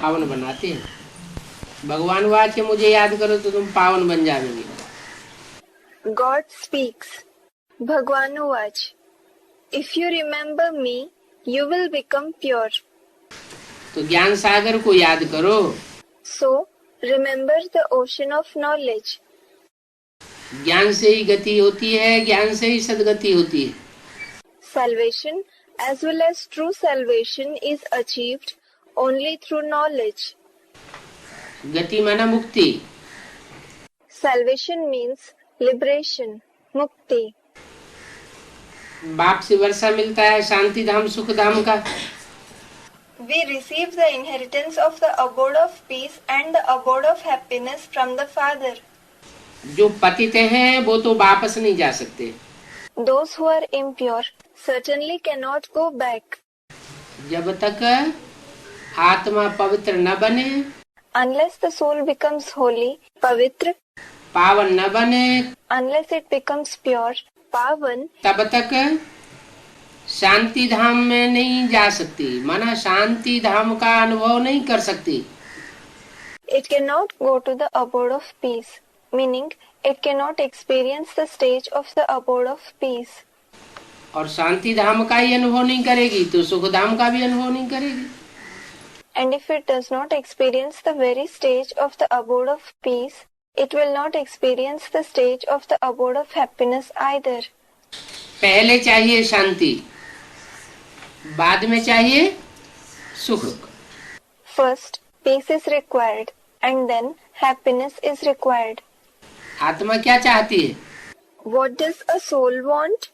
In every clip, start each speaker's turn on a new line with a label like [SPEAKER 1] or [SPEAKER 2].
[SPEAKER 1] पावन बनाते हैं। भगवान वाच के मुझे याद करो तो तुम पावन बन जाओगे।
[SPEAKER 2] God speaks. Bhagwan Vach. If you remember me, you will become pure.
[SPEAKER 1] तो ज्ञान सागर को याद करो।
[SPEAKER 2] So, remember the ocean of knowledge.
[SPEAKER 1] ज्ञान से ही गति होती है, ज्ञान से ही सद्गति होती है।
[SPEAKER 2] Salvation as well as true salvation is achieved only through knowledge.
[SPEAKER 1] गति माना मुक्ति।
[SPEAKER 2] Salvation means liberation, mukti.
[SPEAKER 1] बाप से वर्षा मिलता है शांति धाम सुख धाम का।
[SPEAKER 2] We receive the inheritance of the abode of peace and the abode of happiness from the Father.
[SPEAKER 1] जो पतित हैं वो तो वापस नहीं जा सकते।
[SPEAKER 2] Those who are impure certainly cannot go back.
[SPEAKER 1] जब तक आत्मा पवित्र न बने,
[SPEAKER 2] Unless the soul becomes holy, pavitra,
[SPEAKER 1] पावन न बने,
[SPEAKER 2] unless it becomes pure, pavan,
[SPEAKER 1] तब तक शांति धाम में नहीं जा सकती, माना शांति धाम का अनुभव नहीं कर सकती।
[SPEAKER 2] it cannot go to the abode of peace, meaning it cannot experience the stage of the abode of peace.
[SPEAKER 1] और शांति धाम का ही अनुभव नहीं करेगी तो सुख धाम का भी अनुभव नहीं करेगी।
[SPEAKER 2] And if it does not experience the very stage of the abode of peace, it will not experience the stage of the abode of happiness either.
[SPEAKER 1] पहले चाहिए शांति, बाद में चाहिए सुख।
[SPEAKER 2] First, peace is required, and then happiness is required.
[SPEAKER 1] आत्मा क्या चाहती है?
[SPEAKER 2] What does a soul want?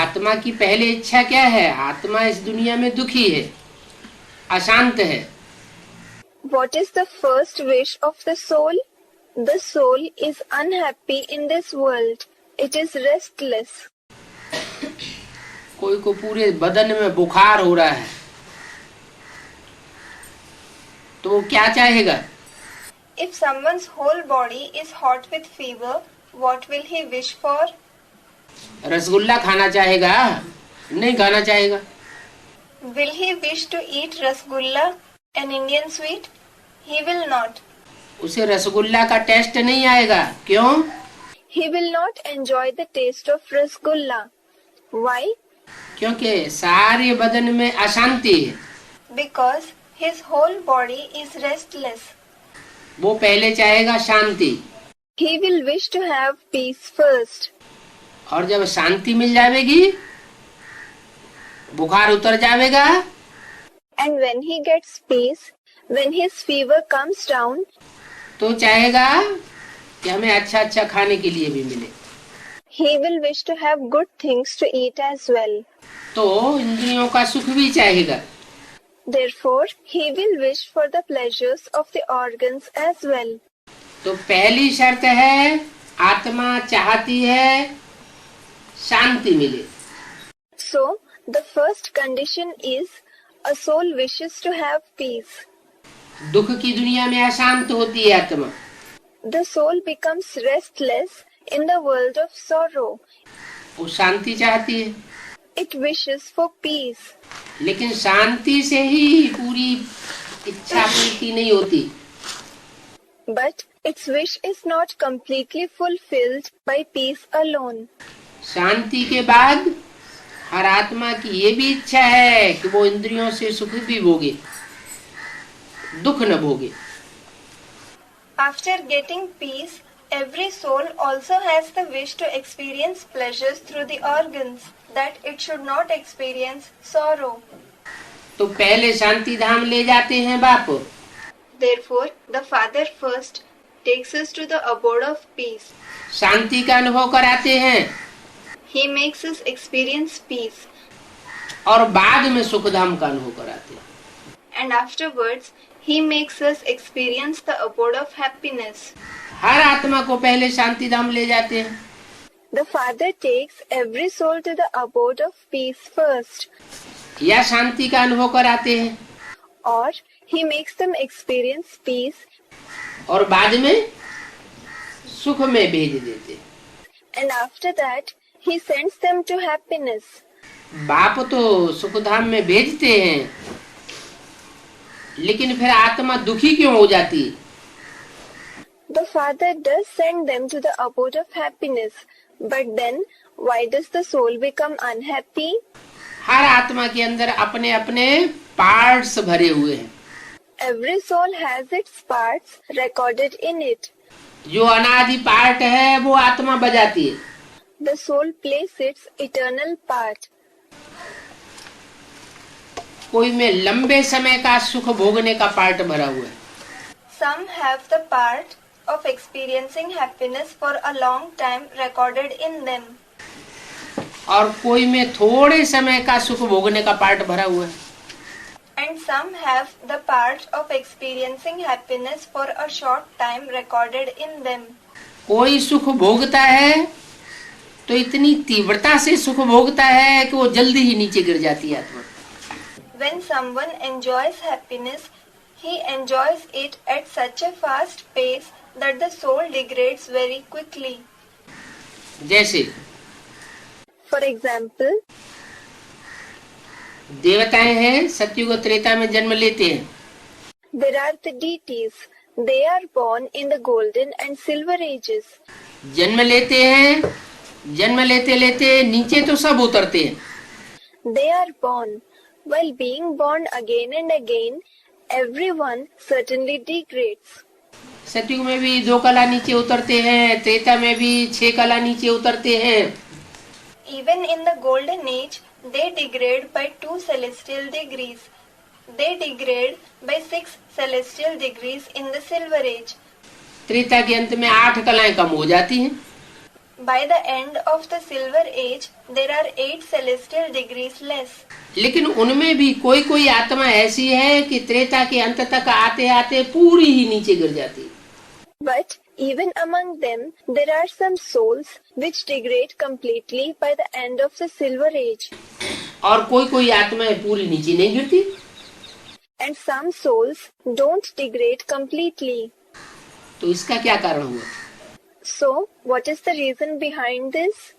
[SPEAKER 1] आत्मा की पहली इच्छा क्या है? आत्मा इस दुनिया में दुखी है, अशांत है।
[SPEAKER 2] What is the first wish of the soul? The soul is unhappy in this world. It is restless.
[SPEAKER 1] कोई को पूरे बदन में बुखार हो रहा है तो वो क्या चाहेगा?
[SPEAKER 2] If someone's whole body is hot with fever, what will he wish for?
[SPEAKER 1] Rasgulla खाना चाहेगा? नहीं खाना चाहेगा।
[SPEAKER 2] Will he wish to eat rasgulla, an Indian sweet? He will not.
[SPEAKER 1] उसे रसगुल्ला का टेस्ट नहीं आएगा। क्यों?
[SPEAKER 2] He will not enjoy the taste of rasgulla. Why?
[SPEAKER 1] क्योंकि सारे बदन में अशांति है।
[SPEAKER 2] Because his whole body is restless.
[SPEAKER 1] वो पहले चाहेगा शांति,
[SPEAKER 2] He will wish to have peace first.
[SPEAKER 1] और जब शांति मिल जाएगी बुखार उतर जाएगा।
[SPEAKER 2] And when he gets peace, when his fever comes down,
[SPEAKER 1] तो चाहेगा कि हमें अच्छा अच्छा खाने के लिए भी मिले।
[SPEAKER 2] he will wish to have good things to eat as well.
[SPEAKER 1] तो इंद्रियों का सुख भी चाहेगा।
[SPEAKER 2] Therefore, he will wish for the pleasures of the organs as well.
[SPEAKER 1] तो पहली शर्त है आत्मा चाहती है शांति मिले।
[SPEAKER 2] So, the first condition is a soul wishes to have peace.
[SPEAKER 1] दुख की दुनिया में अशांत होती है आत्मा।
[SPEAKER 2] The soul becomes restless in the world of sorrow.
[SPEAKER 1] वो शांति चाहती है,
[SPEAKER 2] It wishes for peace.
[SPEAKER 1] लेकिन शांति से ही पूरी इच्छा पूर्ति नहीं होती।
[SPEAKER 2] But its wish is not completely fulfilled by peace alone.
[SPEAKER 1] शांति के बाद हर आत्मा की ये भी इच्छा है कि वो इंद्रियों से सुख भी भोगे, दुख न भोगे।
[SPEAKER 2] After getting peace, every soul also has the wish to experience pleasures through the organs, that it should not experience sorrow.
[SPEAKER 1] तो पहले शांति धाम ले जाते हैं बाप।
[SPEAKER 2] Therefore, the Father first takes us to the abode of peace.
[SPEAKER 1] शांति का अनुभव कराते हैं
[SPEAKER 2] He makes us experience peace.
[SPEAKER 1] और बाद में सुख धाम का अनुभव कराते हैं।
[SPEAKER 2] And afterwards, He makes us experience the abode of happiness.
[SPEAKER 1] हर आत्मा को पहले शांति धाम ले जाते हैं।
[SPEAKER 2] The Father takes every soul to the abode of peace first,
[SPEAKER 1] या शांति का अनुभव कराते हैं
[SPEAKER 2] or He makes them experience peace,
[SPEAKER 1] और बाद में सुख में भेज देते हैं।
[SPEAKER 2] and after that, He sends them to happiness.
[SPEAKER 1] बाप तो सुख धाम में भेजते हैं लेकिन फिर आत्मा दुखी क्यों हो जाती है?
[SPEAKER 2] The Father does send them to the abode of happiness, but then why does the soul become unhappy?
[SPEAKER 1] हर आत्मा के अंदर अपने अपने पार्ट्स भरे हुए हैं।
[SPEAKER 2] Every soul has its parts recorded in it.
[SPEAKER 1] जो अनादि पार्ट है वो आत्मा बजाती है।
[SPEAKER 2] The soul plays its eternal part.
[SPEAKER 1] कोई में लंबे समय का सुख भोगने का पार्ट भरा हुआ है।
[SPEAKER 2] Some have the part of experiencing happiness for a long time recorded in them.
[SPEAKER 1] और कोई में थोड़े समय का सुख भोगने का पार्ट भरा हुआ है।
[SPEAKER 2] And some have the part of experiencing happiness for a short time recorded in them.
[SPEAKER 1] कोई सुख भोगता है तो इतनी तीव्रता से सुख भोगता है कि वो जल्दी ही नीचे गिर जाती है आत्मा।
[SPEAKER 2] When someone enjoys happiness, he enjoys it at such a fast pace that the soul degrades very quickly.
[SPEAKER 1] जैसे
[SPEAKER 2] For example,
[SPEAKER 1] देवताएं हैं, सतयुग और त्रेता में जन्म लेते हैं।
[SPEAKER 2] there are the deities. They are born in the golden and silver ages.
[SPEAKER 1] जन्म लेते हैं, जन्म लेते लेते नीचे तो सब उतरते हैं।
[SPEAKER 2] They are born. While being born again and again, everyone certainly degrades.
[SPEAKER 1] सतयुग में भी 2 कला नीचे उतरते हैं, त्रेता में भी 6 कला नीचे उतरते हैं।
[SPEAKER 2] Even in the golden age, they degrade by 2 celestial degrees. They degrade by 6 celestial degrees in the silver age.
[SPEAKER 1] Treta के अंत में 8 कलाएं कम हो जाती हैं।
[SPEAKER 2] By the end of the silver age, there are 8 celestial degrees less.
[SPEAKER 1] लेकिन उनमें भी कोई कोई आत्मा ऐसी है कि त्रेता के अंत तक आते आते पूरी ही नीचे गिर जाती है।
[SPEAKER 2] But even among them, there are some souls which degrade completely by the end of the silver age.
[SPEAKER 1] और कोई कोई आत्माएं पूरी नीचे नहीं गिरती।
[SPEAKER 2] And some souls don't degrade completely.
[SPEAKER 1] तो इसका क्या कारण हुआ?
[SPEAKER 2] So, what is the reason behind this?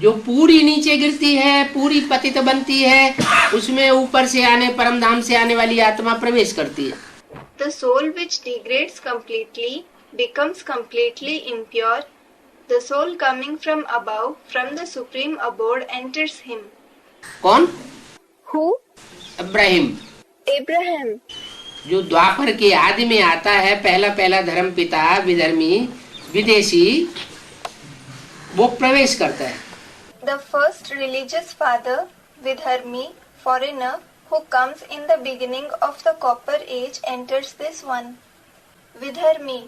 [SPEAKER 1] जो पूरी नीचे गिरती है, पूरी पतित बनती है, उसमें ऊपर से आने परम धाम से आने वाली आत्मा प्रवेश करती है।
[SPEAKER 2] The soul which degrades completely becomes completely impure. The soul coming from above, from the supreme abode, enters him.
[SPEAKER 1] कौन?
[SPEAKER 2] Who?
[SPEAKER 1] इब्राहिम।
[SPEAKER 2] Abraham.
[SPEAKER 1] जो द्वापर के आदि में आता है, पहला पहला धर्म पिता, विधर्मी, विदेशी, वो प्रवेश करता है।
[SPEAKER 2] The first religious father, Vidharmi, foreigner, who comes in the beginning of the copper age, enters this one. Vidharmi,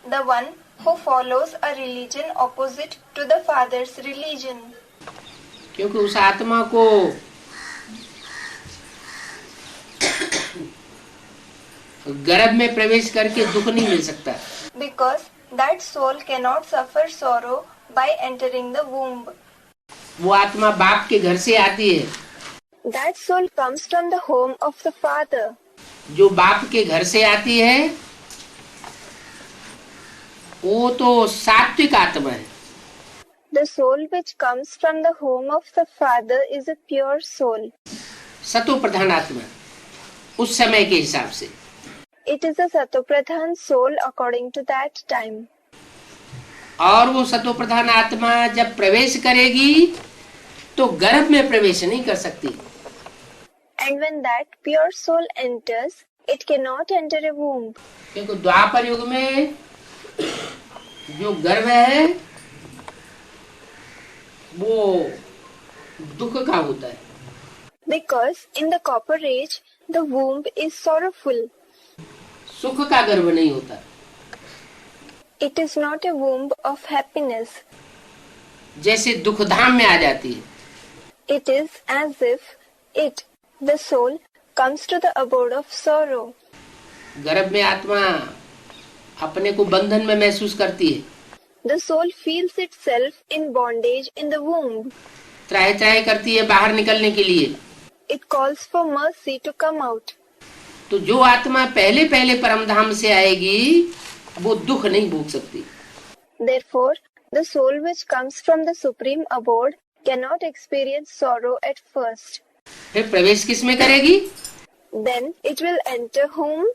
[SPEAKER 2] the one who follows a religion opposite to the father's religion.
[SPEAKER 1] क्योंकि उस आत्मा को गर्भ में प्रवेश करके दुख नहीं मिल सकता।
[SPEAKER 2] Because that soul cannot suffer sorrow by entering the womb.
[SPEAKER 1] वो आत्मा बाप के घर से आती है।
[SPEAKER 2] That soul comes from the home of the father.
[SPEAKER 1] जो बाप के घर से आती है वो तो सात्विक आत्मा है।
[SPEAKER 2] The soul which comes from the home of the father is a pure soul.
[SPEAKER 1] सतो प्रधान आत्मा उस समय के हिसाब से।
[SPEAKER 2] It is a satopradhan soul according to that time.
[SPEAKER 1] और वो सतो प्रधान आत्मा जब प्रवेश करेगी तो गर्भ में प्रवेश नहीं कर सकती।
[SPEAKER 2] And when that pure soul enters, it cannot enter a womb.
[SPEAKER 1] क्योंकि द्वापर युग में जो गर्भ है वो दुख का होता है।
[SPEAKER 2] Because in the copper age, the womb is sorrowful.
[SPEAKER 1] सुख का गर्भ नहीं होता।
[SPEAKER 2] It is not a womb of happiness.
[SPEAKER 1] जैसे दुख धाम में आ जाती है।
[SPEAKER 2] It is as if it, the soul, comes to the abode of sorrow.
[SPEAKER 1] गर्भ में आत्मा अपने को बंधन में महसूस करती है।
[SPEAKER 2] The soul feels itself in bondage in the womb.
[SPEAKER 1] त्राहि त्राहि करती है बाहर निकलने के लिए।
[SPEAKER 2] It calls for mercy to come out.
[SPEAKER 1] तो जो आत्मा पहले पहले परम धाम से आएगी वो दुख नहीं भोग सकती।
[SPEAKER 2] Therefore, the soul which comes from the supreme abode cannot experience sorrow at first.
[SPEAKER 1] फिर प्रवेश किस में करेगी?
[SPEAKER 2] then it will enter whom?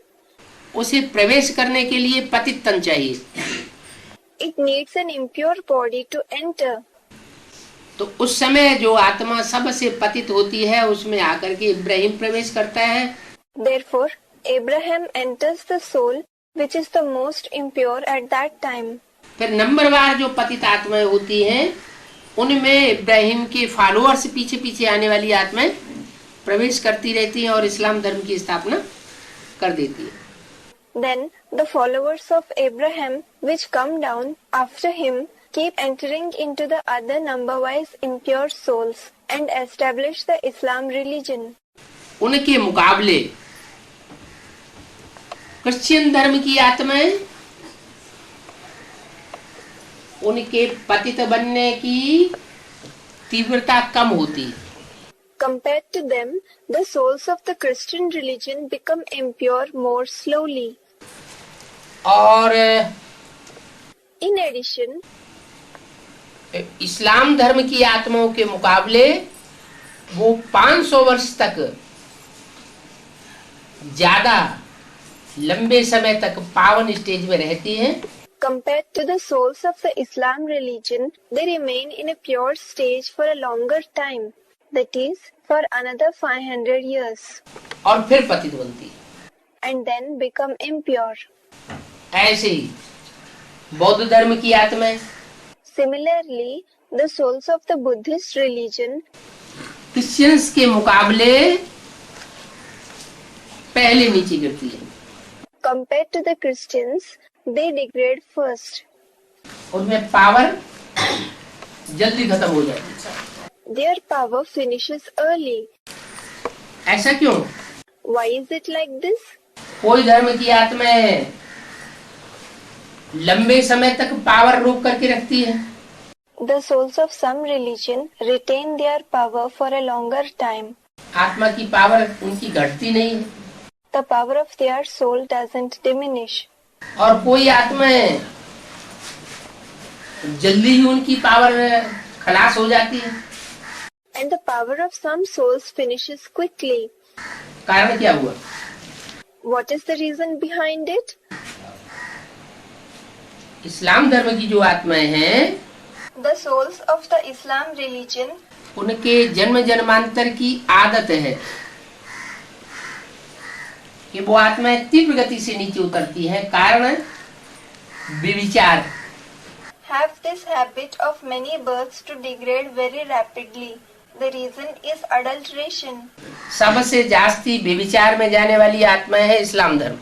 [SPEAKER 1] उसे प्रवेश करने के लिए पतित तन चाहिए।
[SPEAKER 2] It needs an impure body to enter.
[SPEAKER 1] तो उस समय जो आत्मा सबसे पतित होती है उसमें आकर के इब्राहिम प्रवेश करता है।
[SPEAKER 2] Therefore, Abraham enters the soul which is the most impure at that time.
[SPEAKER 1] फिर नंबरवार जो पतित आत्माएं होती हैं उनमें इब्राहिम के फॉलोअर्स पीछे पीछे आने वाली आत्माएं प्रवेश करती रहती हैं और इस्लाम धर्म की स्थापना कर देती है।
[SPEAKER 2] Then the followers of Abraham which come down after him keep entering into the other number-wise impure souls and establish the Islam religion.
[SPEAKER 1] उनके मुकाबले क्रिश्चियन धर्म की आत्माएं उनके पतित बनने की तीव्रता कम होती है।
[SPEAKER 2] Compared to them, the souls of the Christian religion become impure more slowly.
[SPEAKER 1] और
[SPEAKER 2] In addition,
[SPEAKER 1] इस्लाम धर्म की आत्माओं के मुकाबले वो 500 वर्ष तक ज्यादा लंबे समय तक पावन स्टेज में रहती हैं।
[SPEAKER 2] compared to the souls of the Islam religion, they remain in a pure stage for a longer time, that is, for another 500 years,
[SPEAKER 1] और फिर पतित बनती है।
[SPEAKER 2] and then become impure.
[SPEAKER 1] ऐसे ही बौद्ध धर्म की आत्माएं
[SPEAKER 2] Similarly, the souls of the Buddhist religion
[SPEAKER 1] Christians के मुकाबले पहले नीचे गिरती है।
[SPEAKER 2] compared to the Christians, they degrade first.
[SPEAKER 1] उनमें पावर जल्दी खत्म हो जाती है।
[SPEAKER 2] Their power finishes early.
[SPEAKER 1] ऐसा क्यों?
[SPEAKER 2] Why is it like this?
[SPEAKER 1] कोई धर्म की आत्माएं लंबे समय तक पावर रोक करके रखती है।
[SPEAKER 2] The souls of some religion retain their power for a longer time.
[SPEAKER 1] आत्मा की पावर उनकी घटती नहीं है।
[SPEAKER 2] The power of their soul doesn't diminish.
[SPEAKER 1] और कोई आत्माएं जल्दी ही उनकी पावर खलास हो जाती है।
[SPEAKER 2] And the power of some souls finishes quickly.
[SPEAKER 1] कारण क्या हुआ?
[SPEAKER 2] What is the reason behind it?
[SPEAKER 1] इस्लाम धर्म की जो आत्माएं हैं
[SPEAKER 2] The souls of the Islam religion,
[SPEAKER 1] उनके जन्म जन्मांतर की आदत है कि वो आत्माएं तीव्र गति से नीचे उतरती हैं। कारण व्यभिचार।
[SPEAKER 2] have this habit of many births to degrade very rapidly. The reason is adulteration.
[SPEAKER 1] सबसे जास्ती व्यभिचार में जाने वाली आत्माएं है इस्लाम धर्म।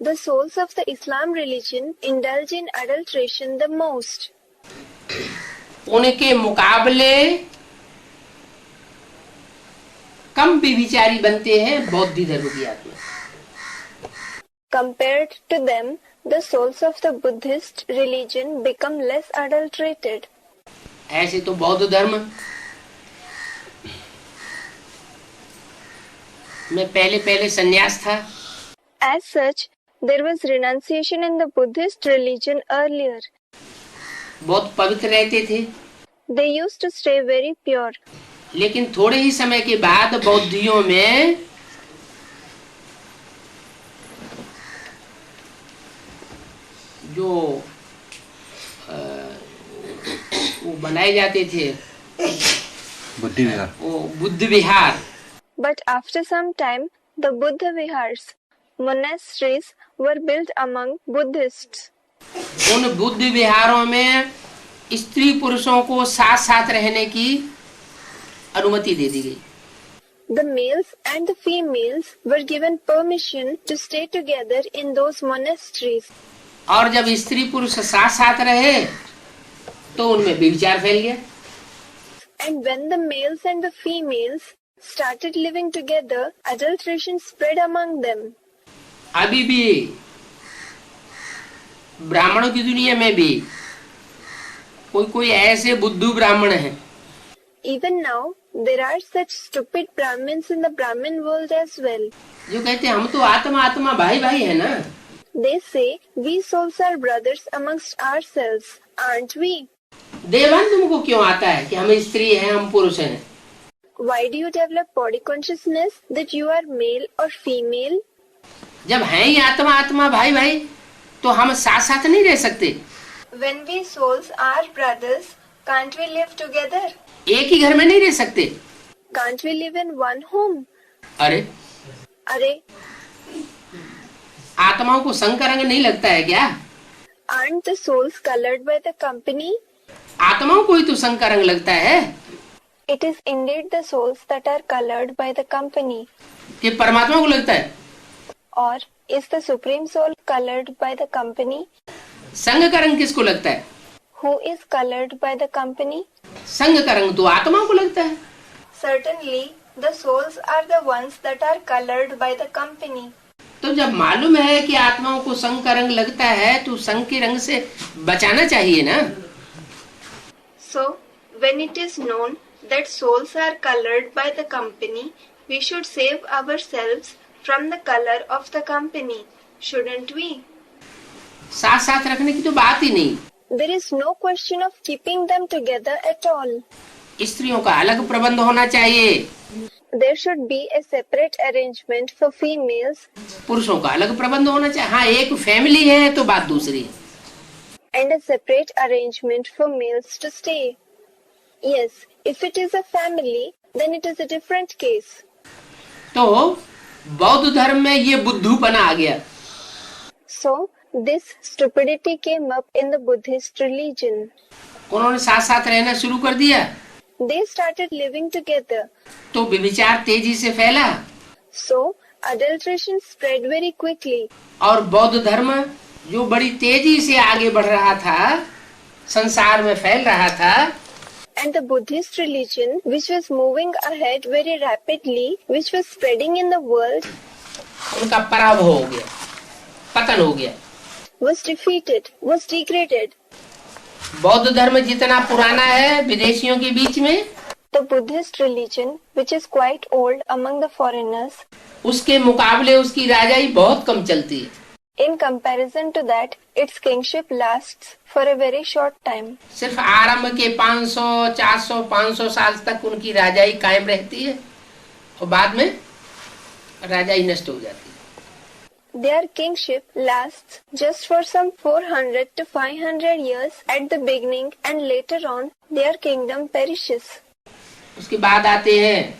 [SPEAKER 2] The souls of the Islam religion indulge in adulteration the most.
[SPEAKER 1] उनके मुकाबले कम व्यभिचारी बनते हैं बौद्ध धर्म की आत्मा।
[SPEAKER 2] Compared to them, the souls of the Buddhist religion become less adulterated.
[SPEAKER 1] ऐसे तो बौद्ध धर्म में पहले संन्यास था।
[SPEAKER 2] As such, there was renunciation in the Buddhist religion earlier.
[SPEAKER 1] बहुत पवित्र रहते थे।
[SPEAKER 2] They used to stay very pure.
[SPEAKER 1] लेकिन थोड़े ही समय के बाद बौद्धियों में जो वो बनाए जाते थे वो बुद्ध विहार।
[SPEAKER 2] But after some time, the Buddha vihars, monasteries, were built among Buddhists.
[SPEAKER 1] उन बुद्ध विहारों में स्त्री पुरुषों को साथ साथ रहने की अनुमति दे दी गई।
[SPEAKER 2] The males and the females were given permission to stay together in those monasteries.
[SPEAKER 1] और जब स्त्री पुरुष साथ साथ रहे तो उनमें व्यभिचार फैल गया।
[SPEAKER 2] And when the males and the females started living together, adulteration spread among them.
[SPEAKER 1] अभी भी ब्राह्मणों की दुनिया में भी कोई ऐसे बुद्धू ब्राह्मण हैं।
[SPEAKER 2] Even now, there are such stupid Brahmins in the Brahmin world as well.
[SPEAKER 1] जो कहते हैं हम तो आत्मा भाई भाई है ना।
[SPEAKER 2] They say, we souls are brothers amongst ourselves, aren't we?
[SPEAKER 1] देवान तुमको क्यों आता है कि हम स्त्री हैं हम पुरुष हैं?
[SPEAKER 2] Why do you develop body consciousness that you are male or female?
[SPEAKER 1] जब है ही आत्मा आत्मा भाई भाई तो हम साथ साथ नहीं रह सकते।
[SPEAKER 2] When we souls are brothers, can't we live together?
[SPEAKER 1] एक ही घर में नहीं रह सकते।
[SPEAKER 2] Can't we live in one home?
[SPEAKER 1] अरे आत्माओं को संग का रंग नहीं लगता है क्या?
[SPEAKER 2] Aren't the souls colored by the company?
[SPEAKER 1] आत्माओं को ही तो संग का रंग लगता है।
[SPEAKER 2] It is indeed the souls that are colored by the company.
[SPEAKER 1] कि परमात्मा को लगता है?
[SPEAKER 2] Or is the supreme soul colored by the company?
[SPEAKER 1] संग का रंग किसको लगता है?
[SPEAKER 2] Who is colored by the company?
[SPEAKER 1] संग का रंग तो आत्माओं को लगता है।
[SPEAKER 2] Certainly, the souls are the ones that are colored by the company.
[SPEAKER 1] तो जब मालूम है कि आत्माओं को संग का रंग लगता है तो संग के रंग से बचाना चाहिए ना।
[SPEAKER 2] So, when it is known that souls are colored by the company, we should save ourselves from the color of the company, shouldn't we?
[SPEAKER 1] साथ साथ रखने की तो बात ही नहीं।
[SPEAKER 2] There is no question of keeping them together at all.
[SPEAKER 1] स्त्रियों का अलग प्रबंध होना चाहिए।
[SPEAKER 2] There should be a separate arrangement for females.
[SPEAKER 1] पुरुषों का अलग प्रबंध होना चाहिए। हाँ, एक फैमिली है तो बात दूसरी है।
[SPEAKER 2] And a separate arrangement for males to stay. Yes, if it is a family, then it is a different case.
[SPEAKER 1] तो बौद्ध धर्म में ये बुद्धूपना आ गया।
[SPEAKER 2] So, this stupidity came up in the Buddhist religion.
[SPEAKER 1] उन्होंने साथ साथ रहना शुरू कर दिया।
[SPEAKER 2] They started living together.
[SPEAKER 1] तो व्यभिचार तेजी से फैला।
[SPEAKER 2] So, adulteration spread very quickly.
[SPEAKER 1] और बौद्ध धर्म जो बड़ी तेजी से आगे बढ़ रहा था, संसार में फैल रहा था,
[SPEAKER 2] And the Buddhist religion, which was moving ahead very rapidly, which was spreading in the world,
[SPEAKER 1] उनका पराभव हो गया, पतन हो गया,
[SPEAKER 2] was defeated, was degraded.
[SPEAKER 1] बौद्ध धर्म जितना पुराना है विदेशियों के बीच में,
[SPEAKER 2] The Buddhist religion, which is quite old among the foreigners,
[SPEAKER 1] उसके मुकाबले उसकी राजाई बहुत कम चलती है।
[SPEAKER 2] in comparison to that, its kingship lasts for a very short time.
[SPEAKER 1] सिर्फ आरंभ के 500, 400, 500 साल तक उनकी राजाई कायम रहती है और बाद में राजाई नष्ट हो जाती है।
[SPEAKER 2] Their kingship lasts just for some 400 to 500 years at the beginning, and later on their kingdom perishes.
[SPEAKER 1] उसके बाद आते हैं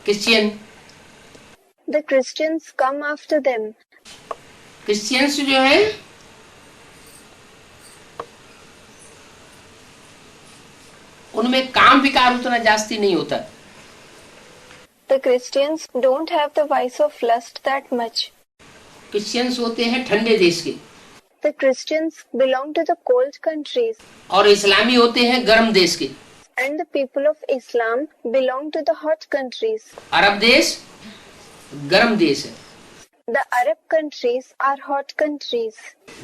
[SPEAKER 1] Christian.
[SPEAKER 2] The Christians come after them.
[SPEAKER 1] Christians जो है उनमें काम विकार उतना जास्ती नहीं होता।
[SPEAKER 2] The Christians don't have the vice of lust that much.
[SPEAKER 1] Christians होते हैं ठंडे देश के
[SPEAKER 2] The Christians belong to the cold countries,
[SPEAKER 1] और इस्लामी होते हैं गर्म देश के।
[SPEAKER 2] and the people of Islam belong to the hot countries.
[SPEAKER 1] अरब देश गर्म देश है,
[SPEAKER 2] The Arab countries are hot countries,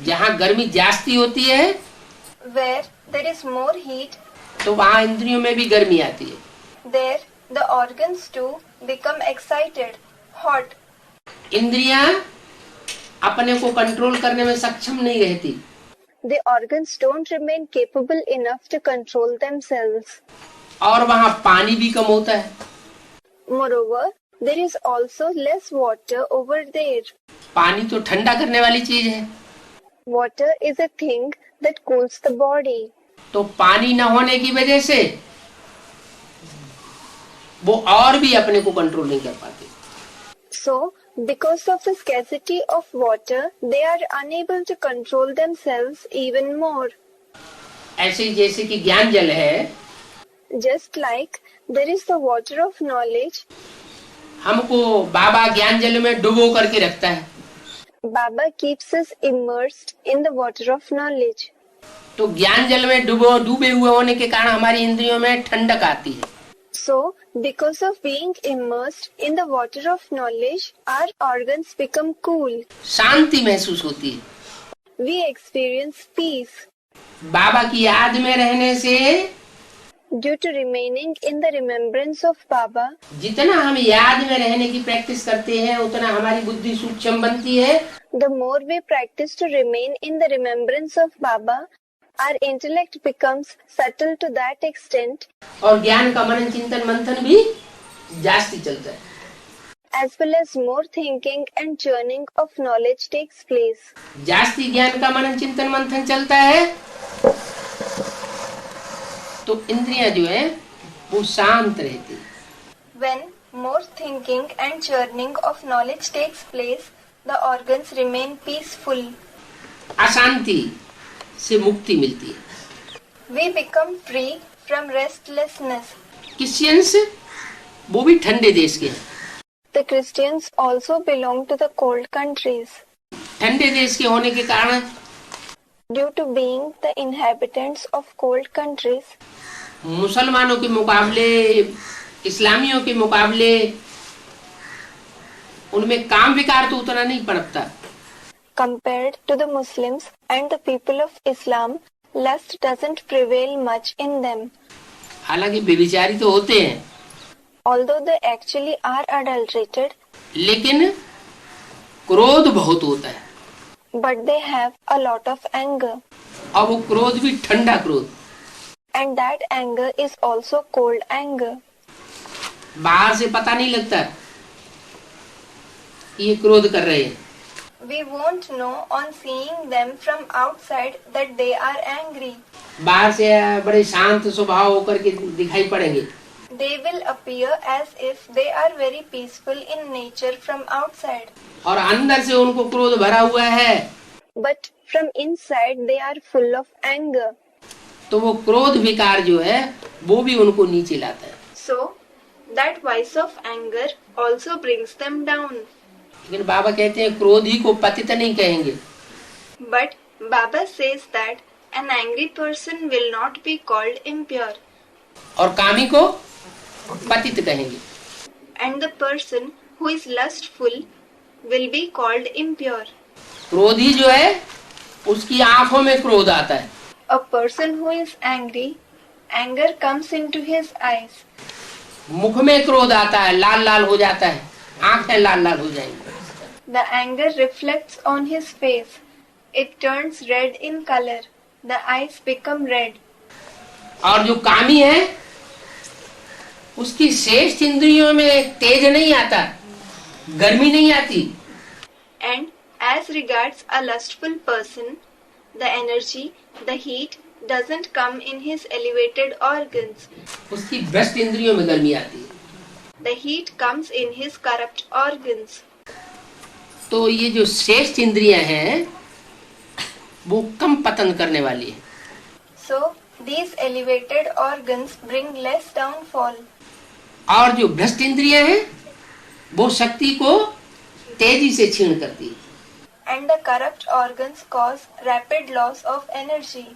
[SPEAKER 1] जहाँ गर्मी जास्ती होती है
[SPEAKER 2] where there is more heat.
[SPEAKER 1] तो वहाँ इंद्रियों में भी गर्मी आती है।
[SPEAKER 2] There the organs too become excited, hot.
[SPEAKER 1] इंद्रियां अपने को कंट्रोल करने में सक्षम नहीं रहती।
[SPEAKER 2] The organs don't remain capable enough to control themselves.
[SPEAKER 1] और वहाँ पानी भी कम होता है।
[SPEAKER 2] Moreover, there is also less water over there.
[SPEAKER 1] पानी तो ठंडा करने वाली चीज है,
[SPEAKER 2] Water is a thing that cools the body.
[SPEAKER 1] तो पानी न होने की वजह से वो और भी अपने को कंट्रोल नहीं कर पाते।
[SPEAKER 2] So, because of the scarcity of water, they are unable to control themselves even more.
[SPEAKER 1] ऐसे ही जैसे कि ज्ञान जल है,
[SPEAKER 2] Just like there is the water of knowledge,
[SPEAKER 1] हमको बाबा ज्ञान जल में डुबो करके रखता है।
[SPEAKER 2] Baba keeps us immersed in the water of knowledge.
[SPEAKER 1] तो ज्ञान जल में डूबे हुए होने के कारण हमारी इंद्रियों में ठंडक आती है।
[SPEAKER 2] So, because of being immersed in the water of knowledge, our organs become cool.
[SPEAKER 1] शांति महसूस होती है।
[SPEAKER 2] We experience peace.
[SPEAKER 1] बाबा की याद में रहने से
[SPEAKER 2] Due to remaining in the remembrance of Baba,
[SPEAKER 1] जितना हम याद में रहने की प्रैक्टिस करते हैं उतना हमारी बुद्धि सूक्ष्म बनती है
[SPEAKER 2] the more we practice to remain in the remembrance of Baba, our intellect becomes subtle to that extent,
[SPEAKER 1] और ज्ञान का मनन चिंतन मंथन भी जास्ती चलता है,
[SPEAKER 2] as well as more thinking and churning of knowledge takes place.
[SPEAKER 1] जास्ती ज्ञान का मनन चिंतन मंथन चलता है तो इंद्रियां जो है वो शांत रहती है।
[SPEAKER 2] When more thinking and churning of knowledge takes place, the organs remain peaceful.
[SPEAKER 1] अशांति से मुक्ति मिलती है।
[SPEAKER 2] We become free from restlessness.
[SPEAKER 1] Christians वो भी ठंडे देश के हैं।
[SPEAKER 2] The Christians also belong to the cold countries.
[SPEAKER 1] ठंडे देश के होने के कारण
[SPEAKER 2] Due to being the inhabitants of cold countries,
[SPEAKER 1] मुसलमानों के मुकाबले, इस्लामियों के मुकाबले उनमें काम विकार तो उतना नहीं पनपता।
[SPEAKER 2] compared to the Muslims and the people of Islam, lust doesn't prevail much in them.
[SPEAKER 1] हालांकि व्यभिचारी तो होते हैं,
[SPEAKER 2] Although they actually are adulterated,
[SPEAKER 1] लेकिन क्रोध बहुत होता है
[SPEAKER 2] but they have a lot of anger,
[SPEAKER 1] और वो क्रोध भी ठंडा क्रोध,
[SPEAKER 2] and that anger is also cold anger.
[SPEAKER 1] बाहर से पता नहीं लगता कि ये क्रोध कर रहे हैं।
[SPEAKER 2] We won't know on seeing them from outside that they are angry.
[SPEAKER 1] बाहर से बड़े शांत स्वभाव होकर के दिखाई पड़ेंगे,
[SPEAKER 2] They will appear as if they are very peaceful in nature from outside,
[SPEAKER 1] और अंदर से उनको क्रोध भरा हुआ है
[SPEAKER 2] but from inside they are full of anger.
[SPEAKER 1] तो वो क्रोध विकार जो है वो भी उनको नीचे लाता है।
[SPEAKER 2] So, that vice of anger also brings them down.
[SPEAKER 1] लेकिन बाबा कहते हैं क्रोधी को पतित नहीं कहेंगे,
[SPEAKER 2] But Baba says that an angry person will not be called impure,
[SPEAKER 1] और कामी को पतित कहेंगे।
[SPEAKER 2] and the person who is lustful will be called impure.
[SPEAKER 1] क्रोधी जो है उसकी आंखों में क्रोध आता है,
[SPEAKER 2] A person who is angry, anger comes into his eyes.
[SPEAKER 1] मुख में क्रोध आता है, लाल लाल हो जाता है, आंखें लाल लाल हो जाएंगी।
[SPEAKER 2] The anger reflects on his face. It turns red in color. The eyes become red.
[SPEAKER 1] और जो कामी है उसकी शेष इंद्रियों में तेज नहीं आता, गर्मी नहीं आती,
[SPEAKER 2] And as regards a lustful person, the energy, the heat doesn't come in his elevated organs.
[SPEAKER 1] उसकी भ्रष्ट इंद्रियों में गर्मी आती है।
[SPEAKER 2] The heat comes in his corrupt organs.
[SPEAKER 1] तो ये जो शेष इंद्रियां हैं वो कम पतन करने वाली है,
[SPEAKER 2] So, these elevated organs bring less downfall.
[SPEAKER 1] और जो भ्रष्ट इंद्रियां हैं वो शक्ति को तेजी से क्षीण करती है।
[SPEAKER 2] And the corrupt organs cause rapid loss of energy.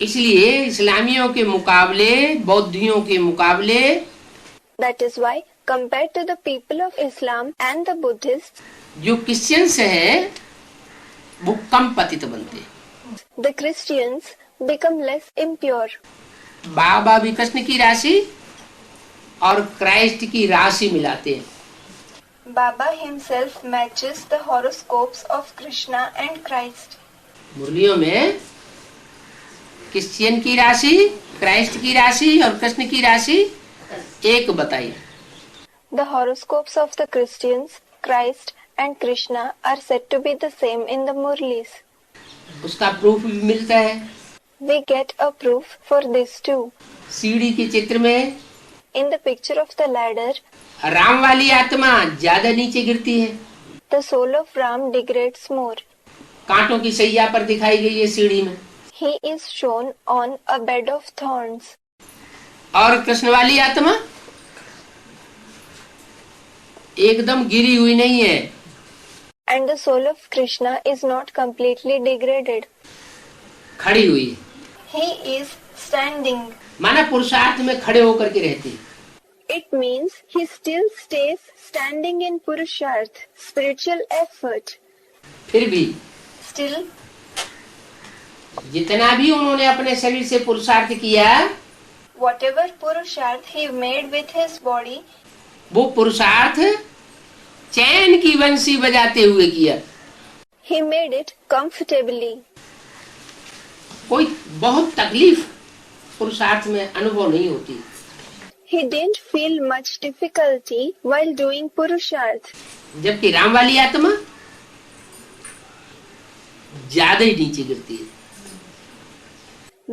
[SPEAKER 1] इसलिए इस्लामियों के मुकाबले, बौद्धियों के मुकाबले
[SPEAKER 2] That is why, compared to the people of Islam and the Buddhists,
[SPEAKER 1] जो क्रिश्चियंस हैं वो कम पतित बनते हैं।
[SPEAKER 2] the Christians become less impure.
[SPEAKER 1] बाबा भी कृष्ण की राशि और क्राइस्ट की राशि मिलाते हैं।
[SPEAKER 2] Baba himself matches the horoscopes of Krishna and Christ.
[SPEAKER 1] मुरलियों में क्रिश्चियन की राशि, क्राइस्ट की राशि और कृष्ण की राशि एक बताई।
[SPEAKER 2] The horoscopes of the Christians, Christ and Krishna are said to be the same in the Murlis.
[SPEAKER 1] उसका प्रूफ भी मिलता है।
[SPEAKER 2] We get a proof for this too.
[SPEAKER 1] सीढ़ी के चित्र में
[SPEAKER 2] In the picture of the ladder,
[SPEAKER 1] Ram वाली आत्मा ज्यादा नीचे गिरती है,
[SPEAKER 2] the soul of Ram degrades more.
[SPEAKER 1] कांटों की सैया पर दिखाई गई है सीढ़ी में,
[SPEAKER 2] He is shown on a bed of thorns.
[SPEAKER 1] और कृष्ण वाली आत्मा एकदम गिरी हुई नहीं है,
[SPEAKER 2] And the soul of Krishna is not completely degraded.
[SPEAKER 1] खड़ी हुई है।
[SPEAKER 2] He is standing.
[SPEAKER 1] माना पुरुषार्थ में खड़े होकर के रहती है।
[SPEAKER 2] It means he still stays standing in Purusharth, spiritual effort.
[SPEAKER 1] फिर भी
[SPEAKER 2] Still,
[SPEAKER 1] जितना भी उन्होंने अपने शरीर से पुरुषार्थ किया
[SPEAKER 2] whatever Purusharth he made with his body,
[SPEAKER 1] वो पुरुषार्थ चैन की बंसी बजाते हुए किया।
[SPEAKER 2] he made it comfortably.
[SPEAKER 1] कोई बहुत तकलीफ पुरुषार्थ में अनुभव नहीं होती।
[SPEAKER 2] He didn't feel much difficulty while doing Purusharth.
[SPEAKER 1] जबकि राम वाली आत्मा ज्यादा ही नीचे गिरती है।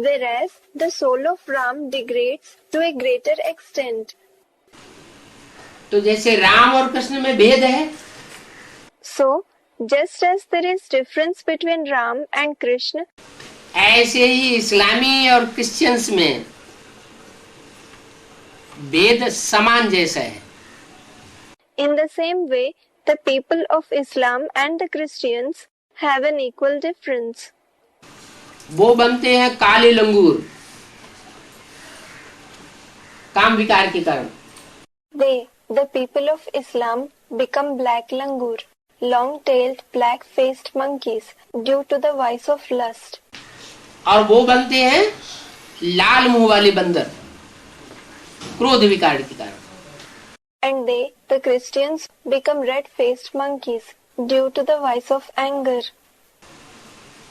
[SPEAKER 2] Whereas the soul of Ram degrades to a greater extent.
[SPEAKER 1] तो जैसे राम और कृष्ण में भेद है,
[SPEAKER 2] So, just as there is difference between Ram and Krishna,
[SPEAKER 1] ऐसे ही इस्लामी और क्रिश्चियंस में भेद समान जैसा है।
[SPEAKER 2] in the same way, the people of Islam and the Christians have an equal difference.
[SPEAKER 1] वो बनते हैं काले लंगूर, काम विकार के कारण।
[SPEAKER 2] They, the people of Islam, become black langur, long-tailed, black-faced monkeys due to the vice of lust.
[SPEAKER 1] और वो बनते हैं लाल मुंह वाले बंदर, क्रोध विकार के कारण।
[SPEAKER 2] And they, the Christians, become red-faced monkeys due to the vice of anger.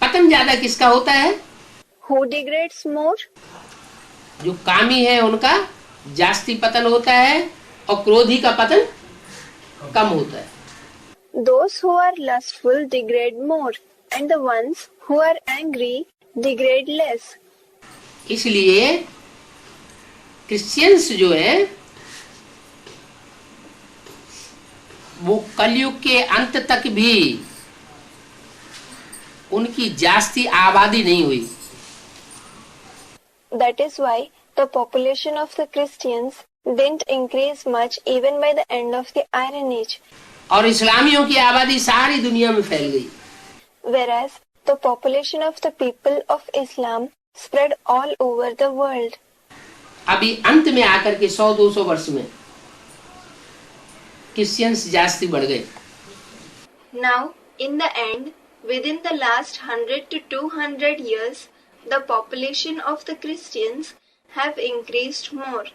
[SPEAKER 1] पतन ज्यादा किसका होता है?
[SPEAKER 2] Who degrades more?
[SPEAKER 1] जो कामी है उनका जास्ती पतन होता है और क्रोधी का पतन कम होता है।
[SPEAKER 2] Those who are lustful degrade more, and the ones who are angry degrade less.
[SPEAKER 1] इसलिए क्रिश्चियंस जो है वो कलयुग के अंत तक भी उनकी जास्ती आबादी नहीं हुई।
[SPEAKER 2] That is why the population of the Christians didn't increase much even by the end of the Iron Age.
[SPEAKER 1] और इस्लामियों की आबादी सारी दुनिया में फैल गई।
[SPEAKER 2] Whereas the population of the people of Islam spread all over the world.
[SPEAKER 1] अभी अंत में आकर के 100-200 वर्ष में क्रिश्चियंस जास्ती बढ़ गए।
[SPEAKER 2] Now, in the end, within the last 100 to 200 years, the population of the Christians have increased more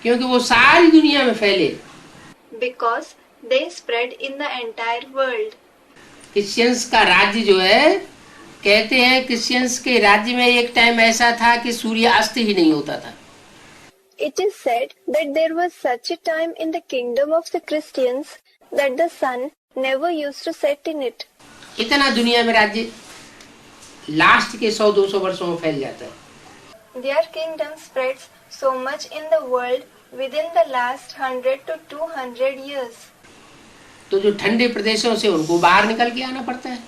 [SPEAKER 1] क्योंकि वो सारी दुनिया में फैले।
[SPEAKER 2] because they spread in the entire world.
[SPEAKER 1] Christians का राज्य जो है, कहते हैं क्रिश्चियंस के राज्य में एक टाइम ऐसा था कि सूर्य अस्त ही नहीं होता था।
[SPEAKER 2] It is said that there was such a time in the kingdom of the Christians that the sun never used to set in it.
[SPEAKER 1] इतना दुनिया में राज्य लास्ट के 100-200 वर्षों में फैल जाता है।
[SPEAKER 2] Their kingdom spreads so much in the world within the last 100 to 200 years.
[SPEAKER 1] तो जो ठंडे प्रदेशों से उनको बाहर निकल के आना पड़ता है।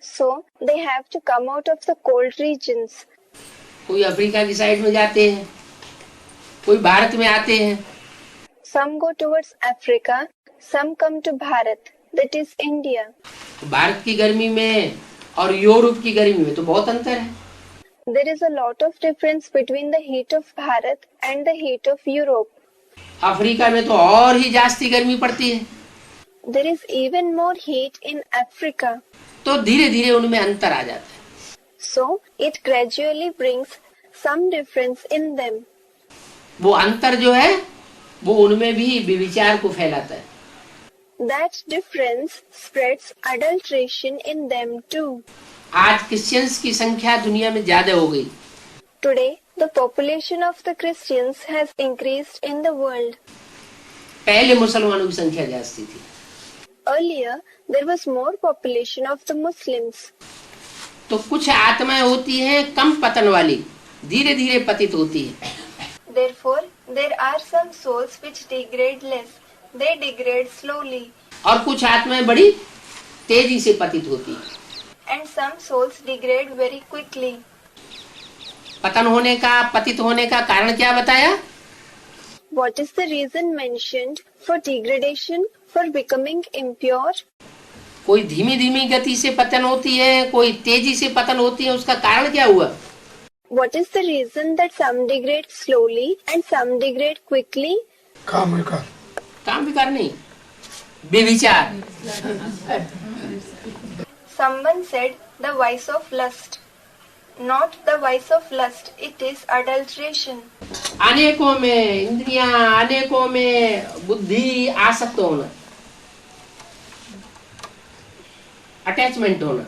[SPEAKER 2] So they have to come out of the cold regions.
[SPEAKER 1] कोई अफ्रीका की साइड में जाते हैं, कोई भारत में आते हैं।
[SPEAKER 2] Some go towards Africa, some come to Bharat, that is India.
[SPEAKER 1] Bharat की गर्मी में और यूरोप की गर्मी में तो बहुत अंतर है।
[SPEAKER 2] There is a lot of difference between the heat of Bharat and the heat of Europe.
[SPEAKER 1] Africa में तो और ही जास्ती गर्मी पड़ती है।
[SPEAKER 2] There is even more heat in Africa.
[SPEAKER 1] तो धीरे धीरे उनमें अंतर आ जाता है।
[SPEAKER 2] So it gradually brings some difference in them.
[SPEAKER 1] वो अंतर जो है वो उनमें भी व्यभिचार को फैलाता है।
[SPEAKER 2] That difference spreads adulteration in them too.
[SPEAKER 1] आज क्रिश्चियंस की संख्या दुनिया में ज्यादा हो गई।
[SPEAKER 2] Today, the population of the Christians has increased in the world.
[SPEAKER 1] पहले मुसलमानों की संख्या जास्ती थी।
[SPEAKER 2] Earlier, there was more population of the Muslims.
[SPEAKER 1] तो कुछ आत्माएं होती हैं कम पतन वाली, धीरे धीरे पतित होती है।
[SPEAKER 2] Therefore, there are some souls which degrade less. They degrade slowly.
[SPEAKER 1] और कुछ आत्माएं बड़ी तेजी से पतित होती हैं।
[SPEAKER 2] And some souls degrade very quickly.
[SPEAKER 1] पतन होने का, पतित होने का कारण क्या बताया?
[SPEAKER 2] What is the reason mentioned for degradation, for becoming impure?
[SPEAKER 1] कोई धीमी धीमी गति से पतन होती है, कोई तेजी से पतन होती है, उसका कारण क्या हुआ?
[SPEAKER 2] What is the reason that some degrade slowly and some degrade quickly?
[SPEAKER 1] काम विकार नहीं, व्यभिचार।
[SPEAKER 2] Someone said the vice of lust. Not the vice of lust, it is adulteration.
[SPEAKER 1] अनेकों में इंद्रियां, अनेकों में बुद्धि आसक्त होना, अटैचमेंट होना।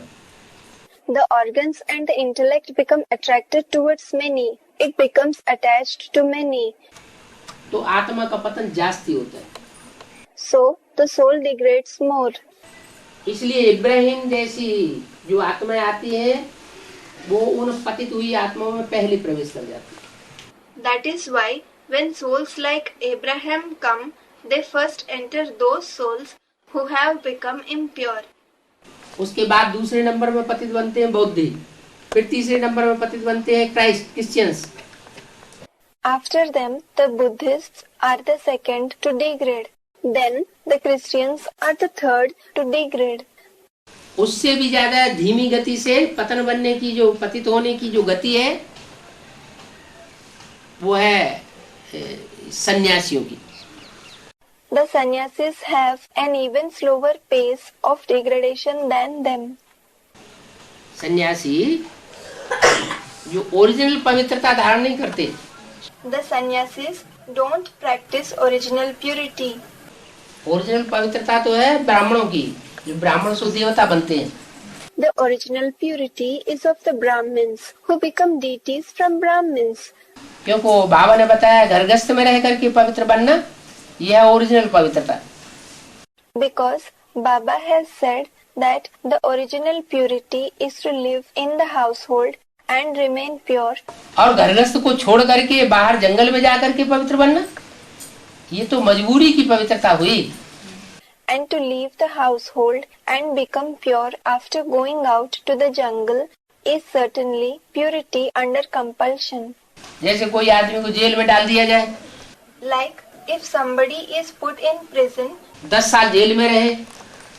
[SPEAKER 2] The organs and the intellect become attracted towards many. It becomes attached to many.
[SPEAKER 1] तो आत्मा का पतन जास्ती होता है,
[SPEAKER 2] So the soul degrades more.
[SPEAKER 1] इसलिए इब्राहिम जैसी जो आत्माएं आती हैं वो उन पतित हुई आत्माओं में पहले प्रवेश कर जाती है।
[SPEAKER 2] That is why when souls like Abraham come, they first enter those souls who have become impure.
[SPEAKER 1] उसके बाद दूसरे नंबर में पतित बनते हैं बौद्ध, फिर तीसरे नंबर में पतित बनते हैं Christians.
[SPEAKER 2] After them, the Buddhists are the second to degrade. Then the Christians are the third to degrade.
[SPEAKER 1] उससे भी ज्यादा धीमी गति से पतन बनने की जो पतित होने की जो गति है वो है सन्यासियों की।
[SPEAKER 2] The sannyasis have an even slower pace of degradation than them.
[SPEAKER 1] सन्यासी जो ओरिजिनल पवित्रता धारण नहीं करते,
[SPEAKER 2] The sannyasis don't practice original purity.
[SPEAKER 1] Original पवित्रता तो है ब्राह्मणों की, जो ब्राह्मण सो देवता बनते हैं।
[SPEAKER 2] The original purity is of the Brahmins who become deities from Brahmins.
[SPEAKER 1] क्योंकि बाबा ने बताया घरगस्थ में रह करके पवित्र बनना, यह ओरिजिनल पवित्रता।
[SPEAKER 2] Because Baba has said that the original purity is to live in the household and remain pure.
[SPEAKER 1] और घरगस्थ को छोड़ करके बाहर जंगल में जा करके पवित्र बनना, ये तो मजबूरी की पवित्रता हुई।
[SPEAKER 2] And to leave the household and become pure after going out to the jungle is certainly purity under compulsion.
[SPEAKER 1] जैसे कोई आदमी को जेल में डाल दिया जाए,
[SPEAKER 2] Like if somebody is put in prison,
[SPEAKER 1] 10 साल जेल में रहे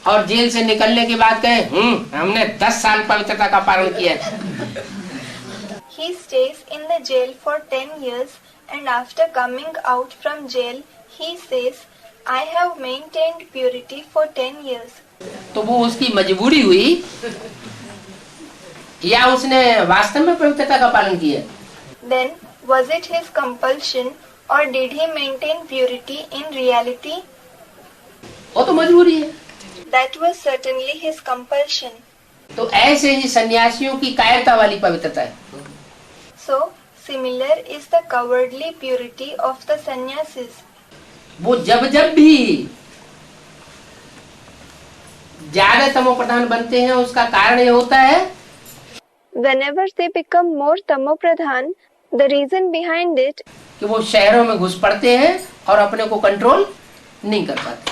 [SPEAKER 1] और जेल से निकलने के बाद कहे हमने 10 साल पवित्रता का पालन किया।
[SPEAKER 2] he stays in the jail for 10 years and after coming out from jail, he says, I have maintained purity for 10 years.
[SPEAKER 1] तो वो उसकी मजबूरी हुई या उसने वास्तव में पवित्रता का पालन किया?
[SPEAKER 2] Then was it his compulsion or did he maintain purity in reality?
[SPEAKER 1] वो तो मजबूरी है।
[SPEAKER 2] That was certainly his compulsion.
[SPEAKER 1] तो ऐसे ही सन्यासियों की कायरता वाली पवित्रता है।
[SPEAKER 2] So similar is the cowardly purity of the sannyasis.
[SPEAKER 1] वो जब भी ज्यादा तमो प्रधान बनते हैं उसका कारण ये होता है,
[SPEAKER 2] Whenever they become more tamopradhan, the reason behind it
[SPEAKER 1] कि वो शहरों में घुस पड़ते हैं और अपने को कंट्रोल नहीं कर पाते।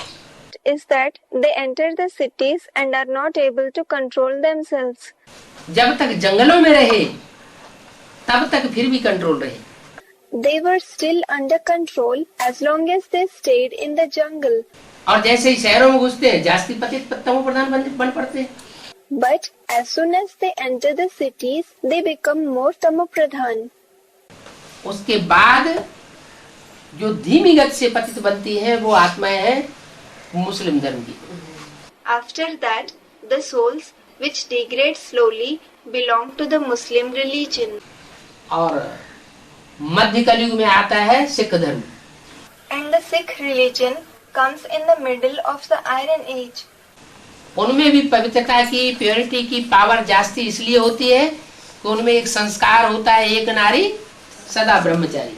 [SPEAKER 2] is that they enter the cities and are not able to control themselves.
[SPEAKER 1] जब तक जंगलों में रहे तब तक फिर भी कंट्रोल रहे।
[SPEAKER 2] They were still under control as long as they stayed in the jungle.
[SPEAKER 1] और जैसे ही शहरों में घुसते हैं जास्ती पतित तमो प्रधान बन पड़ते हैं।
[SPEAKER 2] But as soon as they enter the cities, they become more tamopradhan.
[SPEAKER 1] उसके बाद जो धीमी गति से पतित बनती हैं वो आत्माएं हैं मुस्लिम धर्म की।
[SPEAKER 2] After that, the souls which degrade slowly belong to the Muslim religion.
[SPEAKER 1] और मध्य कलयुग में आता है सिख धर्म।
[SPEAKER 2] And the Sikh religion comes in the middle of the Iron Age.
[SPEAKER 1] उनमें भी पवित्रता की प्योरिटी की पावर जास्ती इसलिए होती है कि उनमें एक संस्कार होता है, एक नारी सदा ब्रह्मचारी।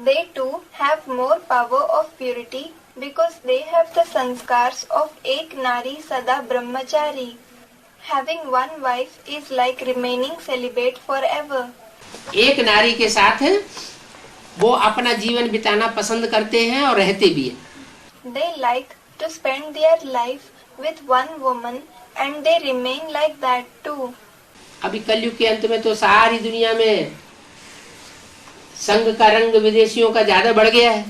[SPEAKER 2] They too have more power of purity because they have the sanskars of Ek Nari Sada Brahmachari. Having one wife is like remaining celibate forever.
[SPEAKER 1] एक नारी के साथ वो अपना जीवन बिताना पसंद करते हैं और रहते भी हैं।
[SPEAKER 2] They like to spend their life with one woman and they remain like that too.
[SPEAKER 1] अभी कलयुग के अंत में तो सारी दुनिया में संघ का रंग विदेशियों का ज्यादा बढ़ गया है।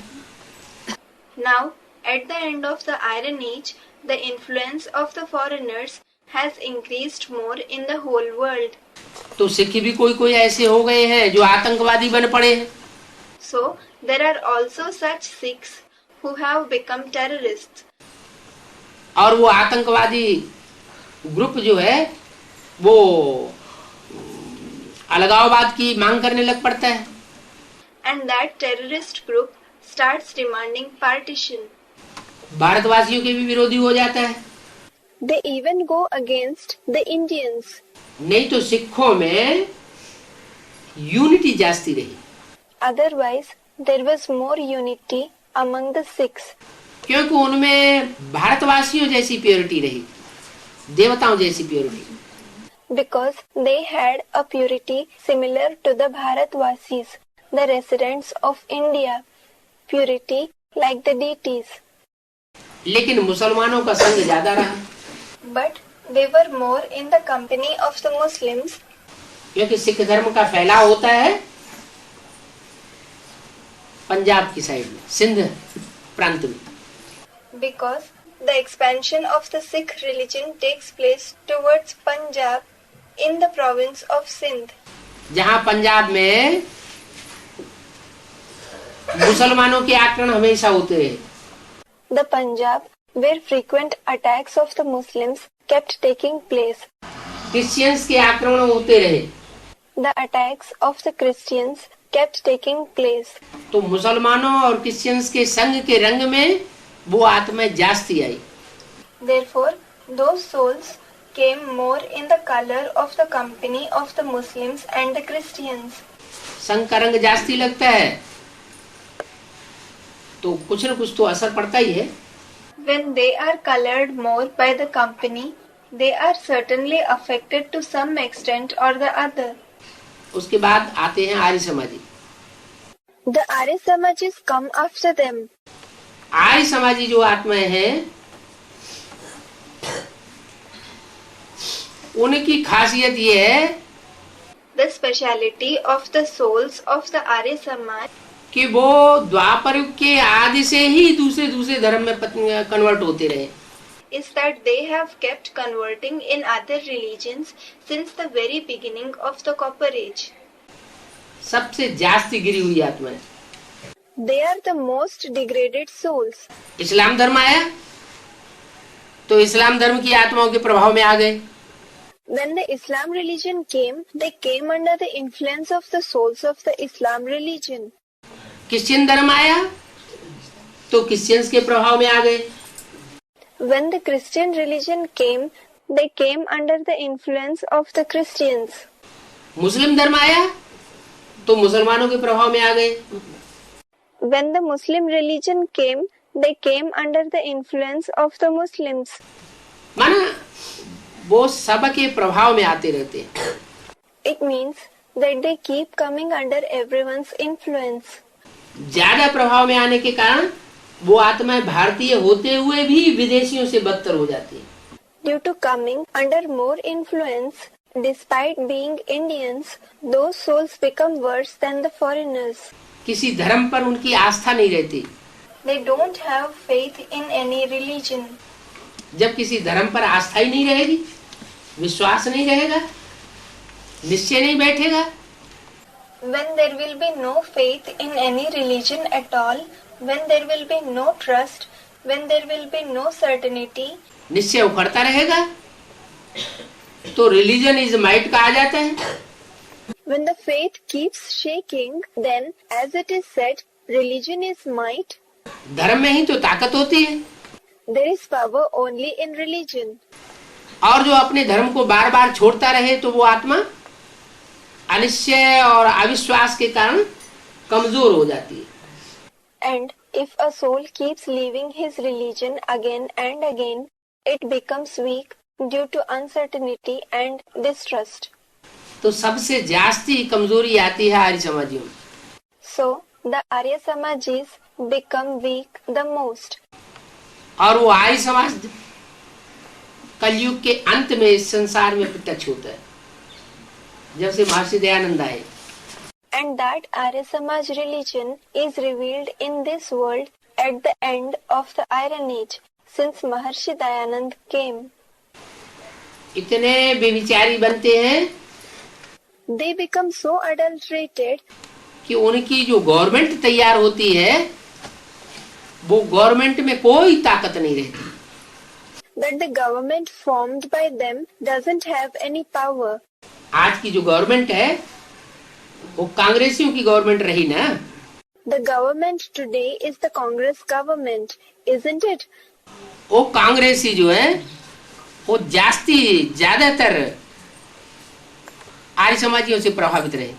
[SPEAKER 2] Now, at the end of the Iron Age, the influence of the foreigners has increased more in the whole world.
[SPEAKER 1] तो सिख भी कोई ऐसे हो गए हैं जो आतंकवादी बन पड़े हैं।
[SPEAKER 2] So, there are also such Sikhs who have become terrorists.
[SPEAKER 1] और वो आतंकवादी ग्रुप जो है वो अलगाववाद की मांग करने लग पड़ता है।
[SPEAKER 2] And that terrorist group starts demanding partition.
[SPEAKER 1] भारतवासियों के भी विरोधी हो जाता है।
[SPEAKER 2] They even go against the Indians.
[SPEAKER 1] नहीं तो सिखों में यूनिटी जास्ती रही,
[SPEAKER 2] Otherwise, there was more unity among the Sikhs
[SPEAKER 1] क्योंकि उनमें भारतवासियों जैसी प्योरिटी रही, देवताओं जैसी purity.
[SPEAKER 2] because they had a purity similar to the Bharatvasis, the residents of India, purity like the deities.
[SPEAKER 1] लेकिन मुसलमानों का संग ज्यादा रहा,
[SPEAKER 2] But they were more in the company of the Muslims
[SPEAKER 1] क्योंकि सिख धर्म का फैलाव होता है पंजाब की साइड में, सिंध प्रांत में,
[SPEAKER 2] because the expansion of the Sikh religion takes place towards Punjab in the province of Sindh,
[SPEAKER 1] जहाँ पंजाब में मुसलमानों के आक्रमण हमेशा होते रहे,
[SPEAKER 2] the Punjab where frequent attacks of the Muslims kept taking place.
[SPEAKER 1] Christians के आक्रमण होते रहे,
[SPEAKER 2] The attacks of the Christians kept taking place.
[SPEAKER 1] तो मुसलमानों और क्रिश्चियंस के संग के रंग में वो आत्मा जास्ती आई।
[SPEAKER 2] Therefore, those souls came more in the color of the company of the Muslims and the Christians.
[SPEAKER 1] संग का रंग जास्ती लगता है तो कुछ न कुछ तो असर पड़ता ही है।
[SPEAKER 2] When they are colored more by the company, they are certainly affected to some extent or the other.
[SPEAKER 1] उसके बाद आते हैं आर्य समाजी।
[SPEAKER 2] The Arya Samajis come after them.
[SPEAKER 1] आर्य समाजी जो आत्माएं हैं उनकी खासियत ये है
[SPEAKER 2] The speciality of the souls of the Arya Samaj
[SPEAKER 1] कि वो द्वापर युग के आदि से ही दूसरे दूसरे धर्म में कन्वर्ट होते रहे,
[SPEAKER 2] is that they have kept converting in other religions since the very beginning of the Copper Age.
[SPEAKER 1] सबसे जास्ती गिरी हुई आत्माएं।
[SPEAKER 2] They are the most degraded souls.
[SPEAKER 1] इस्लाम धर्म आया तो इस्लाम धर्म की आत्माओं के प्रभाव में आ गए।
[SPEAKER 2] When the Islam religion came, they came under the influence of the souls of the Islam religion.
[SPEAKER 1] Christian धर्म आया तो क्रिश्चियंस के प्रभाव में आ गए।
[SPEAKER 2] When the Christian religion came, they came under the influence of the Christians.
[SPEAKER 1] मुस्लिम धर्म आया तो मुसलमानों के प्रभाव में आ गए।
[SPEAKER 2] When the Muslim religion came, they came under the influence of the Muslims.
[SPEAKER 1] माना वो सबके प्रभाव में आते रहते हैं।
[SPEAKER 2] It means that they keep coming under everyone's influence.
[SPEAKER 1] ज्यादा प्रभाव में आने के कारण वो आत्माएं भारतीय होते हुए भी विदेशियों से बदतर हो जाती है।
[SPEAKER 2] Due to coming under more influence, despite being Indians, those souls become worse than the foreigners.
[SPEAKER 1] किसी धर्म पर उनकी आस्था नहीं रहती।
[SPEAKER 2] They don't have faith in any religion.
[SPEAKER 1] जब किसी धर्म पर आस्था ही नहीं रहेगी, विश्वास नहीं रहेगा, निश्चय नहीं बैठेगा,
[SPEAKER 2] When there will be no faith in any religion at all, when there will be no trust, when there will be no certainty,
[SPEAKER 1] निश्चय उखड़ता रहेगा तो रिलीजन इज माइट का आ जाता है।
[SPEAKER 2] when the faith keeps shaking, then, as it is said, religion is might.
[SPEAKER 1] धर्म में ही तो ताकत होती है।
[SPEAKER 2] There is power only in religion.
[SPEAKER 1] और जो अपने धर्म को बार बार छोड़ता रहे तो वो आत्मा अनिश्चय और अविश्वास के कारण कमजोर हो जाती है।
[SPEAKER 2] And if a soul keeps leaving his religion again and again, it becomes weak due to uncertainty and distrust.
[SPEAKER 1] तो सबसे जास्ती कमजोरी आती है आर्य समाजियों में।
[SPEAKER 2] So, the Arya Samajis become weak the most.
[SPEAKER 1] और वो आर्य समाज कलयुग के अंत में इस संसार में प्रत्यक्ष होता है, जब से महर्षि दयानंद आए।
[SPEAKER 2] And that Arya Samaj religion is revealed in this world at the end of the Iron Age, since Maharshi Dayanand came.
[SPEAKER 1] इतने बेविचारी बनते हैं
[SPEAKER 2] They become so adulterated
[SPEAKER 1] कि उनकी जो गवर्नमेंट तैयार होती है वो गवर्नमेंट में कोई ताकत नहीं रहती।
[SPEAKER 2] that the government formed by them doesn't have any power.
[SPEAKER 1] आज की जो गवर्नमेंट है वो कांग्रेसियों की गवर्नमेंट रही ना।
[SPEAKER 2] The government today is the Congress government, isn't it?
[SPEAKER 1] वो कांग्रेसी जो है वो ज्यादातर आर्य समाजियों से प्रभावित रहे।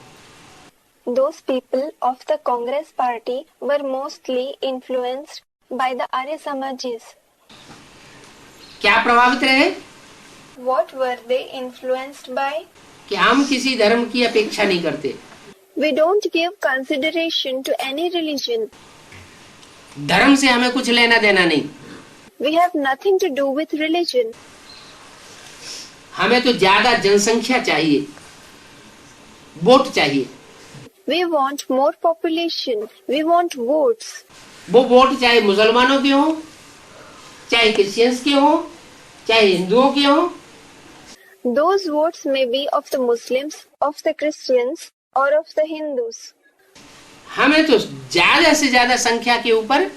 [SPEAKER 2] Those people of the Congress party were mostly influenced by the Arya Samajis.
[SPEAKER 1] क्या प्रभावित रहे?
[SPEAKER 2] What were they influenced by?
[SPEAKER 1] कि हम किसी धर्म की अपेक्षा नहीं करते।
[SPEAKER 2] We don't give consideration to any religion.
[SPEAKER 1] धर्म से हमें कुछ लेना देना नहीं।
[SPEAKER 2] We have nothing to do with religion.
[SPEAKER 1] हमें तो ज्यादा जनसंख्या चाहिए, वोट चाहिए।
[SPEAKER 2] We want more population. We want votes.
[SPEAKER 1] वो वोट चाहे मुसलमानों के हो, चाहे क्रिश्चियंस के हो, चाहे हिंदुओं के हो।
[SPEAKER 2] Those votes may be of the Muslims, of the Christians, or of the Hindus.
[SPEAKER 1] हमें तो ज्यादा से ज्यादा संख्या के ऊपर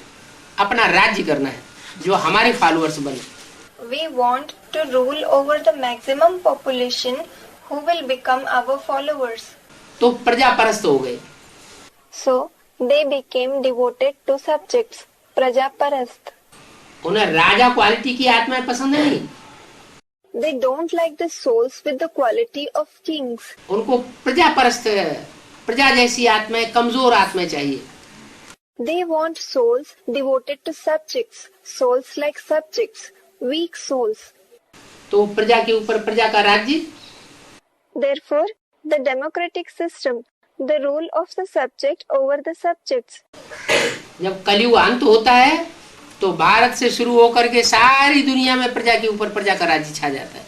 [SPEAKER 1] अपना राज्य करना है, जो हमारे फॉलोअर्स बने।
[SPEAKER 2] We want to rule over the maximum population who will become our followers.
[SPEAKER 1] तो प्रजा परस्त हो गए।
[SPEAKER 2] So they became devoted to subjects, Prajaparast.
[SPEAKER 1] उन्हें राजा क्वालिटी की आत्माएं पसंद नहीं।
[SPEAKER 2] They don't like the souls with the quality of kings.
[SPEAKER 1] उनको प्रजा परस्त, प्रजा जैसी आत्माएं, कमजोर आत्माएं चाहिए।
[SPEAKER 2] They want souls devoted to subjects, souls like subjects, weak souls.
[SPEAKER 1] तो प्रजा के ऊपर प्रजा का राज्य।
[SPEAKER 2] Therefore, the democratic system, the rule of the subject over the subjects.
[SPEAKER 1] जब कलयुग अंत होता है तो भारत से शुरू होकर के सारी दुनिया में प्रजा के ऊपर प्रजा का राज्य छा जाता है।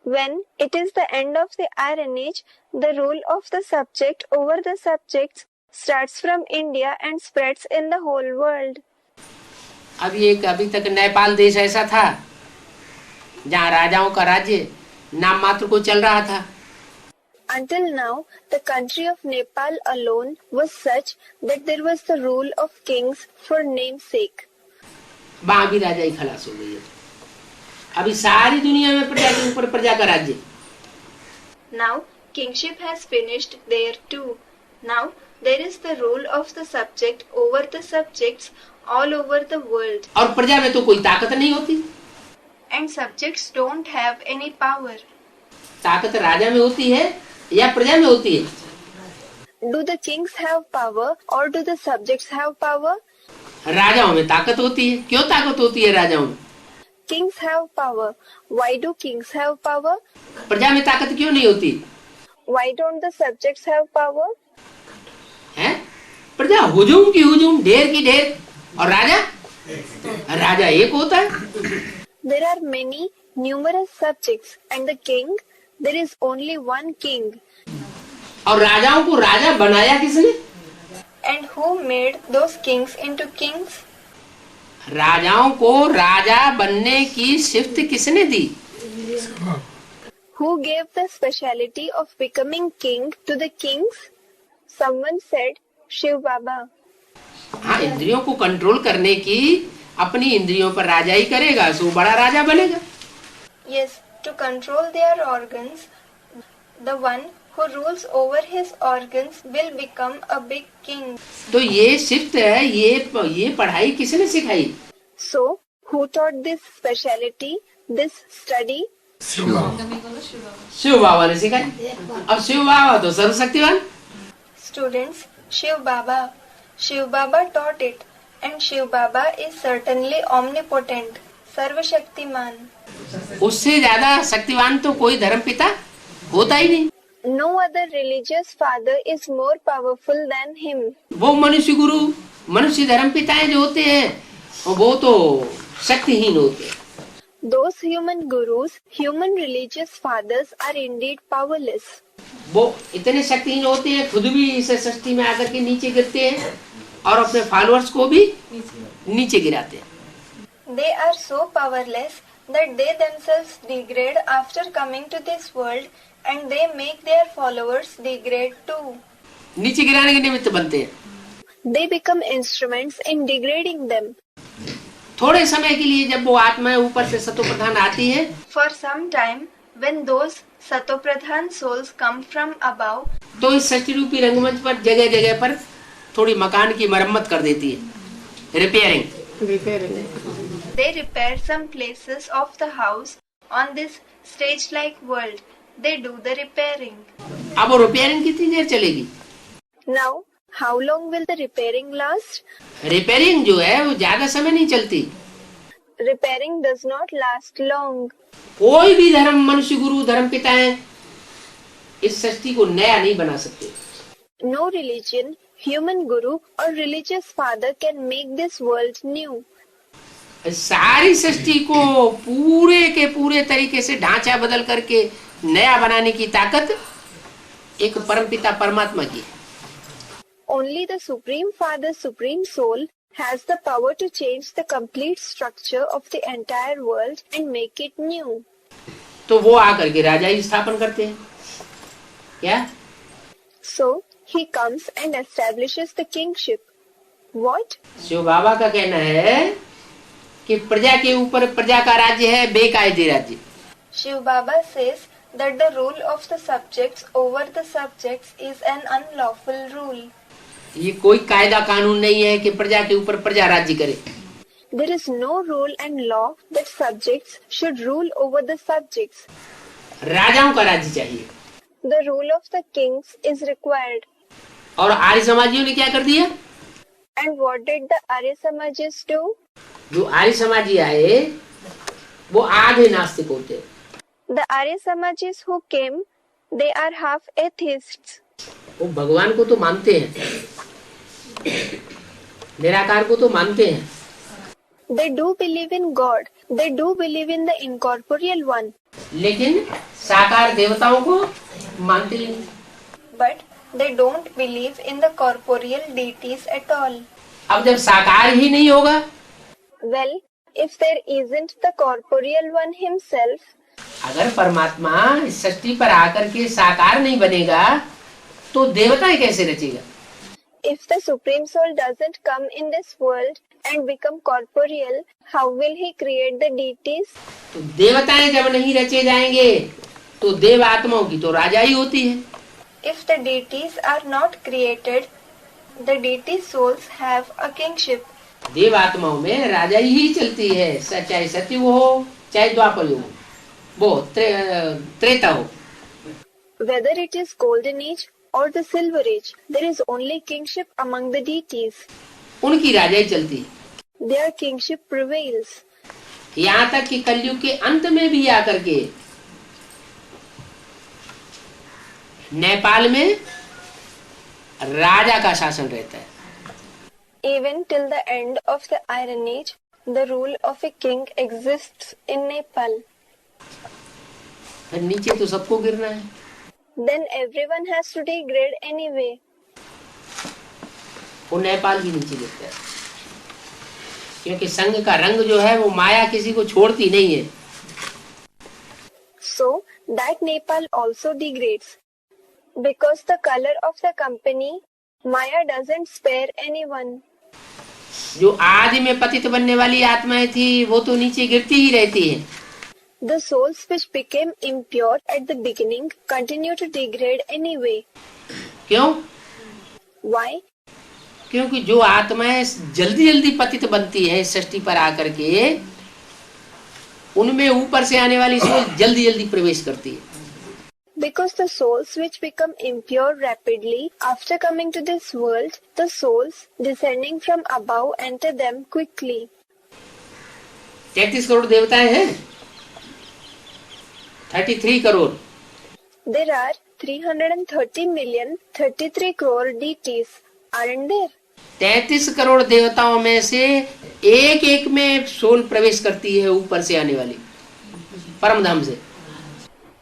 [SPEAKER 2] When it is the end of the Iron Age, the rule of the subject over the subjects starts from India and spreads in the whole world.
[SPEAKER 1] अभी तक नेपाल देश ऐसा था जहाँ राजाओं का राज्य नाम मात्र को चल रहा था।
[SPEAKER 2] Until now, the country of Nepal alone was such that there was the rule of kings for namesake.
[SPEAKER 1] वहां भी राजा ही खलास हो गई है। अभी सारी दुनिया में प्रजा के ऊपर प्रजा का राज्य।
[SPEAKER 2] Now, kingship has finished there too. Now, there is the rule of the subject over the subjects all over the world.
[SPEAKER 1] और प्रजा में तो कोई ताकत नहीं होती।
[SPEAKER 2] And subjects don't have any power.
[SPEAKER 1] ताकत राजा में होती है या प्रजा में होती है?
[SPEAKER 2] Do the kings have power or do the subjects have power?
[SPEAKER 1] राजाओं में ताकत होती है। क्यों ताकत होती है राजाओं में?
[SPEAKER 2] Kings have power. Why do kings have power?
[SPEAKER 1] प्रजा में ताकत क्यों नहीं होती?
[SPEAKER 2] Why don't the subjects have power?
[SPEAKER 1] है? प्रजा हुजूम की हुजूम, ढेर की ढेर, और राजा एक होता है।
[SPEAKER 2] There are many numerous subjects and the king, there is only one king.
[SPEAKER 1] और राजाओं को राजा बनाया किसने?
[SPEAKER 2] And who made those kings into kings?
[SPEAKER 1] राजाओं को राजा बनने की शिफ्ट किसने दी?
[SPEAKER 2] Who gave the speciality of becoming king to the kings? Someone said, Shiv Baba.
[SPEAKER 1] हाँ, इंद्रियों को कंट्रोल करने की अपनी इंद्रियों पर राजा ही करेगा, सो बड़ा राजा बनेगा।
[SPEAKER 2] Yes, to control their organs, the one who rules over his organs will become a big king.
[SPEAKER 1] तो ये शिफ्ट है, ये पढ़ाई किसने सिखाई?
[SPEAKER 2] So, who taught this speciality, this study?
[SPEAKER 1] Shiv बाबा ने सिखाई। अब शिव बाबा तो सर्वशक्तिवान।
[SPEAKER 2] Students, Shiv Baba. Shiv Baba taught it, and Shiv Baba is certainly omnipotent, सर्वशक्तिमान।
[SPEAKER 1] उससे ज्यादा शक्तिवान तो कोई धर्म पिता होता ही नहीं।
[SPEAKER 2] No other religious father is more powerful than him.
[SPEAKER 1] वो मनुष्य गुरु, मनुष्य धर्म पिताएं जो होते हैं, वो तो शक्तिहीन होते हैं।
[SPEAKER 2] Those human gurus, human religious fathers are indeed powerless.
[SPEAKER 1] वो इतने शक्तिहीन होते हैं, खुद भी इस सृष्टि में आकर के नीचे गिरते हैं और अपने फॉलोअर्स को भी नीचे गिराते हैं।
[SPEAKER 2] They are so powerless that they themselves degrade after coming to this world, and they make their followers degrade too.
[SPEAKER 1] नीचे गिराने के निमित्त बनते हैं।
[SPEAKER 2] They become instruments in degrading them.
[SPEAKER 1] थोड़े समय के लिए जब वो आत्माएं ऊपर से सतोप्रधान आती है,
[SPEAKER 2] For some time, when those satopradhan souls come from above,
[SPEAKER 1] तो इस सृष्टि रूपी रंगमंच पर जगह जगह पर थोड़ी मकान की मरम्मत कर देती है, repairing.
[SPEAKER 2] they repair some places of the house on this stage-like world, they do the repairing.
[SPEAKER 1] अब वो रिपेयरिंग कितनी देर चलेगी?
[SPEAKER 2] Now, how long will the repairing last?
[SPEAKER 1] Repairing जो है वो ज्यादा समय नहीं चलती।
[SPEAKER 2] Repairing does not last long.
[SPEAKER 1] कोई भी धर्म, मनुष्य गुरु, धर्म पिताएं इस सृष्टि को नया नहीं बना सकते।
[SPEAKER 2] No religion, human guru or religious father can make this world new.
[SPEAKER 1] सारी सृष्टि को पूरे के पूरे तरीके से ढांचा बदल करके नया बनाने की ताकत एक परमपिता परमात्मा की है।
[SPEAKER 2] Only the Supreme Father, Supreme Soul, has the power to change the complete structure of the entire world and make it new.
[SPEAKER 1] तो वो आकर के राजा ही स्थापन करते हैं क्या?
[SPEAKER 2] So, he comes and establishes the kingship. What?
[SPEAKER 1] Shiv बाबा का कहना है कि प्रजा के ऊपर प्रजा का राज्य है, बेकायदे राज्य।
[SPEAKER 2] Shiv Baba says that the rule of the subjects over the subjects is an unlawful rule.
[SPEAKER 1] ये कोई कायदा कानून नहीं है कि प्रजा के ऊपर प्रजा राज्य करे।
[SPEAKER 2] There is no rule and law that subjects should rule over the subjects.
[SPEAKER 1] राजाओं का राज्य चाहिए।
[SPEAKER 2] The rule of the kings is required.
[SPEAKER 1] और आर्य समाजियों ने क्या कर दिया?
[SPEAKER 2] And what did the Arya Samajis do?
[SPEAKER 1] जो आर्य समाजी आए वो आधे नास्तिक होते हैं।
[SPEAKER 2] The Arya Samajis who came, they are half atheists.
[SPEAKER 1] वो भगवान को तो मानते हैं, निराकार को तो मानते हैं।
[SPEAKER 2] They do believe in God. They do believe in the incorporeal one.
[SPEAKER 1] लेकिन साकार देवताओं को मानते नहीं।
[SPEAKER 2] But they don't believe in the corporeal deities at all.
[SPEAKER 1] अब जब साकार ही नहीं होगा,
[SPEAKER 2] Well, if there isn't the corporeal one himself,
[SPEAKER 1] अगर परमात्मा इस सृष्टि पर आकर के साकार नहीं बनेगा तो देवताएं कैसे रचेगा?
[SPEAKER 2] if the Supreme Soul doesn't come in this world and become corporeal, how will he create the deities?
[SPEAKER 1] तो देवताएं जब नहीं रचे जाएंगे तो देव आत्माओं की तो राजाई होती है।
[SPEAKER 2] If the deities are not created, the deity souls have a kingship.
[SPEAKER 1] देव आत्माओं में राजाई ही चलती है, चाहे सतयुग हो चाहे द्वापर युग हो, वो त्रेता हो।
[SPEAKER 2] Whether it is golden age or the silver age, there is only kingship among the deities.
[SPEAKER 1] उनकी राजाई चलती है।
[SPEAKER 2] Their kingship prevails.
[SPEAKER 1] यहाँ तक कि कलयुग के अंत में भी आकर के नेपाल में राजा का शासन रहता है।
[SPEAKER 2] Even till the end of the Iron Age, the rule of a king exists in Nepal.
[SPEAKER 1] नीचे तो सबको गिरना है।
[SPEAKER 2] Then everyone has to degrade anyway.
[SPEAKER 1] वो नेपाल भी नीचे गिरता है, क्योंकि संघ का रंग जो है वो माया किसी को छोड़ती नहीं है।
[SPEAKER 2] So that Nepal also degrades. Because the color of the company, Maya doesn't spare anyone.
[SPEAKER 1] जो आदि में पतित बनने वाली आत्माएं थी वो तो नीचे गिरती ही रहती है।
[SPEAKER 2] The souls which became impure at the beginning continue to degrade anyway.
[SPEAKER 1] क्यों?
[SPEAKER 2] Why?
[SPEAKER 1] क्योंकि जो आत्माएं जल्दी जल्दी पतित बनती है इस सृष्टि पर आकर के, उनमें ऊपर से आने वाली सोल जल्दी जल्दी प्रवेश करती है।
[SPEAKER 2] Because the souls which become impure rapidly after coming to this world, the souls descending from above enter them quickly.
[SPEAKER 1] 33 crore देवताएं हैं, 33 crore.
[SPEAKER 2] There are 330 million 33 crore deities, aren't there?
[SPEAKER 1] 33 crore देवताओं में से एक एक में सोल प्रवेश करती है ऊपर से आने वाली परम धाम से।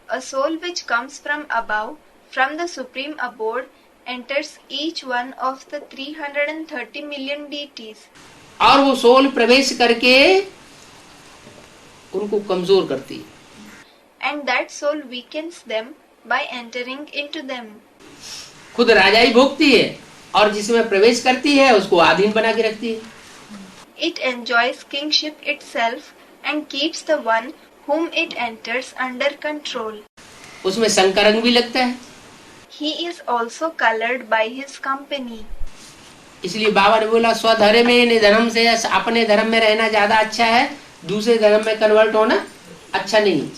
[SPEAKER 2] A soul which comes from above, from the supreme abode, enters each one of the 330 million deities.
[SPEAKER 1] और वो सोल प्रवेश करके उनको कमजोर करती है।
[SPEAKER 2] And that soul weakens them by entering into them.
[SPEAKER 1] खुद राजाई भोगती है और जिसमें प्रवेश करती है उसको आधीन बना के रखती है।
[SPEAKER 2] It enjoys kingship itself and keeps the one whom it enters under control.
[SPEAKER 1] उसमें संग का रंग भी लगता है।
[SPEAKER 2] He is also colored by his company.
[SPEAKER 1] इसलिए बाबा ने बोला स्वधर्म में निधर्म से अपने धर्म में रहना ज्यादा अच्छा है, दूसरे धर्म में कन्वर्ट होना अच्छा नहीं।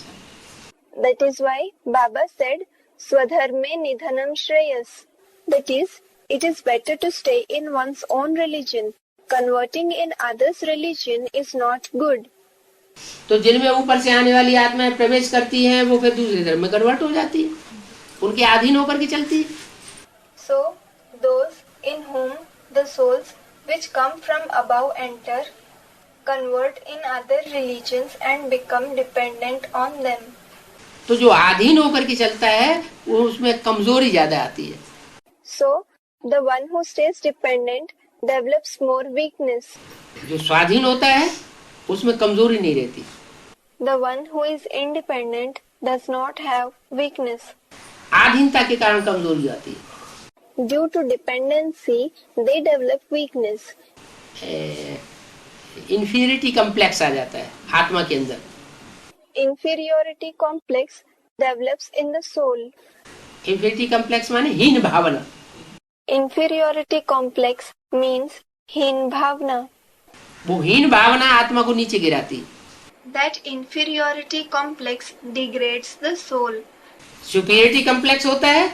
[SPEAKER 2] That is why Baba said, Swadharme Nidhanam Shreyas. That is, it is better to stay in one's own religion. Converting in others' religion is not good.
[SPEAKER 1] तो जिनमें ऊपर से आने वाली आत्माएं प्रवेश करती हैं वो फिर दूसरे धर्म में कन्वर्ट हो जाती है, उनके अधीन होकर के चलती है.
[SPEAKER 2] So, those in whom the souls which come from above enter, convert in other religions and become dependent on them.
[SPEAKER 1] तो जो अधीन होकर के चलता है वो उसमें कमजोरी ज्यादा आती है.
[SPEAKER 2] So, the one who stays dependent develops more weakness.
[SPEAKER 1] जो स्वाधीन होता है उसमें कमजोरी नहीं रहती.
[SPEAKER 2] The one who is independent does not have weakness.
[SPEAKER 1] आधीनता के कारण कमजोरी आती है.
[SPEAKER 2] Due to dependency, they develop weakness.
[SPEAKER 1] Inferiority complex आ जाता है आत्मा के अंदर.
[SPEAKER 2] Inferiority complex develops in the soul.
[SPEAKER 1] Inferiority complex माने हीन भावना.
[SPEAKER 2] Inferiority complex means हीन भावना.
[SPEAKER 1] वो हीन भावना आत्मा को नीचे गिराती.
[SPEAKER 2] That inferiority complex degrades the soul.
[SPEAKER 1] Superiority complex होता है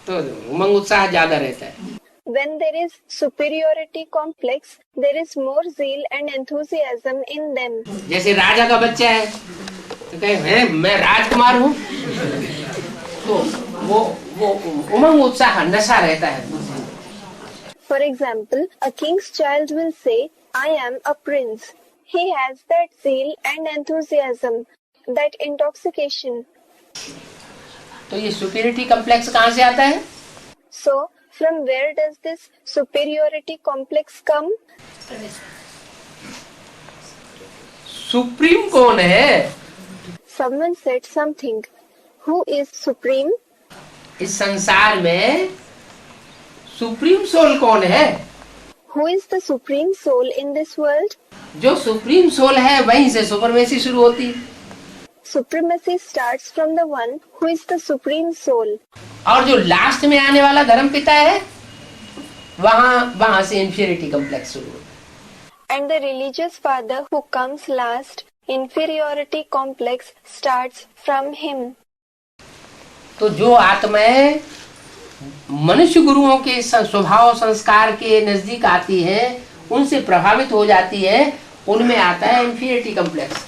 [SPEAKER 1] तो उमंग उत्साह ज्यादा रहता है.
[SPEAKER 2] When there is superiority complex, there is more zeal and enthusiasm in them.
[SPEAKER 1] जैसे राजा का बच्चा है तो कहे हैं मैं राजकुमार हूँ, तो वो उमंग उत्साह नशा रहता है.
[SPEAKER 2] For example, a king's child will say, I am a prince. He has that zeal and enthusiasm, that intoxication.
[SPEAKER 1] तो ये सुपीरियरिटी कम्प्लेक्स कहाँ से आता है?
[SPEAKER 2] So, from where does this superiority complex come?
[SPEAKER 1] Supreme कौन है?
[SPEAKER 2] Someone said something. Who is supreme?
[SPEAKER 1] इस संसार में सुप्रीम सोल कौन है?
[SPEAKER 2] Who is the supreme soul in this world?
[SPEAKER 1] जो सुप्रीम सोल है वहीं से सुपरमेसी शुरू होती है.
[SPEAKER 2] Supremacy starts from the one who is the supreme soul.
[SPEAKER 1] और जो लास्ट में आने वाला धर्म पिता है वहां से इंफीरियरिटी कम्प्लेक्स शुरू होता है.
[SPEAKER 2] And the religious father who comes last, inferiority complex starts from him.
[SPEAKER 1] तो जो आत्माएं मनुष्य गुरुओं के स्वभाव संस्कार के नजदीक आती है, उनसे प्रभावित हो जाती है, उनमें आता है inferiority complex.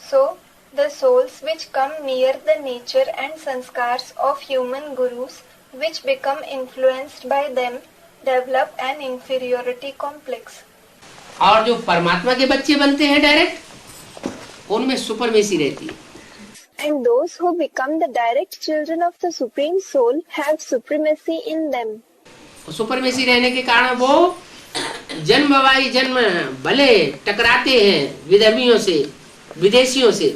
[SPEAKER 2] So, the souls which come near the nature and sanskars of human gurus, which become influenced by them, develop an inferiority complex.
[SPEAKER 1] और जो परमात्मा के बच्चे बनते हैं डायरेक्ट, उनमें सुपरमेसी रहती है.
[SPEAKER 2] And those who become the direct children of the supreme soul have supremacy in them.
[SPEAKER 1] Supremacy रहने के कारण वो जन्मवाई जन्म भले टकराते हैं विधर्मियों से, विदेशियों से.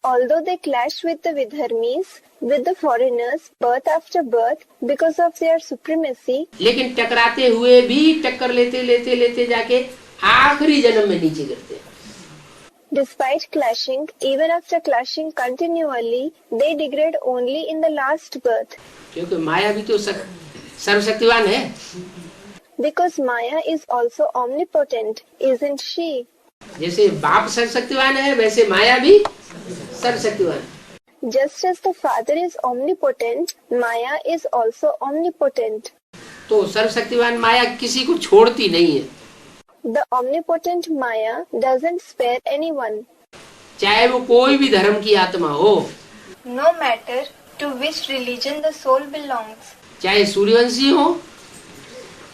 [SPEAKER 2] Although they clash with the Vidharmis, with the foreigners, birth after birth, because of their supremacy,
[SPEAKER 1] लेकिन टकराते हुए भी टक्कर लेते लेते लेते जाके आखिरी जन्म में नीचे गिरते हैं.
[SPEAKER 2] despite clashing, even after clashing continually, they degrade only in the last birth.
[SPEAKER 1] क्योंकि माया भी तो सर्वशक्तिवान है.
[SPEAKER 2] Because Maya is also omnipotent, isn't she?
[SPEAKER 1] जैसे बाप सर्वशक्तिवान है वैसे माया भी सर्वशक्तिवान है.
[SPEAKER 2] Just as the father is omnipotent, Maya is also omnipotent.
[SPEAKER 1] तो सर्वशक्तिवान माया किसी को छोड़ती नहीं है.
[SPEAKER 2] The omnipotent Maya doesn't spare anyone.
[SPEAKER 1] चाहे वो कोई भी धर्म की आत्मा हो,
[SPEAKER 2] No matter to which religion the soul belongs.
[SPEAKER 1] चाहे सूर्यवंशी हो,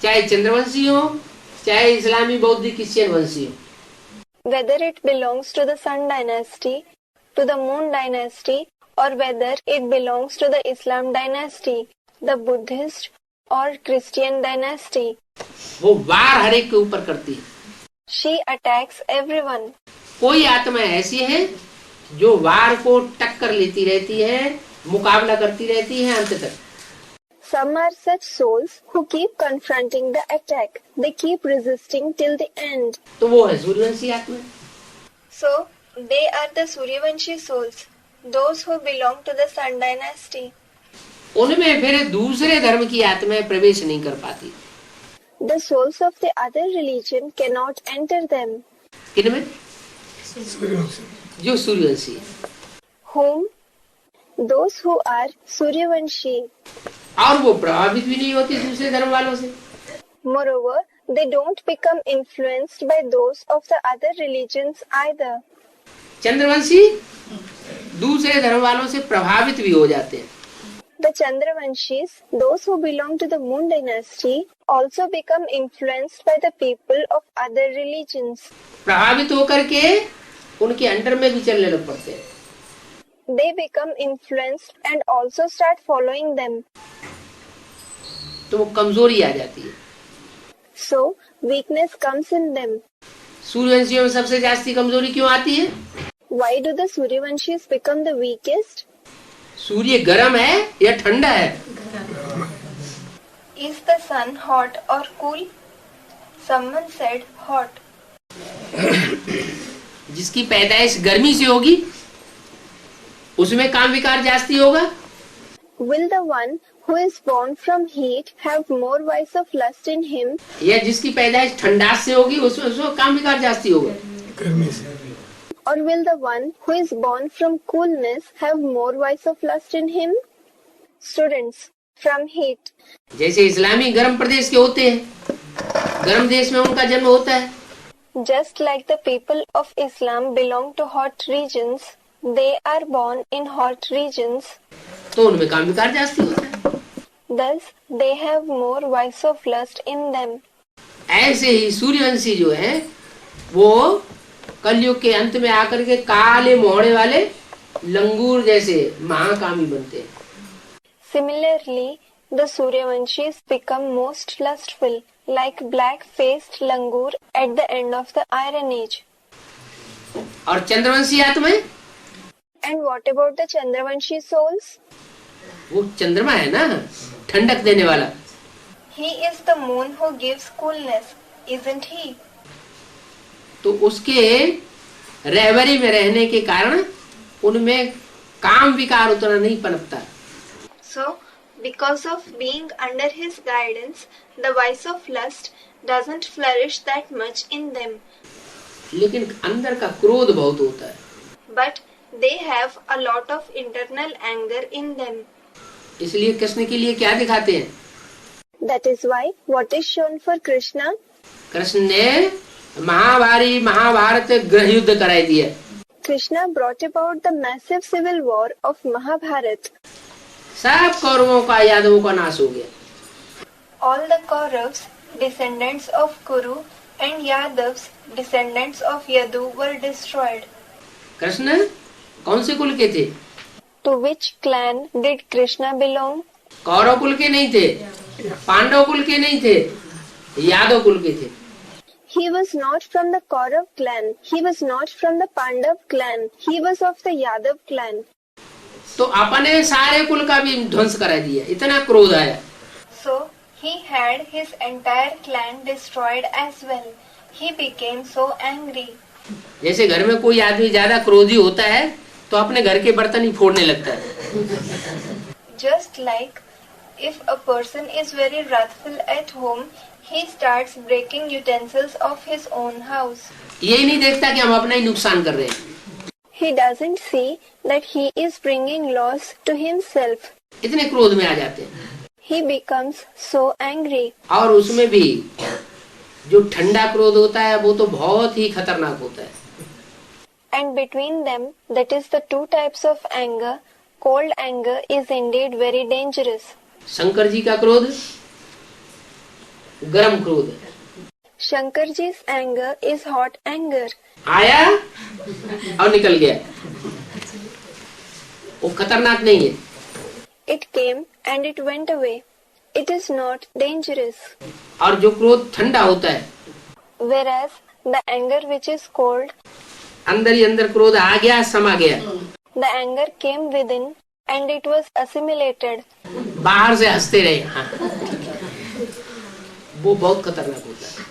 [SPEAKER 1] चाहे चंद्रवंशी हो, चाहे इस्लामी बौद्ध क्रिश्चियन वंशी हो.
[SPEAKER 2] Whether it belongs to the Sun dynasty, to the Moon dynasty, or whether it belongs to the Islam dynasty, the Buddhist or Christian dynasty.
[SPEAKER 1] वो वार हर एक के ऊपर करती है.
[SPEAKER 2] She attacks everyone.
[SPEAKER 1] कोई आत्मा ऐसी है जो वार को टक्कर लेती रहती है, मुकाबला करती रहती है अंत तक.
[SPEAKER 2] Some are such souls who keep confronting the attack. They keep resisting till the end.
[SPEAKER 1] तो वो है सूर्यवंशी आत्मा.
[SPEAKER 2] So, they are the Suryavanshi souls, those who belong to the Sun dynasty.
[SPEAKER 1] उनमें फिर दूसरे धर्म की आत्माएं प्रवेश नहीं कर पाती.
[SPEAKER 2] The souls of the other religion cannot enter them.
[SPEAKER 1] किनमें? जो सूर्यवंशी है.
[SPEAKER 2] Whom? Those who are Suryavanshi.
[SPEAKER 1] और वो प्रभावित भी नहीं होती दूसरे धर्म वालों से।
[SPEAKER 2] Moreover, they don't become influenced by those of the other religions either.
[SPEAKER 1] Chandravanshi दूसरे धर्म वालों से प्रभावित भी हो जाते हैं।
[SPEAKER 2] The Chandravanshis, those who belong to the Moon dynasty, also become influenced by the people of other religions.
[SPEAKER 1] प्रभावित होकर के उनके अंडर में भी चलने लग पड़ते हैं।
[SPEAKER 2] They become influenced and also start following them.
[SPEAKER 1] तो वो कमजोरी आ जाती है।
[SPEAKER 2] So, weakness comes in them.
[SPEAKER 1] सूर्यवंशियों में सबसे जास्ती कमजोरी क्यों आती है?
[SPEAKER 2] Why do the Suryavanshis become the weakest?
[SPEAKER 1] सूर्य गर्म है या ठंडा है?
[SPEAKER 2] Is the sun hot or cool? Someone said hot.
[SPEAKER 1] जिसकी पैदाइश गर्मी से होगी उसमें काम विकार जास्ती होगा।
[SPEAKER 2] Will the one who is born from heat have more vice of lust in him?
[SPEAKER 1] या जिसकी पैदाइश ठंडास से होगी उसमें काम विकार जास्ती होगा। गर्मी से।
[SPEAKER 2] Or will the one who is born from coolness have more vice of lust in him? Students, from heat.
[SPEAKER 1] जैसे इस्लामी गर्म प्रदेश के होते हैं, गर्म देश में उनका जन्म होता है।
[SPEAKER 2] Just like the people of Islam belong to hot regions, they are born in hot regions.
[SPEAKER 1] तो उनमें काम विकार जास्ती होता है।
[SPEAKER 2] Thus, they have more vice of lust in them.
[SPEAKER 1] ऐसे ही सूर्यवंशी जो है वो कलयुग के अंत में आकर के काले मोहड़े वाले लंगूर जैसे महाकामी बनते हैं।
[SPEAKER 2] Similarly, the Suryavanshis become most lustful, like black-faced langur at the end of the Iron Age.
[SPEAKER 1] और चंद्रवंशी आत्माएं?
[SPEAKER 2] And what about the Chandravanshi souls?
[SPEAKER 1] वो चंद्रमा है ना, ठंडक देने वाला।
[SPEAKER 2] He is the moon who gives coolness, isn't he?
[SPEAKER 1] तो उसके रहबरी में रहने के कारण उनमें काम विकार उतना नहीं पनपता।
[SPEAKER 2] So, because of being under his guidance, the vice of lust doesn't flourish that much in them.
[SPEAKER 1] लेकिन अंदर का क्रोध बहुत होता है।
[SPEAKER 2] But they have a lot of internal anger in them.
[SPEAKER 1] इसलिए कृष्ण के लिए क्या दिखाते हैं?
[SPEAKER 2] That is why what is shown for Krishna?
[SPEAKER 1] Krishna ने महाभारत गृह युद्ध कराई दिया।
[SPEAKER 2] Krishna brought about the massive civil war of Mahabharata.
[SPEAKER 1] सब कौरवों का यादवों का नाश हो गया।
[SPEAKER 2] All the Kauravas, descendants of Kuru, and Yadavs, descendants of Yadu, were destroyed.
[SPEAKER 1] Krishna कौन से कुल के थे?
[SPEAKER 2] To which clan did Krishna belong?
[SPEAKER 1] Kaurava कुल के नहीं थे, पांडव कुल के नहीं थे, यादव कुल के थे।
[SPEAKER 2] He was not from the Kaurav clan. He was not from the Pandav clan. He was of the Yadav clan.
[SPEAKER 1] तो अपने सारे कुल का भी ध्वंस करा दिया, इतना क्रोध आया।
[SPEAKER 2] So he had his entire clan destroyed as well. He became so angry.
[SPEAKER 1] जैसे घर में कोई आदमी ज्यादा क्रोधी होता है तो अपने घर के बर्तन ही फोड़ने लगता है।
[SPEAKER 2] Just like if a person is very wrathful at home, he starts breaking utensils of his own house.
[SPEAKER 1] यही नहीं देखता कि हम अपना ही नुकसान कर रहे हैं।
[SPEAKER 2] He doesn't see that he is bringing loss to himself.
[SPEAKER 1] इतने क्रोध में आ जाते हैं।
[SPEAKER 2] He becomes so angry.
[SPEAKER 1] और उसमें भी जो ठंडा क्रोध होता है वो तो बहुत ही खतरनाक होता है।
[SPEAKER 2] And between them, that is the two types of anger, cold anger is indeed very dangerous.
[SPEAKER 1] Shankar ji का क्रोध गरम क्रोध है।
[SPEAKER 2] Shankar ji's anger is hot anger.
[SPEAKER 1] आया और निकल गया, वो खतरनाक नहीं है।
[SPEAKER 2] It came and it went away. It is not dangerous.
[SPEAKER 1] और जो क्रोध ठंडा होता है,
[SPEAKER 2] Whereas the anger which is cold,
[SPEAKER 1] अंदर ही अंदर क्रोध आ गया, समा गया,
[SPEAKER 2] the anger came within and it was assimilated.
[SPEAKER 1] बाहर से हंसते रहे, हाँ, वो बहुत खतरनाक होता है।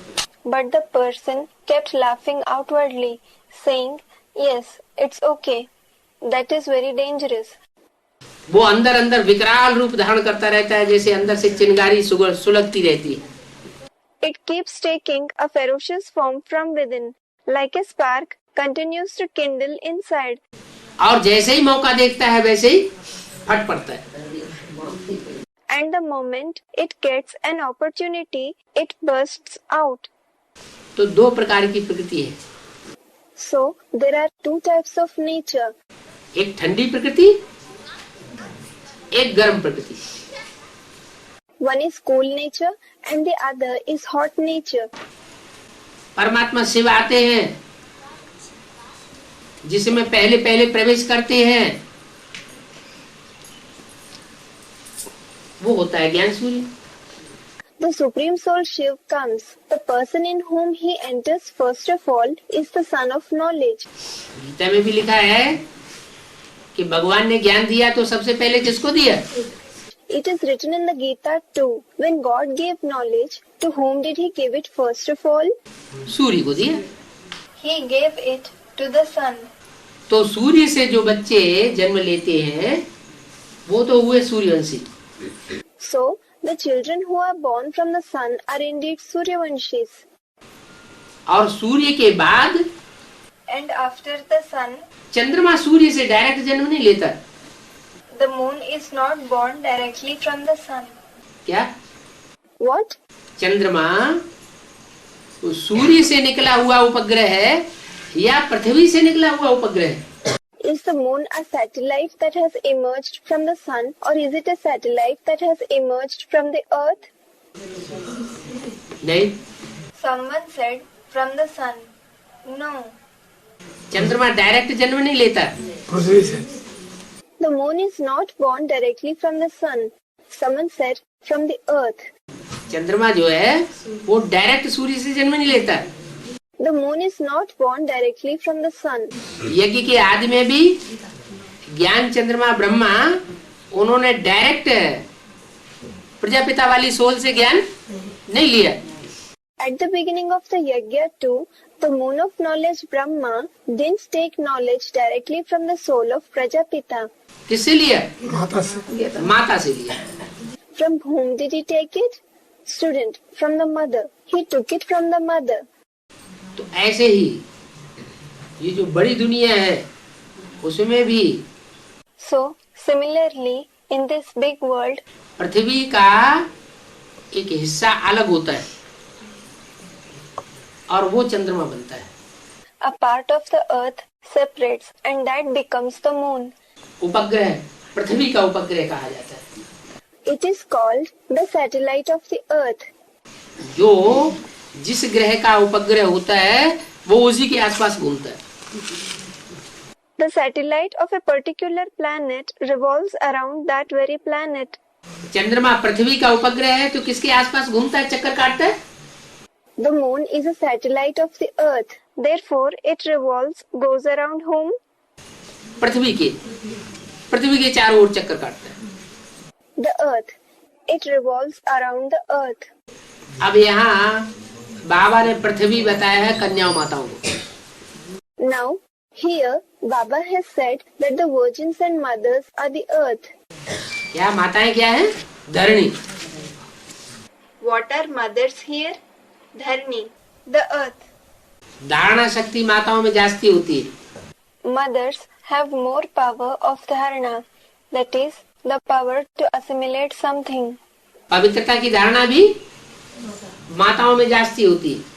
[SPEAKER 2] But the person kept laughing outwardly, saying, "Yes, it's okay." That is very dangerous.
[SPEAKER 1] वो अंदर अंदर विकराल रूप धारण करता रहता है, जैसे अंदर से चिंगारी सुलगती रहती है।
[SPEAKER 2] It keeps taking a ferocious form from within, like a spark continues to kindle inside.
[SPEAKER 1] और जैसे ही मौका देखता है वैसे ही फट पड़ता है।
[SPEAKER 2] And the moment it gets an opportunity, it bursts out.
[SPEAKER 1] तो दो प्रकार की प्रकृति है।
[SPEAKER 2] So there are two types of nature.
[SPEAKER 1] एक ठंडी प्रकृति, एक गर्म प्रकृति।
[SPEAKER 2] One is cool nature and the other is hot nature.
[SPEAKER 1] परमात्मा शिव आते हैं, जिसमें पहले पहले प्रवेश करते हैं, वो होता है ज्ञान सूर्य।
[SPEAKER 2] The Supreme Soul Shiv comes. The person in whom he enters first of all is the Son of Knowledge.
[SPEAKER 1] Gita में भी लिखा है कि भगवान ने ज्ञान दिया तो सबसे पहले किसको दिया?
[SPEAKER 2] It is written in the Gita too. When God gave knowledge, to whom did he give it first of all?
[SPEAKER 1] सूर्य को दिया।
[SPEAKER 2] He gave it to the sun.
[SPEAKER 1] तो सूर्य से जो बच्चे जन्म लेते हैं वो तो हुए Suryavanshi.
[SPEAKER 2] So the children who are born from the sun are indeed Suryavanshis.
[SPEAKER 1] और सूर्य के बाद
[SPEAKER 2] And after the sun,
[SPEAKER 1] चंद्रमा सूर्य से डायरेक्ट जन्म नहीं लेता।
[SPEAKER 2] the moon is not born directly from the sun.
[SPEAKER 1] क्या?
[SPEAKER 2] What?
[SPEAKER 1] चंद्रमा तो सूर्य से निकला हुआ उपग्रह है या पृथ्वी से निकला हुआ उपग्रह है?
[SPEAKER 2] Is the moon a satellite that has emerged from the sun, or is it a satellite that has emerged from the earth?
[SPEAKER 1] नहीं।
[SPEAKER 2] Someone said from the sun. No.
[SPEAKER 1] चंद्रमा डायरेक्ट जन्म नहीं लेता।
[SPEAKER 3] पृथ्वी से।
[SPEAKER 2] The moon is not born directly from the sun. Someone said from the earth.
[SPEAKER 1] चंद्रमा जो है वो डायरेक्ट सूर्य से जन्म नहीं लेता।
[SPEAKER 2] The moon is not born directly from the sun.
[SPEAKER 1] यज्ञ के आदि में भी ज्ञान चंद्रमा ब्रह्मा उन्होंने डायरेक्ट प्रजापिता वाली सोल से ज्ञान नहीं लिया।
[SPEAKER 2] At the beginning of the yajna too, the moon of knowledge Brahma didn't take knowledge directly from the soul of Prajapita.
[SPEAKER 1] किससे लिया?
[SPEAKER 3] माता से।
[SPEAKER 1] माता से लिया।
[SPEAKER 2] From whom did he take it? Student, from the mother. He took it from the mother.
[SPEAKER 1] तो ऐसे ही ये जो बड़ी दुनिया है उसमें भी
[SPEAKER 2] So, similarly, in this big world,
[SPEAKER 1] पृथ्वी का एक हिस्सा अलग होता है और वो चंद्रमा बनता है।
[SPEAKER 2] a part of the earth separates and that becomes the moon.
[SPEAKER 1] उपग्रह पृथ्वी का उपग्रह कहा जाता है।
[SPEAKER 2] It is called the satellite of the earth.
[SPEAKER 1] जो जिस ग्रह का उपग्रह होता है वो उसी के आसपास घूमता है।
[SPEAKER 2] The satellite of a particular planet revolves around that very planet.
[SPEAKER 1] चंद्रमा पृथ्वी का उपग्रह है तो किसके आसपास घूमता है, चक्कर काटता है?
[SPEAKER 2] The moon is a satellite of the earth. Therefore, it revolves, goes around whom?
[SPEAKER 1] पृथ्वी के चारों ओर चक्कर काटता है।
[SPEAKER 2] The earth. It revolves around the earth.
[SPEAKER 1] अब यहाँ बाबा ने पृथ्वी बताया है कन्या माताओं को।
[SPEAKER 2] Now, here, Baba has said that the virgins and mothers are the earth.
[SPEAKER 1] क्या माताएं क्या है? धरणी।
[SPEAKER 2] What are mothers here? Dharni, the earth.
[SPEAKER 1] धारणा शक्ति माताओं में जास्ती होती है।
[SPEAKER 2] Mothers have more power of dharana, that is, the power to assimilate something.
[SPEAKER 1] पवित्रता की धारणा भी माताओं में जास्ती होती है।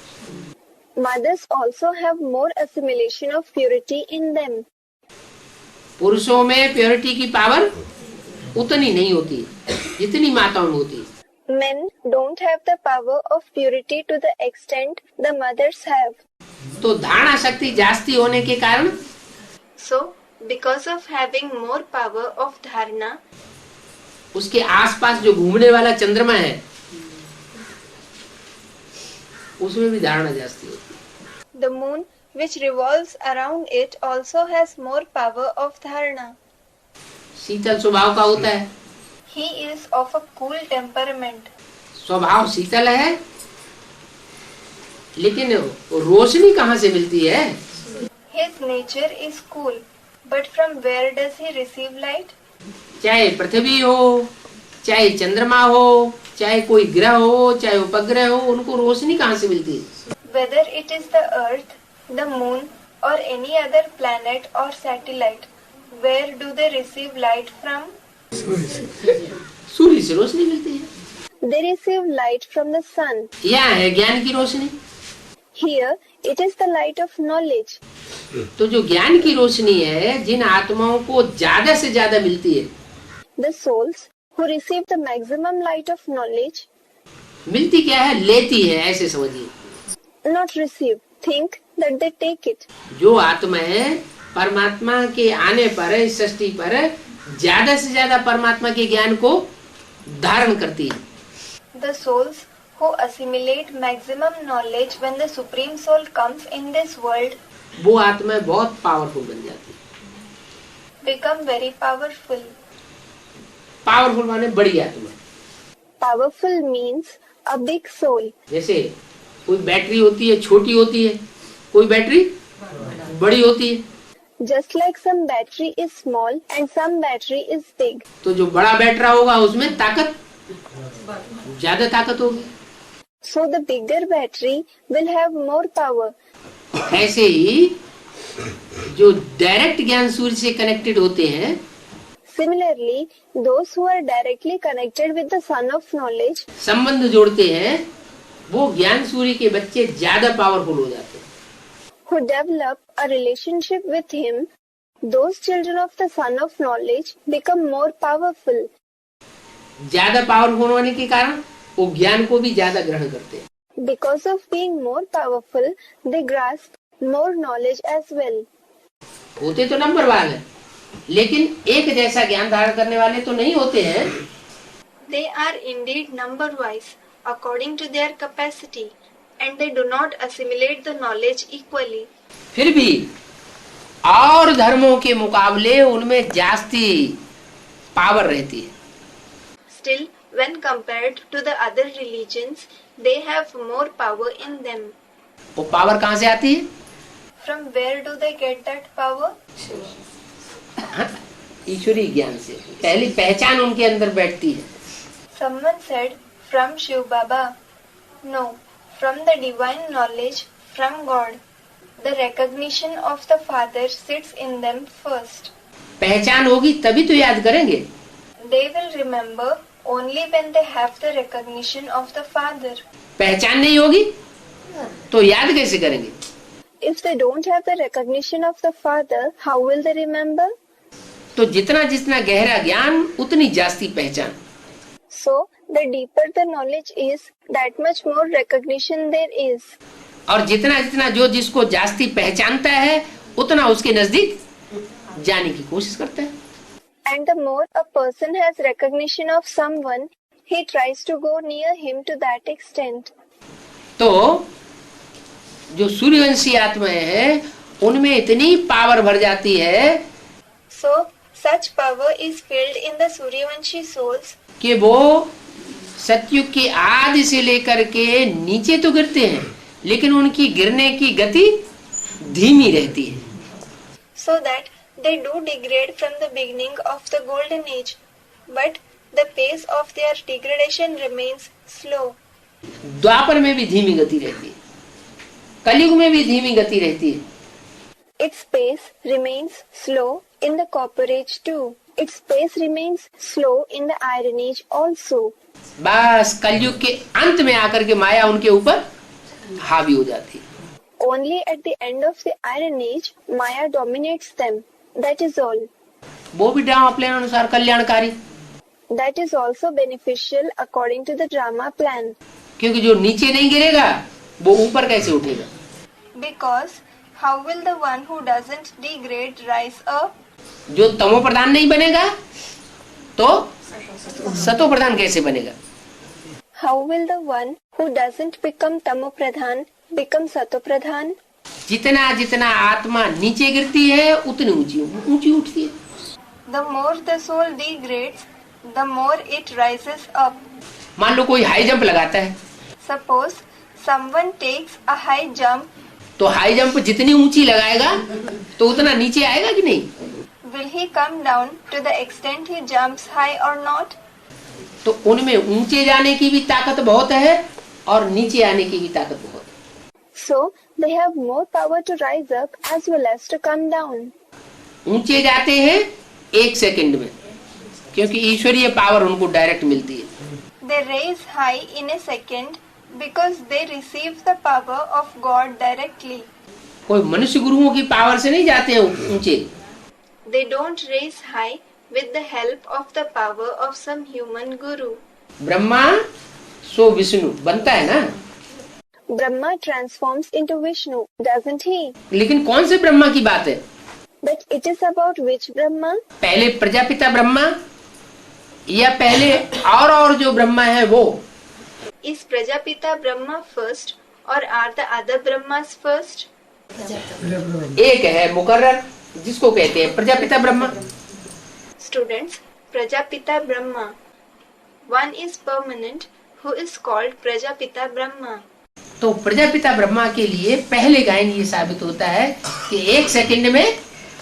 [SPEAKER 2] Mothers also have more assimilation of purity in them.
[SPEAKER 1] पुरुषों में प्योरिटी की पावर उतनी नहीं होती जितनी माताओं में होती है।
[SPEAKER 2] Men don't have the power of purity to the extent the mothers have.
[SPEAKER 1] तो धारणा शक्ति जास्ती होने के कारण
[SPEAKER 2] So, because of having more power of dharana,
[SPEAKER 1] उसके आसपास जो घूमने वाला चंद्रमा है उसमें भी धारणा जास्ती होती है।
[SPEAKER 2] the moon which revolves around it also has more power of dharana.
[SPEAKER 1] शीतल स्वभाव का होता है।
[SPEAKER 2] He is of a cool temperament.
[SPEAKER 1] स्वभाव शीतल है लेकिन रोशनी कहाँ से मिलती है?
[SPEAKER 2] His nature is cool, but from where does he receive light?
[SPEAKER 1] चाहे पृथ्वी हो, चाहे चंद्रमा हो, चाहे कोई ग्रह हो, चाहे उपग्रह हो, उनको रोशनी कहाँ से मिलती है?
[SPEAKER 2] Whether it is the earth, the moon, or any other planet or satellite, Where do they receive light from?
[SPEAKER 3] सूर्य से।
[SPEAKER 1] सूर्य से रोशनी मिलती है।
[SPEAKER 2] They receive light from the sun.
[SPEAKER 1] यहाँ है ज्ञान की रोशनी।
[SPEAKER 2] Here, it is the light of knowledge.
[SPEAKER 1] तो जो ज्ञान की रोशनी है, जिन आत्माओं को ज्यादा से ज्यादा मिलती है,
[SPEAKER 2] The souls who receive the maximum light of knowledge,
[SPEAKER 1] मिलती क्या है, लेती है, ऐसे समझिए।
[SPEAKER 2] not receive, think that they take it.
[SPEAKER 1] जो आत्मा है परमात्मा के आने पर, इस सृष्टि पर ज्यादा से ज्यादा परमात्मा के ज्ञान को धारण करती है।
[SPEAKER 2] The souls who assimilate maximum knowledge when the Supreme Soul comes in this world
[SPEAKER 1] वो आत्मा बहुत पावरफुल बन जाती है।
[SPEAKER 2] become very powerful.
[SPEAKER 1] पावरफुल माने बड़ी आत्मा।
[SPEAKER 2] Powerful means a big soul.
[SPEAKER 1] जैसे कोई बैटरी होती है, छोटी होती है, कोई बैटरी बड़ी होती है।
[SPEAKER 2] Just like some battery is small and some battery is big.
[SPEAKER 1] तो जो बड़ा बैटरा होगा उसमें ताकत, ज्यादा ताकत होगी।
[SPEAKER 2] So the bigger battery will have more power.
[SPEAKER 1] ऐसे ही जो डायरेक्ट ज्ञान सूर्य से कनेक्टेड होते हैं,
[SPEAKER 2] Similarly, those who are directly connected with the Son of Knowledge,
[SPEAKER 1] संबंध जोड़ते हैं, वो ज्ञान सूर्य के बच्चे ज्यादा पावरफुल हो जाते हैं।
[SPEAKER 2] who develop a relationship with Him, those children of the Son of Knowledge become more powerful.
[SPEAKER 1] ज्यादा पावरफुल होने के कारण वो ज्ञान को भी ज्यादा ग्रहण करते हैं।
[SPEAKER 2] Because of being more powerful, they grasp more knowledge as well.
[SPEAKER 1] होते तो नंबरवार है, लेकिन एक जैसा ज्ञान धारण करने वाले तो नहीं होते हैं।
[SPEAKER 2] They are indeed number-wise, according to their capacity, and they do not assimilate the knowledge equally.
[SPEAKER 1] फिर भी और धर्मों के मुकाबले उनमें जास्ती पावर रहती है।
[SPEAKER 2] Still, when compared to the other religions, they have more power in them.
[SPEAKER 1] वो पावर कहाँ से आती है?
[SPEAKER 2] From where do they get that power?
[SPEAKER 1] ईश्वरी ज्ञान से। पहली पहचान उनके अंदर बैठती है।
[SPEAKER 2] Someone said, from Shiv Baba. No, from the divine knowledge from God. The recognition of the Father sits in them first.
[SPEAKER 1] पहचान होगी तभी तो याद करेंगे।
[SPEAKER 2] They will remember only when they have the recognition of the Father.
[SPEAKER 1] पहचान नहीं होगी तो याद कैसे करेंगे?
[SPEAKER 2] If they don't have the recognition of the Father, how will they remember?
[SPEAKER 1] तो जितना जितना गहरा ज्ञान उतनी जास्ती पहचान।
[SPEAKER 2] So, the deeper the knowledge is, that much more recognition there is.
[SPEAKER 1] और जितना जितना जो जिसको जास्ती पहचानता है उतना उसके नजदीक जाने की कोशिश करता है।
[SPEAKER 2] And the more a person has recognition of someone, he tries to go near him to that extent.
[SPEAKER 1] तो जो सूर्यवंशी आत्माएं हैं उनमें इतनी पावर भर जाती है
[SPEAKER 2] So, such power is filled in the Suryavanshi souls
[SPEAKER 1] कि वो सतयुग के आदि से लेकर के नीचे तो गिरते हैं, लेकिन उनकी गिरने की गति धीमी रहती है।
[SPEAKER 2] so that they do degrade from the beginning of the golden age, but the pace of their degradation remains slow.
[SPEAKER 1] द्वापर में भी धीमी गति रहती है, कलयुग में भी धीमी गति रहती है।
[SPEAKER 2] Its pace remains slow in the copper age too. Its pace remains slow in the iron age also.
[SPEAKER 1] बस कलयुग के अंत में आकर के माया उनके ऊपर हावी हो जाती है।
[SPEAKER 2] Only at the end of the iron age, Maya dominates them. That is all.
[SPEAKER 1] वो भी ड्रामा प्लान अनुसार कल्याणकारी,
[SPEAKER 2] That is also beneficial according to the drama plan.
[SPEAKER 1] क्योंकि जो नीचे नहीं गिरेगा वो ऊपर कैसे उठेगा?
[SPEAKER 2] Because how will the one who doesn't degrade rise up?
[SPEAKER 1] जो तमो प्रधान नहीं बनेगा तो सतो प्रधान कैसे बनेगा?
[SPEAKER 2] How will the one who doesn't become Tamo Pradhan become Sato Pradhan?
[SPEAKER 1] जितना जितना आत्मा नीचे गिरती है उतनी ऊंची ऊंची उठती है।
[SPEAKER 2] The more the soul degrades, the more it rises up.
[SPEAKER 1] मान लो कोई हाई जंप लगाता है,
[SPEAKER 2] Suppose someone takes a high jump,
[SPEAKER 1] तो हाई जंप जितनी ऊंची लगाएगा तो उतना नीचे आएगा कि नहीं?
[SPEAKER 2] will he come down to the extent he jumps high or not?
[SPEAKER 1] तो उनमें ऊंचे जाने की भी ताकत बहुत है और नीचे आने की भी ताकत बहुत है।
[SPEAKER 2] So they have more power to rise up as well as to come down.
[SPEAKER 1] ऊंचे जाते हैं 1 सेकंड में, क्योंकि ईश्वरीय पावर उनको डायरेक्ट मिलती है।
[SPEAKER 2] They raise high in a second because they receive the power of God directly.
[SPEAKER 1] कोई मनुष्य गुरुओं की पावर से नहीं जाते हैं ऊंचे।
[SPEAKER 2] They don't raise high with the help of the power of some human guru.
[SPEAKER 1] Brahma सो विष्णु बनता है ना।
[SPEAKER 2] Brahma transforms into Vishnu, doesn't he?
[SPEAKER 1] लेकिन कौन से ब्रह्मा की बात है?
[SPEAKER 2] But it is about which Brahma?
[SPEAKER 1] पहले प्रजापिता ब्रह्मा या पहले और जो ब्रह्मा है वो?
[SPEAKER 2] Is Prajapita Brahma first or are the other Brahmas first?
[SPEAKER 1] एक है मुकर्रर जिसको कहते हैं Prajapita Brahma.
[SPEAKER 2] Students, Prajapita Brahma. One is permanent, who is called Prajapita Brahma.
[SPEAKER 1] तो प्रजापिता ब्रह्मा के लिए पहले गायन ये साबित होता है कि 1 सेकंड में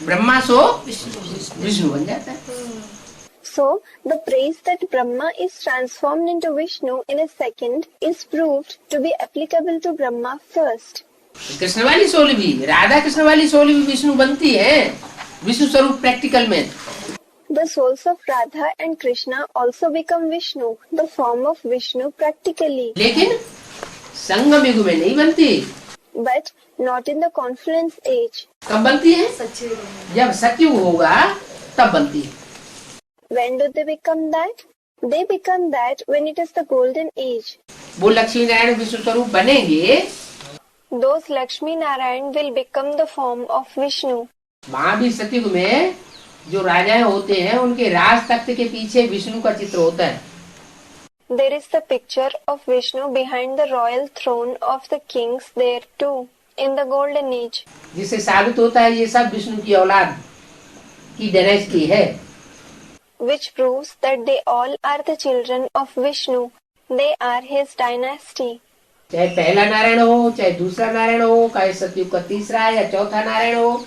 [SPEAKER 1] ब्रह्मा सो विष्णु बन जाता है।
[SPEAKER 2] So, the praise that Brahma is transformed into Vishnu in a second is proved to be applicable to Brahma first.
[SPEAKER 1] Krishna वाली सोल भी, राधा कृष्ण वाली सोल भी विष्णु बनती है विष्णु स्वरूप प्रैक्टिकल में।
[SPEAKER 2] The souls of Radha and Krishna also become Vishnu, the form of Vishnu practically.
[SPEAKER 1] लेकिन संगम युग में नहीं बनती।
[SPEAKER 2] But not in the confluence age.
[SPEAKER 1] कब बनती है? जब सतयुग होगा तब बनती है।
[SPEAKER 2] When do they become that? They become that when it is the golden age.
[SPEAKER 1] वो लक्ष्मी नारायण विष्णु स्वरूप बनेंगे।
[SPEAKER 2] Those Lakshmi Narayan will become the form of Vishnu.
[SPEAKER 1] वहाँ भी सतयुग में जो राजाएं होते हैं उनके राज तख्त के पीछे विष्णु का चित्र होता है।
[SPEAKER 2] There is the picture of Vishnu behind the royal throne of the kings there too, in the golden age.
[SPEAKER 1] जिससे साबित होता है ये सब विष्णु की औलाद की डायनेस्टी है।
[SPEAKER 2] Which proves that they all are the children of Vishnu. They are his dynasty.
[SPEAKER 1] चाहे पहला नारायण हो, चाहे दूसरा नारायण हो, चाहे सतयुग का तीसरा या चौथा नारायण हो।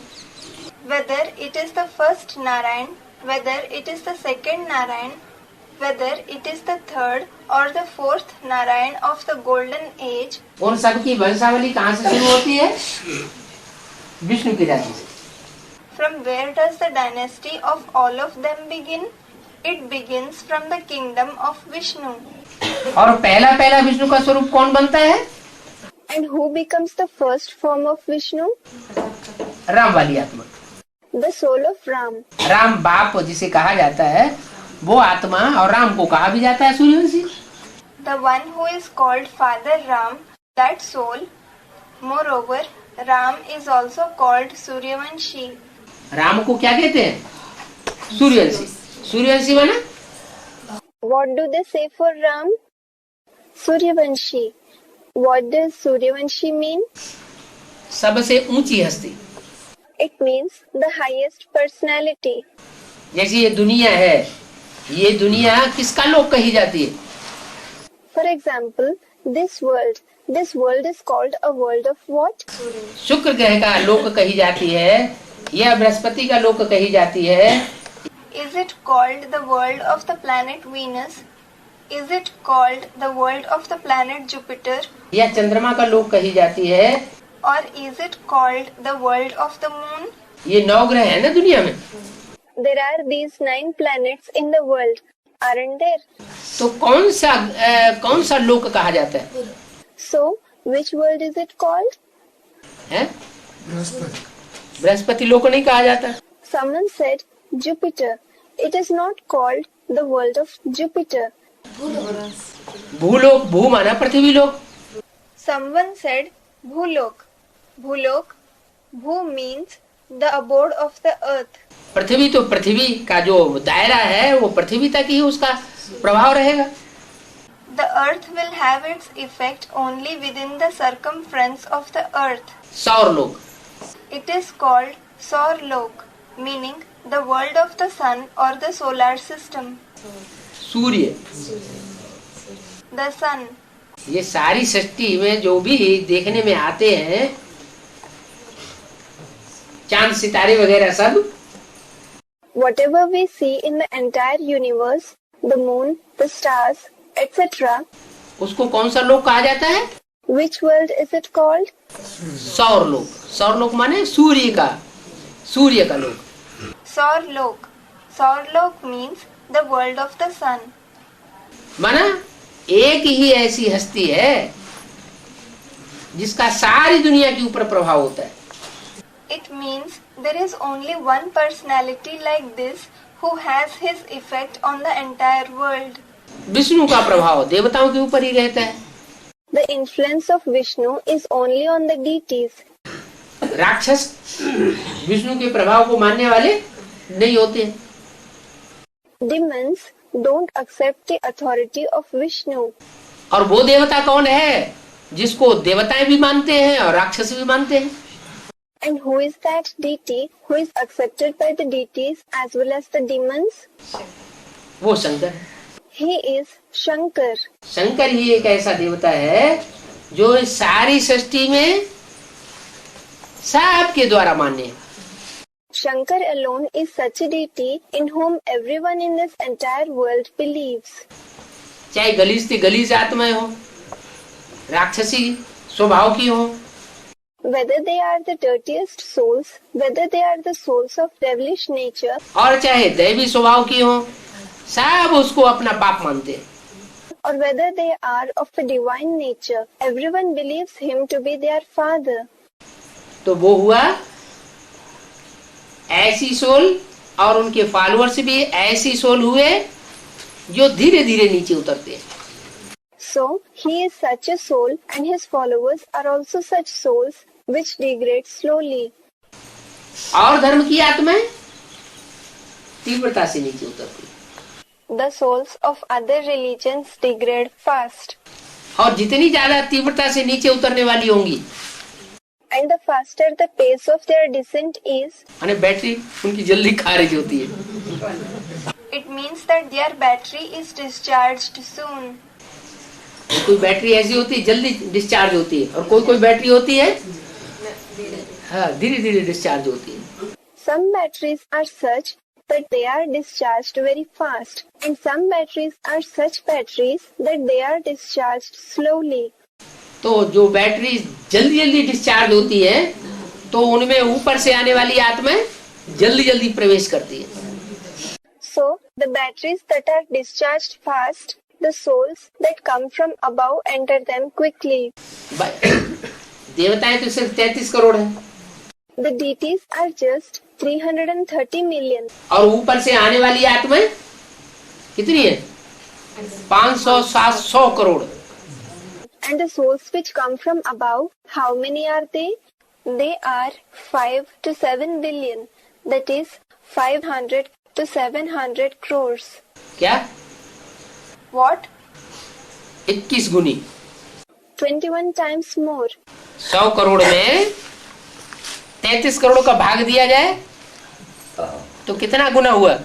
[SPEAKER 2] Whether it is the first Narayan, whether it is the second Narayan, whether it is the third or the fourth Narayan of the golden age,
[SPEAKER 1] उन सब की वंशावली कहाँ से शुरू होती है? विष्णु की राशि से।
[SPEAKER 2] from where does the dynasty of all of them begin? It begins from the kingdom of Vishnu.
[SPEAKER 1] और पहला विष्णु का स्वरूप कौन बनता है?
[SPEAKER 2] And who becomes the first form of Vishnu?
[SPEAKER 1] Ram वाली आत्मा।
[SPEAKER 2] The soul of Ram.
[SPEAKER 1] Ram बाप जिसे कहा जाता है वो आत्मा, और राम को कहा भी जाता है Suryavanshi.
[SPEAKER 2] The one who is called Father Ram, that soul. Moreover, Ram is also called Suryavanshi.
[SPEAKER 1] Ram को क्या कहते हैं? सूर्यवंशी। सूर्यवंशी माना?
[SPEAKER 2] What do they say for Ram? Suryavanshi. What does Suryavanshi mean?
[SPEAKER 1] सबसे ऊंची हस्ती।
[SPEAKER 2] It means the highest personality.
[SPEAKER 1] जैसे ये दुनिया है, ये दुनिया किसका लोक कही जाती है?
[SPEAKER 2] For example, this world is called a world of what?
[SPEAKER 1] शुक्र ग्रह का लोक कही जाती है या बृहस्पति का लोक कही जाती है?
[SPEAKER 2] Is it called the world of the planet Venus? Is it called the world of the planet Jupiter?
[SPEAKER 1] या चंद्रमा का लोक कही जाती है?
[SPEAKER 2] Or is it called the world of the moon?
[SPEAKER 1] ये 9 ग्रह है ना दुनिया में।
[SPEAKER 2] There are these 9 planets in the world, aren't there?
[SPEAKER 1] तो कौन सा लोक कहा जाता है?
[SPEAKER 2] So, which world is it called?
[SPEAKER 1] है? बृहस्पति लोक नहीं कहा जाता।
[SPEAKER 2] Someone said Jupiter. It is not called the world of Jupiter.
[SPEAKER 1] भूलोक, भू माना पृथ्वी लोक।
[SPEAKER 2] Someone said Bhulok. Bhulok, Bhu means the abode of the earth.
[SPEAKER 1] पृथ्वी तो पृथ्वी का जो दायरा है वो पृथ्वी तक ही उसका प्रभाव रहेगा।
[SPEAKER 2] The earth will have its effect only within the circumference of the earth.
[SPEAKER 1] सौर लोक।
[SPEAKER 2] It is called Saurlok, meaning the world of the sun or the solar system.
[SPEAKER 1] Surya,
[SPEAKER 2] The sun.
[SPEAKER 1] ये सारी सृष्टि में जो भी देखने में आते हैं, चांद सितारे वगैरह सब,
[SPEAKER 2] Whatever we see in the entire universe, the moon, the stars, etc.
[SPEAKER 1] उसको कौन सा लोक कहा जाता है?
[SPEAKER 2] Which world is it called?
[SPEAKER 1] सौर लोक। सौर लोक माने सूर्य का लोक।
[SPEAKER 2] Saurlok. Saurlok means the world of the sun.
[SPEAKER 1] माना एक ही ऐसी हस्ती है जिसका सारी दुनिया के ऊपर प्रभाव होता है।
[SPEAKER 2] It means there is only one personality like this who has his effect on the entire world.
[SPEAKER 1] Vishnu का प्रभाव देवताओं के ऊपर ही रहता है।
[SPEAKER 2] The influence of Vishnu is only on the deities.
[SPEAKER 1] राक्षस विष्णु के प्रभाव को मानने वाले नहीं होते।
[SPEAKER 2] Demons don't accept the authority of Vishnu.
[SPEAKER 1] और वो देवता कौन है जिसको देवताएं भी मानते हैं और राक्षस भी मानते हैं?
[SPEAKER 2] And who is that deity who is accepted by the deities as well as the demons?
[SPEAKER 1] वो शंकर है।
[SPEAKER 2] He is Shankar.
[SPEAKER 1] शंकर ही एक ऐसा देवता है जो इस सारी सृष्टि में सबके द्वारा मान्य है।
[SPEAKER 2] Shankar alone is such a deity in whom everyone in this entire world believes.
[SPEAKER 1] चाहे गलीज से गलीज आत्माएं हो, राक्षसी स्वभाव की हो,
[SPEAKER 2] Whether they are the dirtiest souls, whether they are the souls of devilish nature,
[SPEAKER 1] और चाहे दैवी स्वभाव की हो, सब उसको अपना बाप मानते हैं।
[SPEAKER 2] or whether they are of a divine nature, everyone believes him to be their father.
[SPEAKER 1] तो वो हुआ ऐसी सोल और उनके फॉलोअर्स भी ऐसी सोल हुए जो धीरे धीरे नीचे उतरते हैं।
[SPEAKER 2] So, he is such a soul and his followers are also such souls which degrade slowly.
[SPEAKER 1] और धर्म की आत्माएं तीव्रता से नीचे उतरती हैं।
[SPEAKER 2] The souls of other religions degrade fast.
[SPEAKER 1] और जितनी ज्यादा तीव्रता से नीचे उतरने वाली होंगी,
[SPEAKER 2] And the faster the pace of their descent is,
[SPEAKER 1] माने बैटरी उनकी जल्दी खारिज होती है।
[SPEAKER 2] it means that their battery is discharged soon.
[SPEAKER 1] कोई बैटरी ऐसी होती है जल्दी डिस्चार्ज होती है और कोई कोई बैटरी होती है हाँ धीरे धीरे डिस्चार्ज होती है।
[SPEAKER 2] Some batteries are such that they are discharged very fast, and some batteries are such batteries that they are discharged slowly.
[SPEAKER 1] तो जो बैटरी जल्दी जल्दी डिस्चार्ज होती है तो उनमें ऊपर से आने वाली आत्माएं जल्दी जल्दी प्रवेश करती है।
[SPEAKER 2] So, the batteries that are discharged fast, the souls that come from above enter them quickly.
[SPEAKER 1] देवताएं तो सिर्फ 33 करोड़ है
[SPEAKER 2] The deities are just 330 million.
[SPEAKER 1] और ऊपर से आने वाली आत्माएं कितनी है? 500-700 crore.
[SPEAKER 2] And the souls which come from above, how many are they? They are 5 to 7 billion. That is 500 to 700 crores.
[SPEAKER 1] क्या?
[SPEAKER 2] What?
[SPEAKER 1] 21 गुनी।
[SPEAKER 2] 21 times more.
[SPEAKER 1] 100 करोड़ में 33 करोड़ का भाग दिया जाए तो कितना गुना हुआ?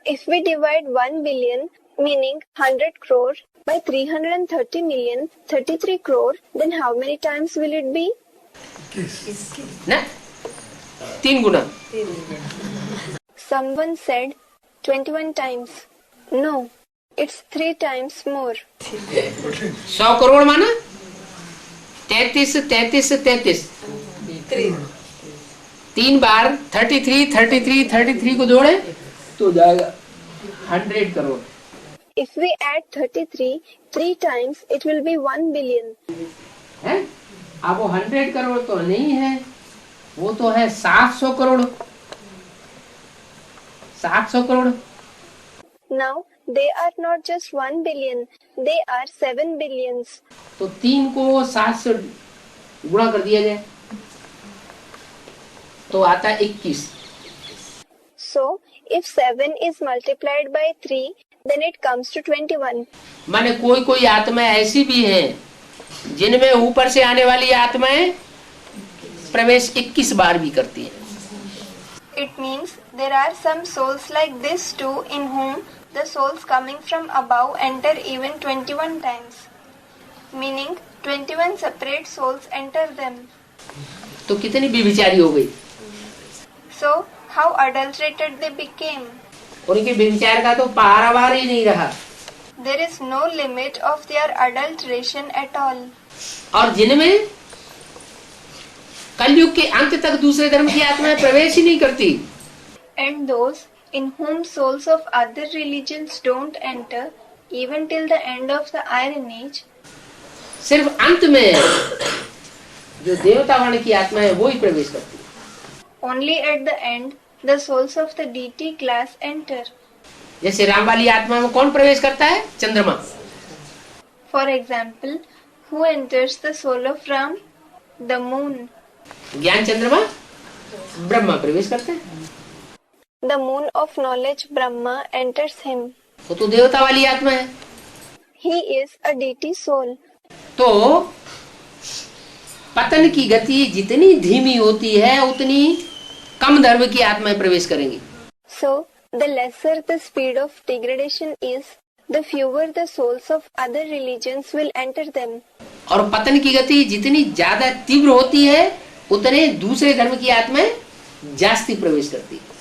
[SPEAKER 2] If we divide 1 billion, meaning 100 crore, by 330 million, 33 crore, then how many times will it be?
[SPEAKER 1] ना 3 गुना।
[SPEAKER 2] Someone said 21 times. No, it's 3 times more.
[SPEAKER 1] 100 crore माना 33 33 33 3 बार 33 को जोड़े तो जाएगा 100 crore.
[SPEAKER 2] If we add 33 3 times, it will be 1 billion.
[SPEAKER 1] है? अब वो 100 करोड़ तो नहीं है, वो तो है 700 crore. 700 crore.
[SPEAKER 2] Now, they are not just 1 billion, they are 7 billions.
[SPEAKER 1] तो 3 को 7 से गुणा कर दिया जाए तो आता है 21।
[SPEAKER 2] So, if 7 is multiplied by 3, then it comes to 21.
[SPEAKER 1] माने कोई कोई आत्माएं ऐसी भी हैं जिनमें ऊपर से आने वाली आत्माएं प्रवेश 21 बार भी करती हैं।
[SPEAKER 2] It means there are some souls like this too, in whom the souls coming from above enter even 21 times. Meaning 21 separate souls enter them.
[SPEAKER 1] तो कितनी व्यभिचारी हो गई?
[SPEAKER 2] So, how adulterated they became.
[SPEAKER 1] उनके व्यभिचार का तो पारावार ही नहीं रहा।
[SPEAKER 2] There is no limit of their adulteration at all.
[SPEAKER 1] और जिनमें कलयुग के अंत तक दूसरे धर्म की आत्माएं प्रवेश ही नहीं करती।
[SPEAKER 2] and those in whom souls of other religions don't enter even till the end of the Iron Age,
[SPEAKER 1] सिर्फ अंत में जो देवता वर्ण की आत्मा है वो ही प्रवेश करती है।
[SPEAKER 2] only at the end the souls of the deity class enter.
[SPEAKER 1] जैसे राम वाली आत्मा में कौन प्रवेश करता है? चंद्रमा।
[SPEAKER 2] For example, who enters the soul of Ram? The moon.
[SPEAKER 1] ज्ञान चंद्रमा ब्रह्मा प्रवेश करते हैं।
[SPEAKER 2] The moon of knowledge Brahma enters him.
[SPEAKER 1] वो तो देवता वाली आत्मा है।
[SPEAKER 2] He is a deity soul.
[SPEAKER 1] तो पतन की गति जितनी धीमी होती है उतनी कम धर्म की आत्माएं प्रवेश करेंगी।
[SPEAKER 2] So, the lesser the speed of degradation is, the fewer the souls of other religions will enter them.
[SPEAKER 1] और पतन की गति जितनी ज्यादा तीव्र होती है उतने दूसरे धर्म की आत्माएं जास्ती प्रवेश करती है।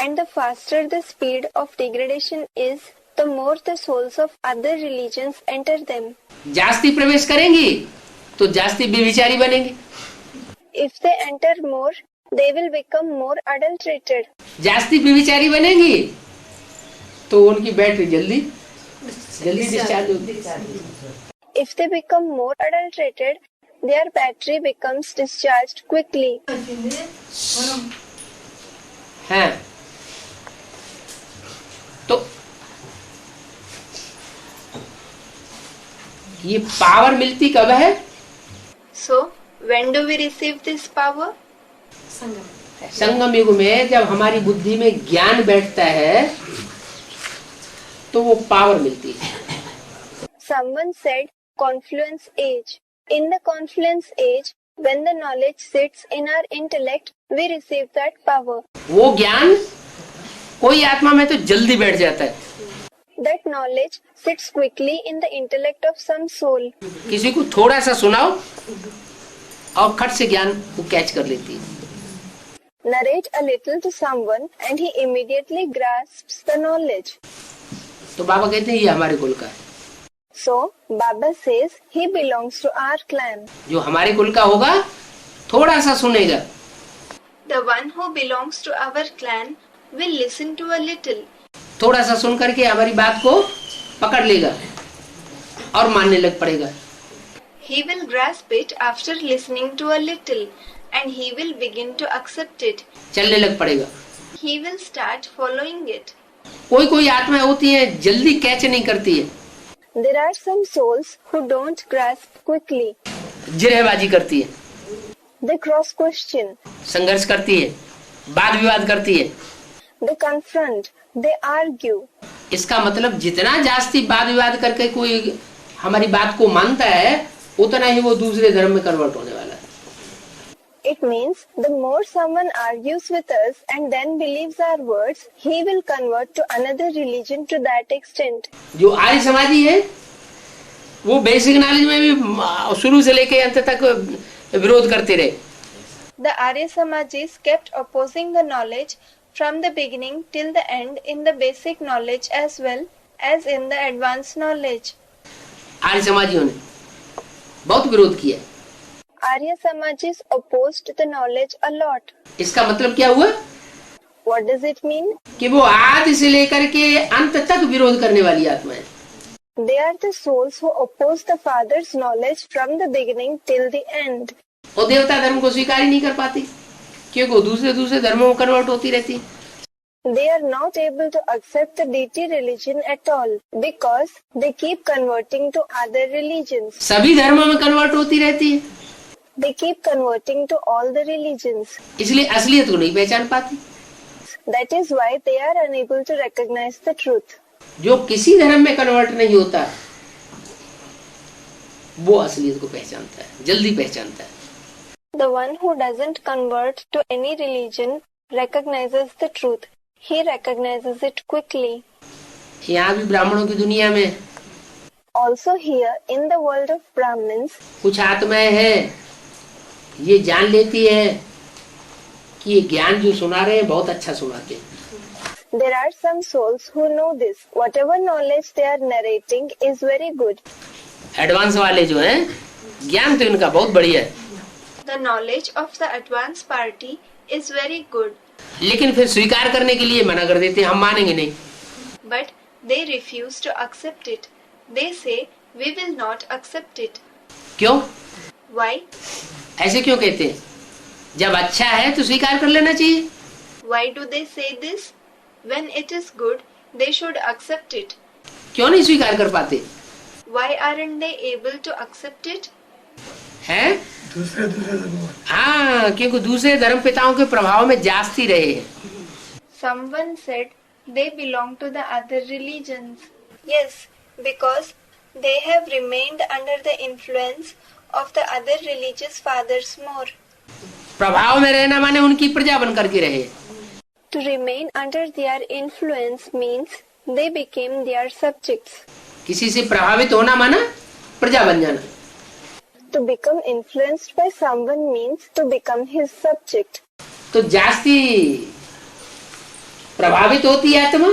[SPEAKER 2] And the faster the speed of degradation is, the more the souls of other religions enter them.
[SPEAKER 1] जास्ती प्रवेश करेंगी तो जास्ती बेविचारी बनेंगी।
[SPEAKER 2] If they enter more, they will become more adulterated.
[SPEAKER 1] जास्ती बेविचारी बनेंगी तो उनकी बैटरी जल्दी डिस्चार्ज होगी।
[SPEAKER 2] If they become more adulterated, their battery becomes discharged quickly.
[SPEAKER 1] हैं तो ये पावर मिलती कब है?
[SPEAKER 2] So, when do we receive this power?
[SPEAKER 1] संगम युग में जब हमारी बुद्धि में ज्ञान बैठता है तो वो पावर मिलती है।
[SPEAKER 2] Someone said confluence age. In the confluence age, when the knowledge sits in our intellect, we receive that power.
[SPEAKER 1] वो ज्ञान कोई आत्मा में तो जल्दी बैठ जाता है।
[SPEAKER 2] That knowledge sits quickly in the intellect of some soul.
[SPEAKER 1] किसी को थोड़ा सा सुनाओ और खट से ज्ञान वो कैच कर लेती है।
[SPEAKER 2] Narrate a little to someone and he immediately grasps the knowledge.
[SPEAKER 1] तो बाबा कहते हैं ये हमारे कुल का है।
[SPEAKER 2] So, Baba says he belongs to our clan.
[SPEAKER 1] जो हमारे कुल का होगा थोड़ा सा सुनेगा।
[SPEAKER 2] The one who belongs to our clan will listen to a little.
[SPEAKER 1] थोड़ा सा सुन करके हमारी बात को पकड़ लेगा और मानने लग पड़ेगा।
[SPEAKER 2] He will grasp it after listening to a little and he will begin to accept it.
[SPEAKER 1] चलने लग पड़ेगा।
[SPEAKER 2] He will start following it.
[SPEAKER 1] कोई कोई आत्माएं होती हैं जल्दी कैच नहीं करती है,
[SPEAKER 2] There are some souls who don't grasp quickly.
[SPEAKER 1] जिरहबाजी करती है,
[SPEAKER 2] They cross question.
[SPEAKER 1] संघर्ष करती है, वाद विवाद करती है।
[SPEAKER 2] They confront. They argue.
[SPEAKER 1] इसका मतलब जितना जास्ती वाद विवाद करके कोई हमारी बात को मानता है उतना ही वो दूसरे धर्म में कन्वर्ट होने वाला है।
[SPEAKER 2] It means the more someone argues with us and then believes our words, he will convert to another religion to that extent.
[SPEAKER 1] जो आर्य समाजी है वो बेसिक नॉलेज में भी शुरू से लेके अंत तक विरोध करते रहे।
[SPEAKER 2] The Arya Samajis kept opposing the knowledge from the beginning till the end in the basic knowledge as well as in the advanced knowledge.
[SPEAKER 1] आर्य समाजियों ने बहुत विरोध किया।
[SPEAKER 2] Arya Samajis opposed the knowledge a lot.
[SPEAKER 1] इसका मतलब क्या हुआ
[SPEAKER 2] What does it mean?
[SPEAKER 1] कि वो आदि से लेकर के अंत तक विरोध करने वाली आत्मा है।
[SPEAKER 2] They are the souls who oppose the Father's knowledge from the beginning till the end.
[SPEAKER 1] और देवता धर्म को स्वीकार ही नहीं कर पाती क्योंकि वो दूसरे धर्मों में कन्वर्ट होती रहती।
[SPEAKER 2] They are not able to accept the deity religion at all because they keep converting to other religions.
[SPEAKER 1] सभी धर्मों में कन्वर्ट होती रहती है,
[SPEAKER 2] They keep converting to all the religions.
[SPEAKER 1] इसलिए असलियत को नहीं पहचान पाती।
[SPEAKER 2] That is why they are unable to recognize the truth.
[SPEAKER 1] जो किसी धर्म में कन्वर्ट नहीं होता वो असलियत को पहचानता है, जल्दी पहचानता है।
[SPEAKER 2] The one who doesn't convert to any religion recognizes the truth. He recognizes it quickly.
[SPEAKER 1] यहाँ भी ब्राह्मणों की दुनिया में
[SPEAKER 2] Also here in the world of Brahmins,
[SPEAKER 1] कुछ आत्माएं हैं ये जान लेती है कि ये ज्ञान जो सुना रहे हैं बहुत अच्छा सुनाते हैं।
[SPEAKER 2] there are some souls who know this. Whatever knowledge they are narrating is very good.
[SPEAKER 1] Advance वाले जो हैं ज्ञान तो इनका बहुत बढ़िया है।
[SPEAKER 2] The knowledge of the advanced party is very good.
[SPEAKER 1] लेकिन फिर स्वीकार करने के लिए मना कर देते हैं, हम मानेंगे नहीं।
[SPEAKER 2] But they refuse to accept it. They say, we will not accept it.
[SPEAKER 1] क्यों?
[SPEAKER 2] Why?
[SPEAKER 1] ऐसे क्यों कहते हैं? जब अच्छा है तो स्वीकार कर लेना चाहिए।
[SPEAKER 2] Why do they say this? When it is good, they should accept it.
[SPEAKER 1] क्यों नहीं स्वीकार कर पाते?
[SPEAKER 2] Why aren't they able to accept it?
[SPEAKER 1] हैं?
[SPEAKER 3] दूसरे धर्म
[SPEAKER 1] हाँ, क्योंकि दूसरे धर्म पिताओं के प्रभाव में जास्ती रहे हैं।
[SPEAKER 2] Someone said they belong to the other religions. Yes, because they have remained under the influence of the other religious fathers more.
[SPEAKER 1] प्रभाव में रहना माने उनकी प्रजा बन करके रहे।
[SPEAKER 2] To remain under their influence means they became their subjects.
[SPEAKER 1] किसी से प्रभावित होना माना प्रजा बन जाना।
[SPEAKER 2] To become influenced by someone means to become his subject.
[SPEAKER 1] तो जास्ती प्रभावित होती है आत्मा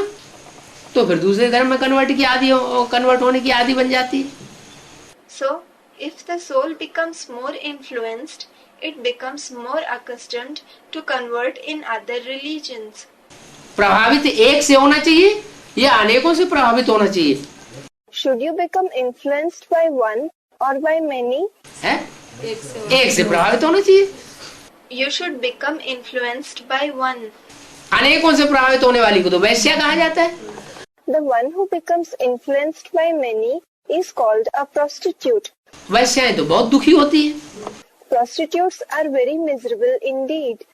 [SPEAKER 1] तो फिर दूसरे धर्म में कन्वर्ट होने की आदी बन जाती है।
[SPEAKER 2] So, if the soul becomes more influenced, it becomes more accustomed to convert in other religions.
[SPEAKER 1] प्रभावित एक से होना चाहिए या अनेकों से प्रभावित होना चाहिए?
[SPEAKER 2] Should you become influenced by one or by many?
[SPEAKER 1] है? एक से प्रभावित होना चाहिए।
[SPEAKER 2] You should become influenced by one.
[SPEAKER 1] अनेकों से प्रभावित होने वाली को तो वैश्या कहा जाता है।
[SPEAKER 2] The one who becomes influenced by many is called a prostitute.
[SPEAKER 1] वैश्याएं तो बहुत दुखी होती है।
[SPEAKER 2] Prostitutes are very miserable indeed.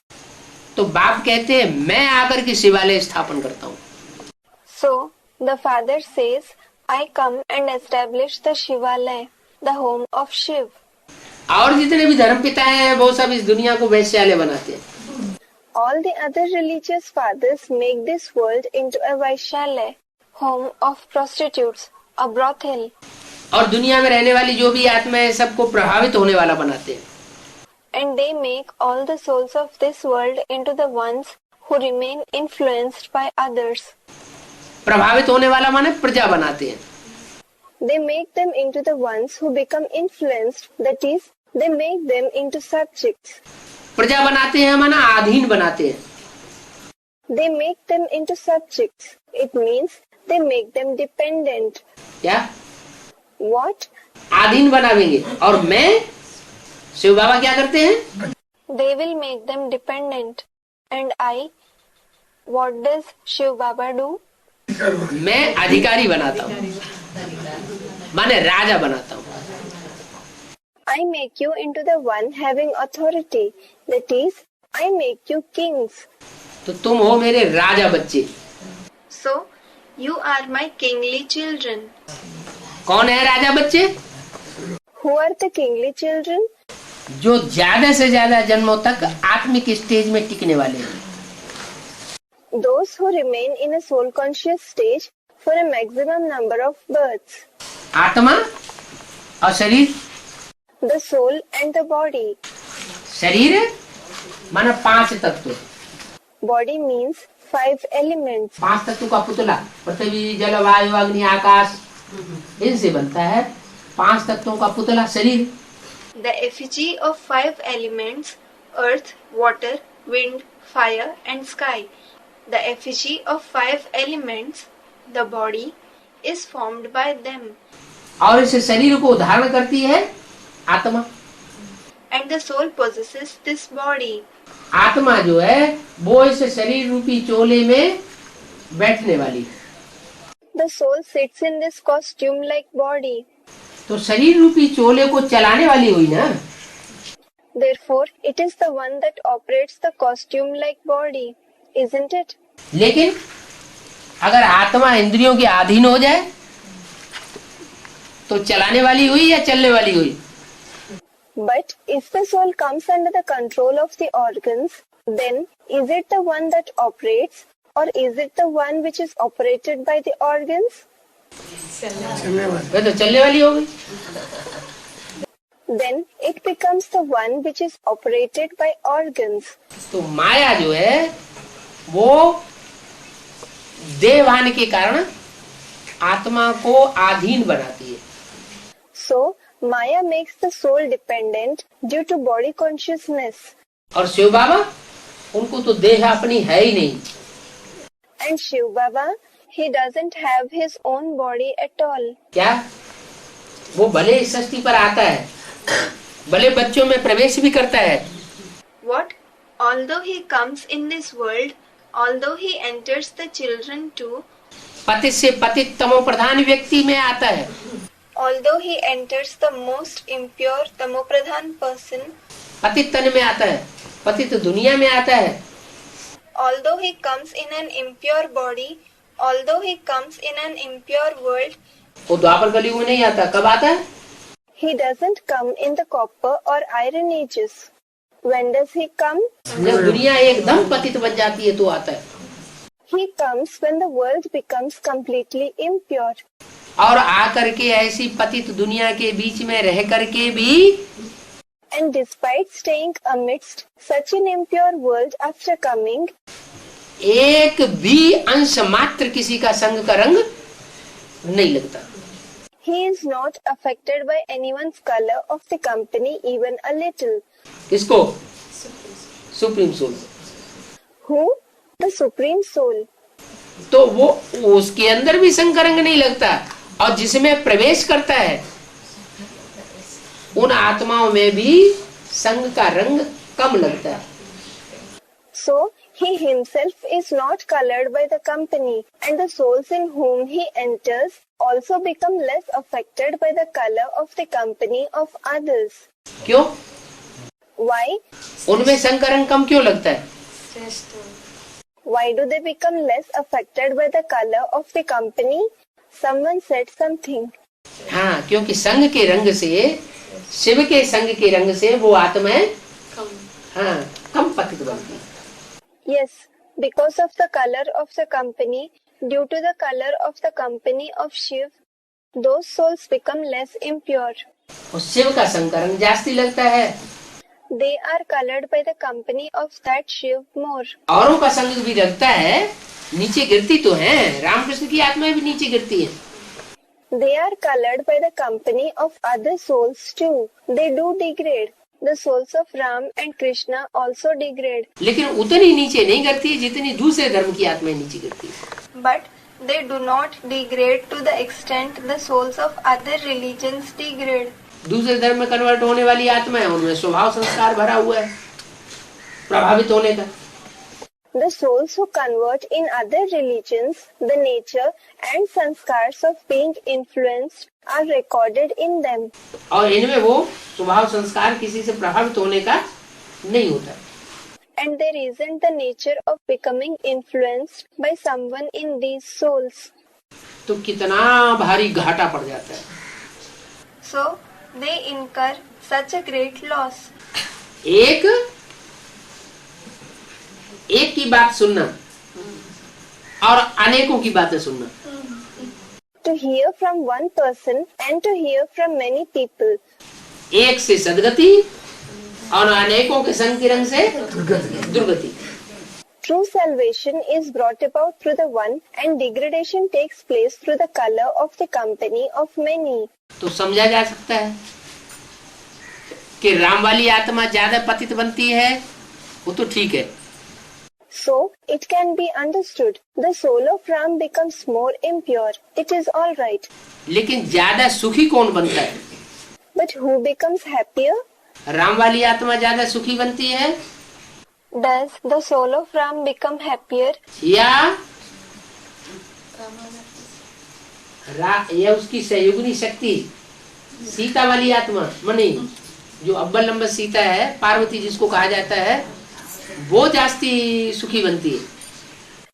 [SPEAKER 1] तो बाप कहते हैं मैं आकर के शिवालय स्थापन करता हूँ।
[SPEAKER 2] So, the father says, I come and establish the Shivalaya, the home of Shiv.
[SPEAKER 1] और जितने भी धर्म पिता हैं वो सब इस दुनिया को वैश्यालय बनाते हैं।
[SPEAKER 2] All the other religious fathers make this world into a Vaishalaya, home of prostitutes, a brothel.
[SPEAKER 1] और दुनिया में रहने वाली जो भी आत्मा है सबको प्रभावित होने वाला बनाते हैं।
[SPEAKER 2] And they make all the souls of this world into the ones who remain influenced by others.
[SPEAKER 1] प्रभावित होने वाला माने प्रजा बनाते हैं।
[SPEAKER 2] They make them into the ones who become influenced, that is, they make them into subjects.
[SPEAKER 1] प्रजा बनाते हैं माना अधीन बनाते हैं।
[SPEAKER 2] They make them into subjects. It means they make them dependent.
[SPEAKER 1] क्या?
[SPEAKER 2] What?
[SPEAKER 1] अधीन बनावेंगे। और मैं शिव बाबा क्या करते हैं?
[SPEAKER 2] They will make them dependent. And I? What does Shiv Baba do?
[SPEAKER 1] मैं अधिकारी बनाता हूँ, माने राजा बनाता हूँ।
[SPEAKER 2] I make you into the one having authority. That is, I make you kings.
[SPEAKER 1] तो तुम हो मेरे राजा बच्चे।
[SPEAKER 2] So, you are my kingly children.
[SPEAKER 1] कौन है राजा बच्चे?
[SPEAKER 2] Who are the kingly children?
[SPEAKER 1] जो ज्यादा से ज्यादा जन्मों तक आत्मिक स्टेज में टिकने वाले हैं।
[SPEAKER 2] Those who remain in a soul conscious stage for a maximum number of births.
[SPEAKER 1] आत्मा और शरीर।
[SPEAKER 2] The soul and the body.
[SPEAKER 1] शरीर माना 5 तत्व।
[SPEAKER 2] Body means 5 elements.
[SPEAKER 1] 5 तत्व का पुतला पृथ्वी जल वायु अग्नि आकाश इनसे बनता है। 5 तत्वों का पुतला शरीर।
[SPEAKER 2] The effigy of 5 elements: earth, water, wind, fire, and sky. The effigy of 5 elements, the body, is formed by them.
[SPEAKER 1] और इस शरीर को धारण करती है आत्मा।
[SPEAKER 2] And the soul possesses this body.
[SPEAKER 1] आत्मा जो है वो इस शरीर रूपी चोले में बैठने वाली है।
[SPEAKER 2] The soul sits in this costume-like body.
[SPEAKER 1] तो शरीर रूपी चोले को चलाने वाली हुई ना।
[SPEAKER 2] Therefore, it is the one that operates the costume-like body, isn't it?
[SPEAKER 1] लेकिन अगर आत्मा इंद्रियों के अधीन हो जाए तो चलाने वाली हुई या चलने वाली हुई?
[SPEAKER 2] But if the soul comes under the control of the organs, then is it the one that operates, or is it the one which is operated by the organs?
[SPEAKER 1] तो चलने वाली हो गई।
[SPEAKER 2] Then it becomes the one which is operated by organs.
[SPEAKER 1] तो माया जो है वो देहभान के कारण आत्मा को अधीन बनाती है।
[SPEAKER 2] So, Maya makes the soul dependent due to body consciousness.
[SPEAKER 1] और शिव बाबा उनको तो देह अपनी है ही नहीं।
[SPEAKER 2] And Shiv Baba, he doesn't have his own body at all.
[SPEAKER 1] क्या वो भले इस सृष्टि पर आता है, भले बच्चों में प्रवेश भी करता है।
[SPEAKER 2] What? Although he comes in this world, although he enters the children too,
[SPEAKER 1] पतित से पतित तमो प्रधान व्यक्ति में आता है,
[SPEAKER 2] although he enters the most impure tamopradhan person,
[SPEAKER 1] पतित तन में आता है, पतित दुनिया में आता है,
[SPEAKER 2] although he comes in an impure body, although he comes in an impure world,
[SPEAKER 1] वो द्वापर कलयुग में नहीं आता। कब आता है?
[SPEAKER 2] he doesn't come in the copper or iron ages. When does he come?
[SPEAKER 1] जब दुनिया एकदम पतित बन जाती है तो आता है।
[SPEAKER 2] He comes when the world becomes completely impure.
[SPEAKER 1] और आकर के ऐसी पतित दुनिया के बीच में रह करके भी
[SPEAKER 2] And despite staying amidst such an impure world after coming,
[SPEAKER 1] एक भी अंश मात्र किसी का संग का रंग नहीं लगता।
[SPEAKER 2] he is not affected by anyone's color of the company even a little.
[SPEAKER 1] किसको? Supreme soul.
[SPEAKER 2] Who? The Supreme Soul.
[SPEAKER 1] तो वो उसके अंदर भी संग का रंग नहीं लगता, और जिसमें प्रवेश करता है उन आत्माओं में भी संग का रंग कम लगता है।
[SPEAKER 2] So, he himself is not colored by the company, and the souls in whom he enters also become less affected by the color of the company of others.
[SPEAKER 1] क्यों?
[SPEAKER 2] Why?
[SPEAKER 1] उनमें संग का रंग कम क्यों लगता है?
[SPEAKER 2] Why do they become less affected by the color of the company? Someone said something.
[SPEAKER 1] हाँ, क्योंकि संग के रंग से, शिव के संग के रंग से वो आत्माएं हाँ कम पतित बनती है।
[SPEAKER 2] Yes, because of the color of the company, due to the color of the company of Shiv, those souls become less impure.
[SPEAKER 1] और शिव का संग का रंग जास्ती लगता है,
[SPEAKER 2] They are colored by the company of that Shiv more.
[SPEAKER 1] औरों का संग भी लगता है, नीचे गिरती तो है, रामकृष्ण की आत्माएं भी नीचे गिरती है।
[SPEAKER 2] They are colored by the company of other souls too. They do degrade. The souls of Ram and Krishna also degrade.
[SPEAKER 1] लेकिन उतनी नीचे नहीं गिरती जितनी दूसरे धर्म की आत्माएं नीचे गिरती है।
[SPEAKER 2] But they do not degrade to the extent the souls of other religions degrade.
[SPEAKER 1] दूसरे धर्म में कन्वर्ट होने वाली आत्माएं, उनमें स्वभाव संस्कार भरा हुआ है प्रभावित होने का।
[SPEAKER 2] The souls who convert in other religions, the nature and sanskars of being influenced are recorded in them.
[SPEAKER 1] और इनमें वो स्वभाव संस्कार किसी से प्रभावित होने का नहीं होता।
[SPEAKER 2] And there isn't the nature of becoming influenced by someone in these souls.
[SPEAKER 1] तो कितना भारी घाटा पड़ जाता है।
[SPEAKER 2] So they incur such a great loss.
[SPEAKER 1] एक की बात सुनना और अनेकों की बातें सुनना।
[SPEAKER 2] To hear from one person and to hear from many people.
[SPEAKER 1] एक से सदगति और अनेकों के संग के रंग से दुर्गति।
[SPEAKER 2] True salvation is brought about through the one and degradation takes place through the color of the company of many.
[SPEAKER 1] तो समझा जा सकता है कि राम वाली आत्मा ज्यादा पतित बनती है, वो तो ठीक है।
[SPEAKER 2] So it can be understood. The soul of Ram becomes more impure. It is all right.
[SPEAKER 1] लेकिन ज्यादा सुखी कौन बनता है?
[SPEAKER 2] But who becomes happier?
[SPEAKER 1] Ram वाली आत्मा ज्यादा सुखी बनती है
[SPEAKER 2] Does the soul of Ram become happier?
[SPEAKER 1] या उसकी सहयोगिनी शक्ति सीता वाली आत्मा मनी, जो अव्वल नंबर सीता है, पार्वती जिसको कहा जाता है, वो जास्ती सुखी बनती है।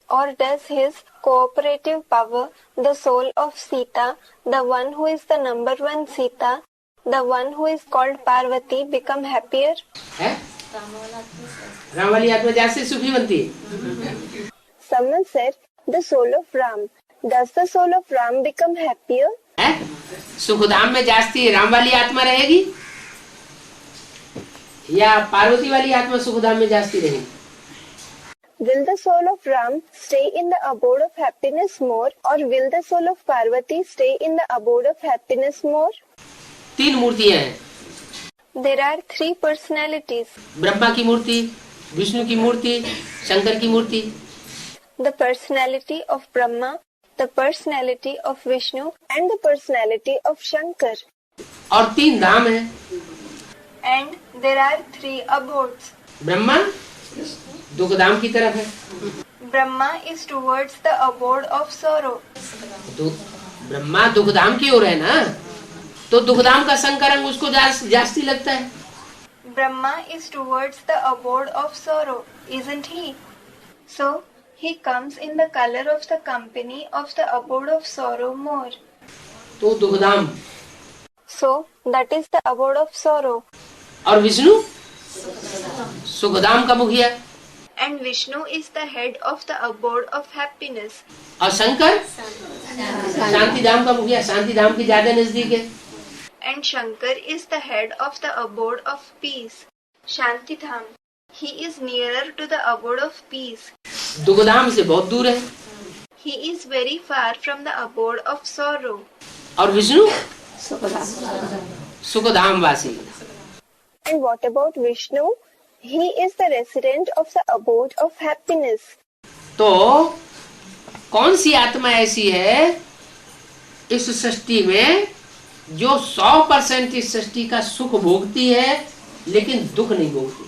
[SPEAKER 2] Or does his cooperative power, the soul of Sita, the one who is the number one Sita, the one who is called Parvati, become happier?
[SPEAKER 1] है? राम वाली आत्मा जास्ती सुखी बनती है।
[SPEAKER 2] Someone said, the soul of Ram. Does the soul of Ram become happier?
[SPEAKER 1] है? सुखधाम में जास्ती राम वाली आत्मा रहेगी या पार्वती वाली आत्मा सुखधाम में जास्ती रहेगी?
[SPEAKER 2] Will the soul of Ram stay in the abode of happiness more, or will the soul of Parvati stay in the abode of happiness more?
[SPEAKER 1] तीन मूर्तियां हैं।
[SPEAKER 2] There are three personalities.
[SPEAKER 1] Brahma की मूर्ति, विष्णु की मूर्ति, शंकर की मूर्ति।
[SPEAKER 2] The personality of Brahma, the personality of Vishnu and the personality of Shankar.
[SPEAKER 1] और 3 धाम है।
[SPEAKER 2] And there are 3 abodes.
[SPEAKER 1] Brahma दुख धाम की तरफ है।
[SPEAKER 2] Brahma is towards the abode of sorrow.
[SPEAKER 1] तो ब्रह्मा दुख धाम की ओर है ना, तो दुख धाम का संकरंग उसको जास्ती लगता है।
[SPEAKER 2] Brahma is towards the abode of sorrow, isn't he? So he comes in the color of the company of the abode of sorrow more.
[SPEAKER 1] तो दुख धाम।
[SPEAKER 2] So that is the abode of sorrow.
[SPEAKER 1] और विष्णु सुखधाम का मुखिया।
[SPEAKER 2] And Vishnu is the head of the abode of happiness.
[SPEAKER 1] और शंकर शांति धाम का मुखिया, शांति धाम की ज्यादा नजदीक है।
[SPEAKER 2] And Shankar is the head of the abode of peace, Shanti Dham. He is nearer to the abode of peace.
[SPEAKER 1] दुख धाम से बहुत दूर है।
[SPEAKER 2] He is very far from the abode of sorrow.
[SPEAKER 1] और विष्णु सुखधाम वासी।
[SPEAKER 2] And what about Vishnu? He is the resident of the abode of happiness.
[SPEAKER 1] तो कौन सी आत्मा ऐसी है इस सृष्टि में जो 100% इस सृष्टि का सुख भोगती है लेकिन दुख नहीं भोगती?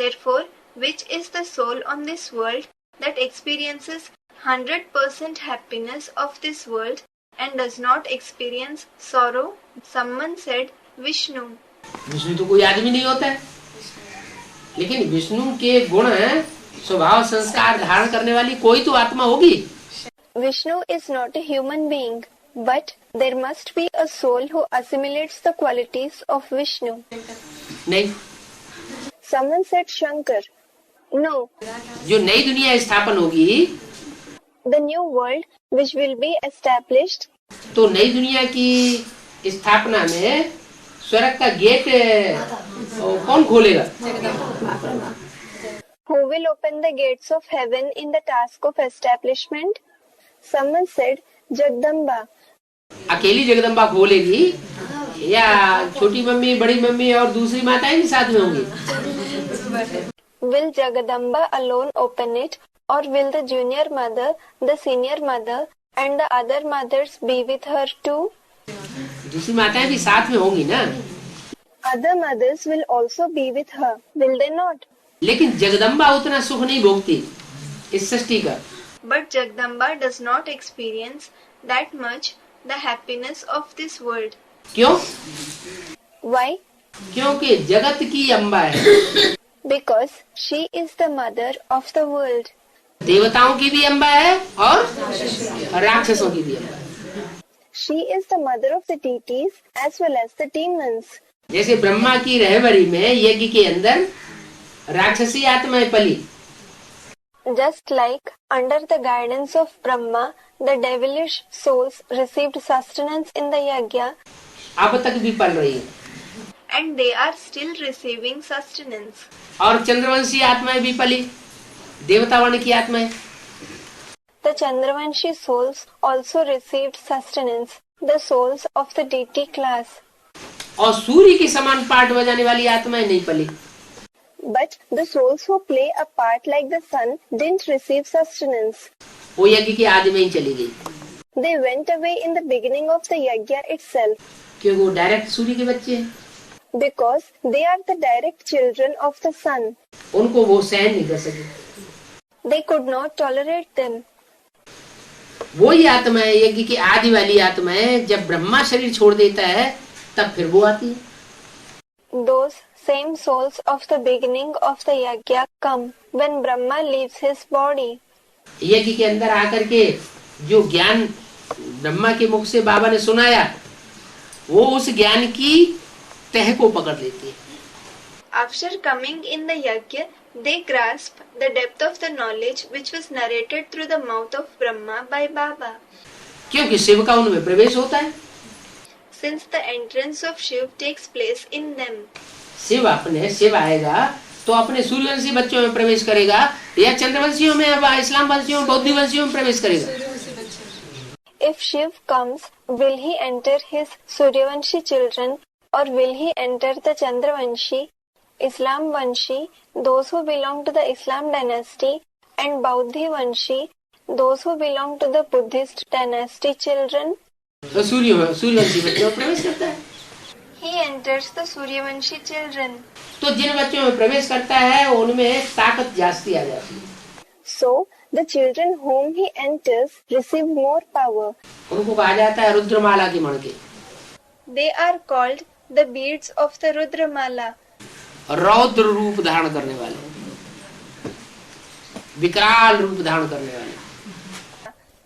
[SPEAKER 2] Therefore, which is the soul on this world that experiences 100% happiness of this world and does not experience sorrow? Someone said Vishnu.
[SPEAKER 1] Vishnu तो कोई आदमी नहीं होता है, लेकिन विष्णु के गुण स्वभाव संस्कार धारण करने वाली कोई तो आत्मा होगी।
[SPEAKER 2] Vishnu is not a human being, but there must be a soul who assimilates the qualities of Vishnu.
[SPEAKER 1] नहीं,
[SPEAKER 2] Someone said Shankar. No,
[SPEAKER 1] जो नई दुनिया स्थापन होगी,
[SPEAKER 2] the new world which will be established,
[SPEAKER 1] तो नई दुनिया की स्थापना में स्वर्ग का गेट कौन खोलेगा?
[SPEAKER 2] who will open the gates of heaven in the task of establishment? Someone said Jagdamba.
[SPEAKER 1] अकेली जगदम्बा खोलेगी या छोटी मम्मी, बड़ी मम्मी और दूसरी माताएं भी साथ में होंगी?
[SPEAKER 2] Will Jagadamba alone open it, or will the junior mother, the senior mother, and the other mothers be with her too?
[SPEAKER 1] दूसरी माताएं भी साथ में होंगी ना?
[SPEAKER 2] Other mothers will also be with her, will they not?
[SPEAKER 1] लेकिन जगदम्बा उतना सुख नहीं भोगती इस सृष्टि का।
[SPEAKER 2] But Jagdamba does not experience that much the happiness of this world.
[SPEAKER 1] क्यों?
[SPEAKER 2] Why?
[SPEAKER 1] क्योंकि जगत की अम्बा है।
[SPEAKER 2] Because she is the mother of the world.
[SPEAKER 1] देवताओं की भी अम्बा है और राक्षसों की भी अम्बा है।
[SPEAKER 2] She is the mother of the deities as well as the demons.
[SPEAKER 1] जैसे ब्रह्मा की रहबरी में यज्ञ के अंदर राक्षसी आत्माएं पली,
[SPEAKER 2] Just like under the guidance of Brahma, the devilish souls received sustenance in the yajna,
[SPEAKER 1] अब तक भी पल रही है।
[SPEAKER 2] and they are still receiving sustenance.
[SPEAKER 1] और चंद्रवंशी आत्माएं भी पली, देवतावर्ण की आत्माएं।
[SPEAKER 2] The Chandravanshi souls also received sustenance, the souls of the deity class.
[SPEAKER 1] और सूर्य के समान पाठ बजाने वाली आत्माएं नहीं पली।
[SPEAKER 2] But the souls who play a part like the sun didn't receive sustenance.
[SPEAKER 1] वो यज्ञ के आदि में ही चली गई,
[SPEAKER 2] They went away in the beginning of the yajna itself,
[SPEAKER 1] क्योंकि वो डायरेक्ट सूर्य के बच्चे हैं।
[SPEAKER 2] because they are the direct children of the sun.
[SPEAKER 1] उनको वो सहन नहीं कर सके।
[SPEAKER 2] They could not tolerate them.
[SPEAKER 1] वही आत्मा है, यज्ञ की आदि वाली आत्मा है, जब ब्रह्मा शरीर छोड़ देता है तब फिर वो आती है।
[SPEAKER 2] Those same souls of the beginning of the yajna come when Brahma leaves his body.
[SPEAKER 1] यज्ञ के अंदर आकर के जो ज्ञान ब्रह्मा के मुख से बाबा ने सुनाया, वो उस ज्ञान की तह को पकड़ लेती है।
[SPEAKER 2] After coming in the yajna, they grasp the depth of the knowledge which was narrated through the mouth of Brahma by Baba.
[SPEAKER 1] क्योंकि शिव का उनमें प्रवेश होता है।
[SPEAKER 2] Since the entrance of Shiv takes place in them.
[SPEAKER 1] Shiv आएगा तो अपने सूर्यवंशी बच्चों में प्रवेश करेगा या चंद्रवंशियों में, इस्लाम वंशियों, बौद्ध वंशियों में प्रवेश करेगा?
[SPEAKER 2] If Shiv comes, will he enter his Suryavanshi children or will he enter the Chandravanshi? Islam Vanshi, those who belong to the Islam dynasty, and Bauddhi Vanshi, those who belong to the Buddhist dynasty children.
[SPEAKER 1] तो सूर्यवंशी बच्चों में प्रवेश करता है।
[SPEAKER 2] He enters the Suryavanshi children.
[SPEAKER 1] तो जिन बच्चों में प्रवेश करता है उनमें ताकत जास्ती आ जाती है।
[SPEAKER 2] So the children whom he enters receive more power.
[SPEAKER 1] उनको कहा जाता है रुद्रमाला की मणके।
[SPEAKER 2] They are called the beads of the Rudramala.
[SPEAKER 1] रौद्र रूप धारण करने वाले, विकराल रूप धारण करने वाले।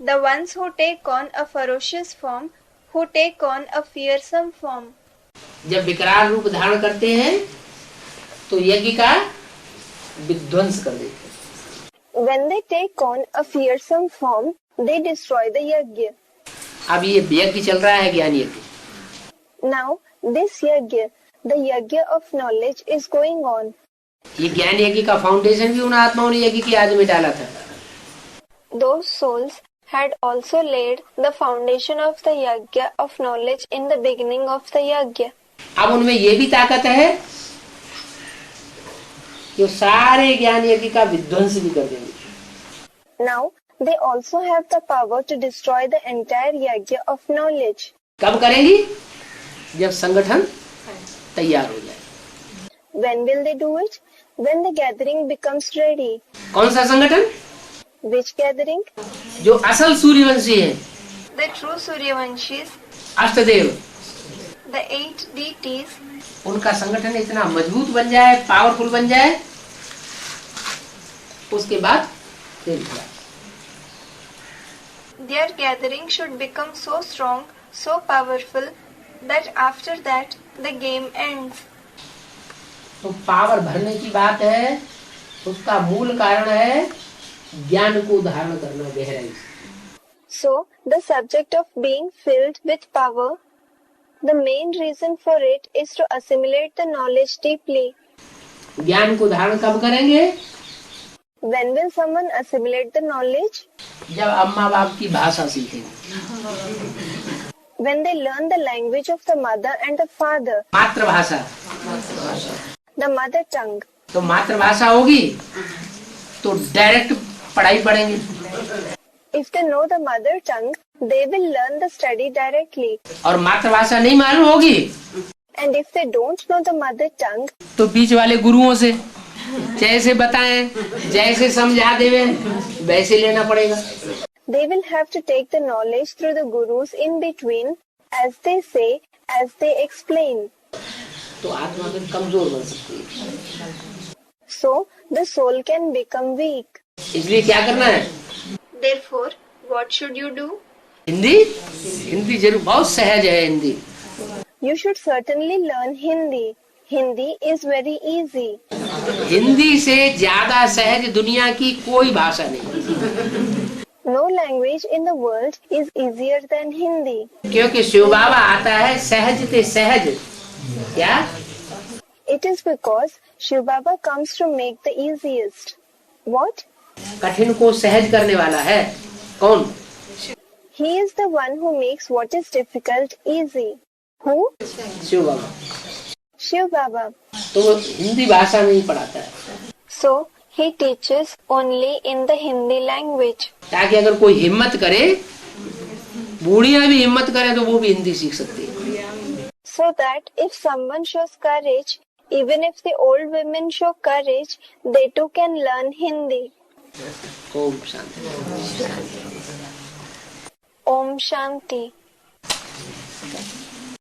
[SPEAKER 2] The ones who take on a ferocious form, who take on a fearsome form.
[SPEAKER 1] जब विकराल रूप धारण करते हैं तो यज्ञ का विध्वंस कर देते हैं।
[SPEAKER 2] When they take on a fearsome form, they destroy the yajna.
[SPEAKER 1] अब ये यज्ञ चल रहा है ज्ञान यज्ञ।
[SPEAKER 2] Now this yajna, the yajna of knowledge, is going on.
[SPEAKER 1] ये ज्ञान यज्ञ का फाउंडेशन भी उन आत्माओं ने यज्ञ की आदि में डाला था।
[SPEAKER 2] Those souls had also laid the foundation of the yajna of knowledge in the beginning of the yajna.
[SPEAKER 1] अब उनमें ये भी ताकत है कि वो सारे ज्ञान यज्ञ का विध्वंस भी कर देंगे।
[SPEAKER 2] Now they also have the power to destroy the entire yajna of knowledge.
[SPEAKER 1] कब करेंगी? जब संगठन तैयार हो जाए।
[SPEAKER 2] When will they do it? When the gathering becomes ready.
[SPEAKER 1] कौन सा संगठन?
[SPEAKER 2] Which gathering?
[SPEAKER 1] जो असल सूर्यवंशी है,
[SPEAKER 2] The true Suryavanshis,
[SPEAKER 1] अष्टदेव,
[SPEAKER 2] the 8 deities,
[SPEAKER 1] उनका संगठन इतना मजबूत बन जाए, पावरफुल बन जाए, उसके बाद फिर
[SPEAKER 2] their gathering should become so strong, so powerful that after that the game ends.
[SPEAKER 1] तो पावर भरने की बात है, उसका मूल कारण है ज्ञान को धारण करना गहराई से।
[SPEAKER 2] So the subject of being filled with power, the main reason for it is to assimilate the knowledge deeply.
[SPEAKER 1] ज्ञान को धारण कब करेंगे?
[SPEAKER 2] When will someone assimilate the knowledge?
[SPEAKER 1] जब अम्मा बाप की भाषा सीखेंगे।
[SPEAKER 2] When they learn the language of the mother and the father,
[SPEAKER 1] मातृभाषा,
[SPEAKER 2] the mother tongue.
[SPEAKER 1] तो मातृभाषा होगी तो डायरेक्ट पढ़ाई पढ़ेंगे।
[SPEAKER 2] If they know the mother tongue, they will learn the study directly.
[SPEAKER 1] और मातृभाषा नहीं मालूम होगी
[SPEAKER 2] And if they don't know the mother tongue,
[SPEAKER 1] तो बीच वाले गुरुओं से जैसे बताएं, जैसे समझा देवे वैसे लेना पड़ेगा।
[SPEAKER 2] they will have to take the knowledge through the gurus in between, as they say, as they explain.
[SPEAKER 1] तो आत्मा फिर कमजोर बन सकती है।
[SPEAKER 2] So the soul can become weak.
[SPEAKER 1] इसलिए क्या करना है?
[SPEAKER 2] Therefore, what should you do?
[SPEAKER 1] Hindi जरूर, बहुत सहज है Hindi.
[SPEAKER 2] You should certainly learn Hindi. Hindi is very easy.
[SPEAKER 1] Hindi से ज्यादा सहज दुनिया की कोई भाषा नहीं।
[SPEAKER 2] No language in the world is easier than Hindi.
[SPEAKER 1] क्योंकि शिव बाबा आता है सहज ते सहज। क्या?
[SPEAKER 2] It is because Shiv Baba comes to make the easiest. What?
[SPEAKER 1] कठिन को सहज करने वाला है। कौन?
[SPEAKER 2] He is the one who makes what is difficult easy. Who?
[SPEAKER 1] Shiv Baba.
[SPEAKER 2] Shiv Baba.
[SPEAKER 1] तो वो हिंदी भाषा में ही पढ़ाता है,
[SPEAKER 2] So he teaches only in the Hindi language.
[SPEAKER 1] ताकि अगर कोई हिम्मत करे, बूढ़ियां भी हिम्मत करे तो वो भी हिंदी सीख सकती है।
[SPEAKER 2] So that if someone shows courage, even if the old women show courage, they too can learn Hindi.
[SPEAKER 1] Om Shanti.
[SPEAKER 2] Om Shanti.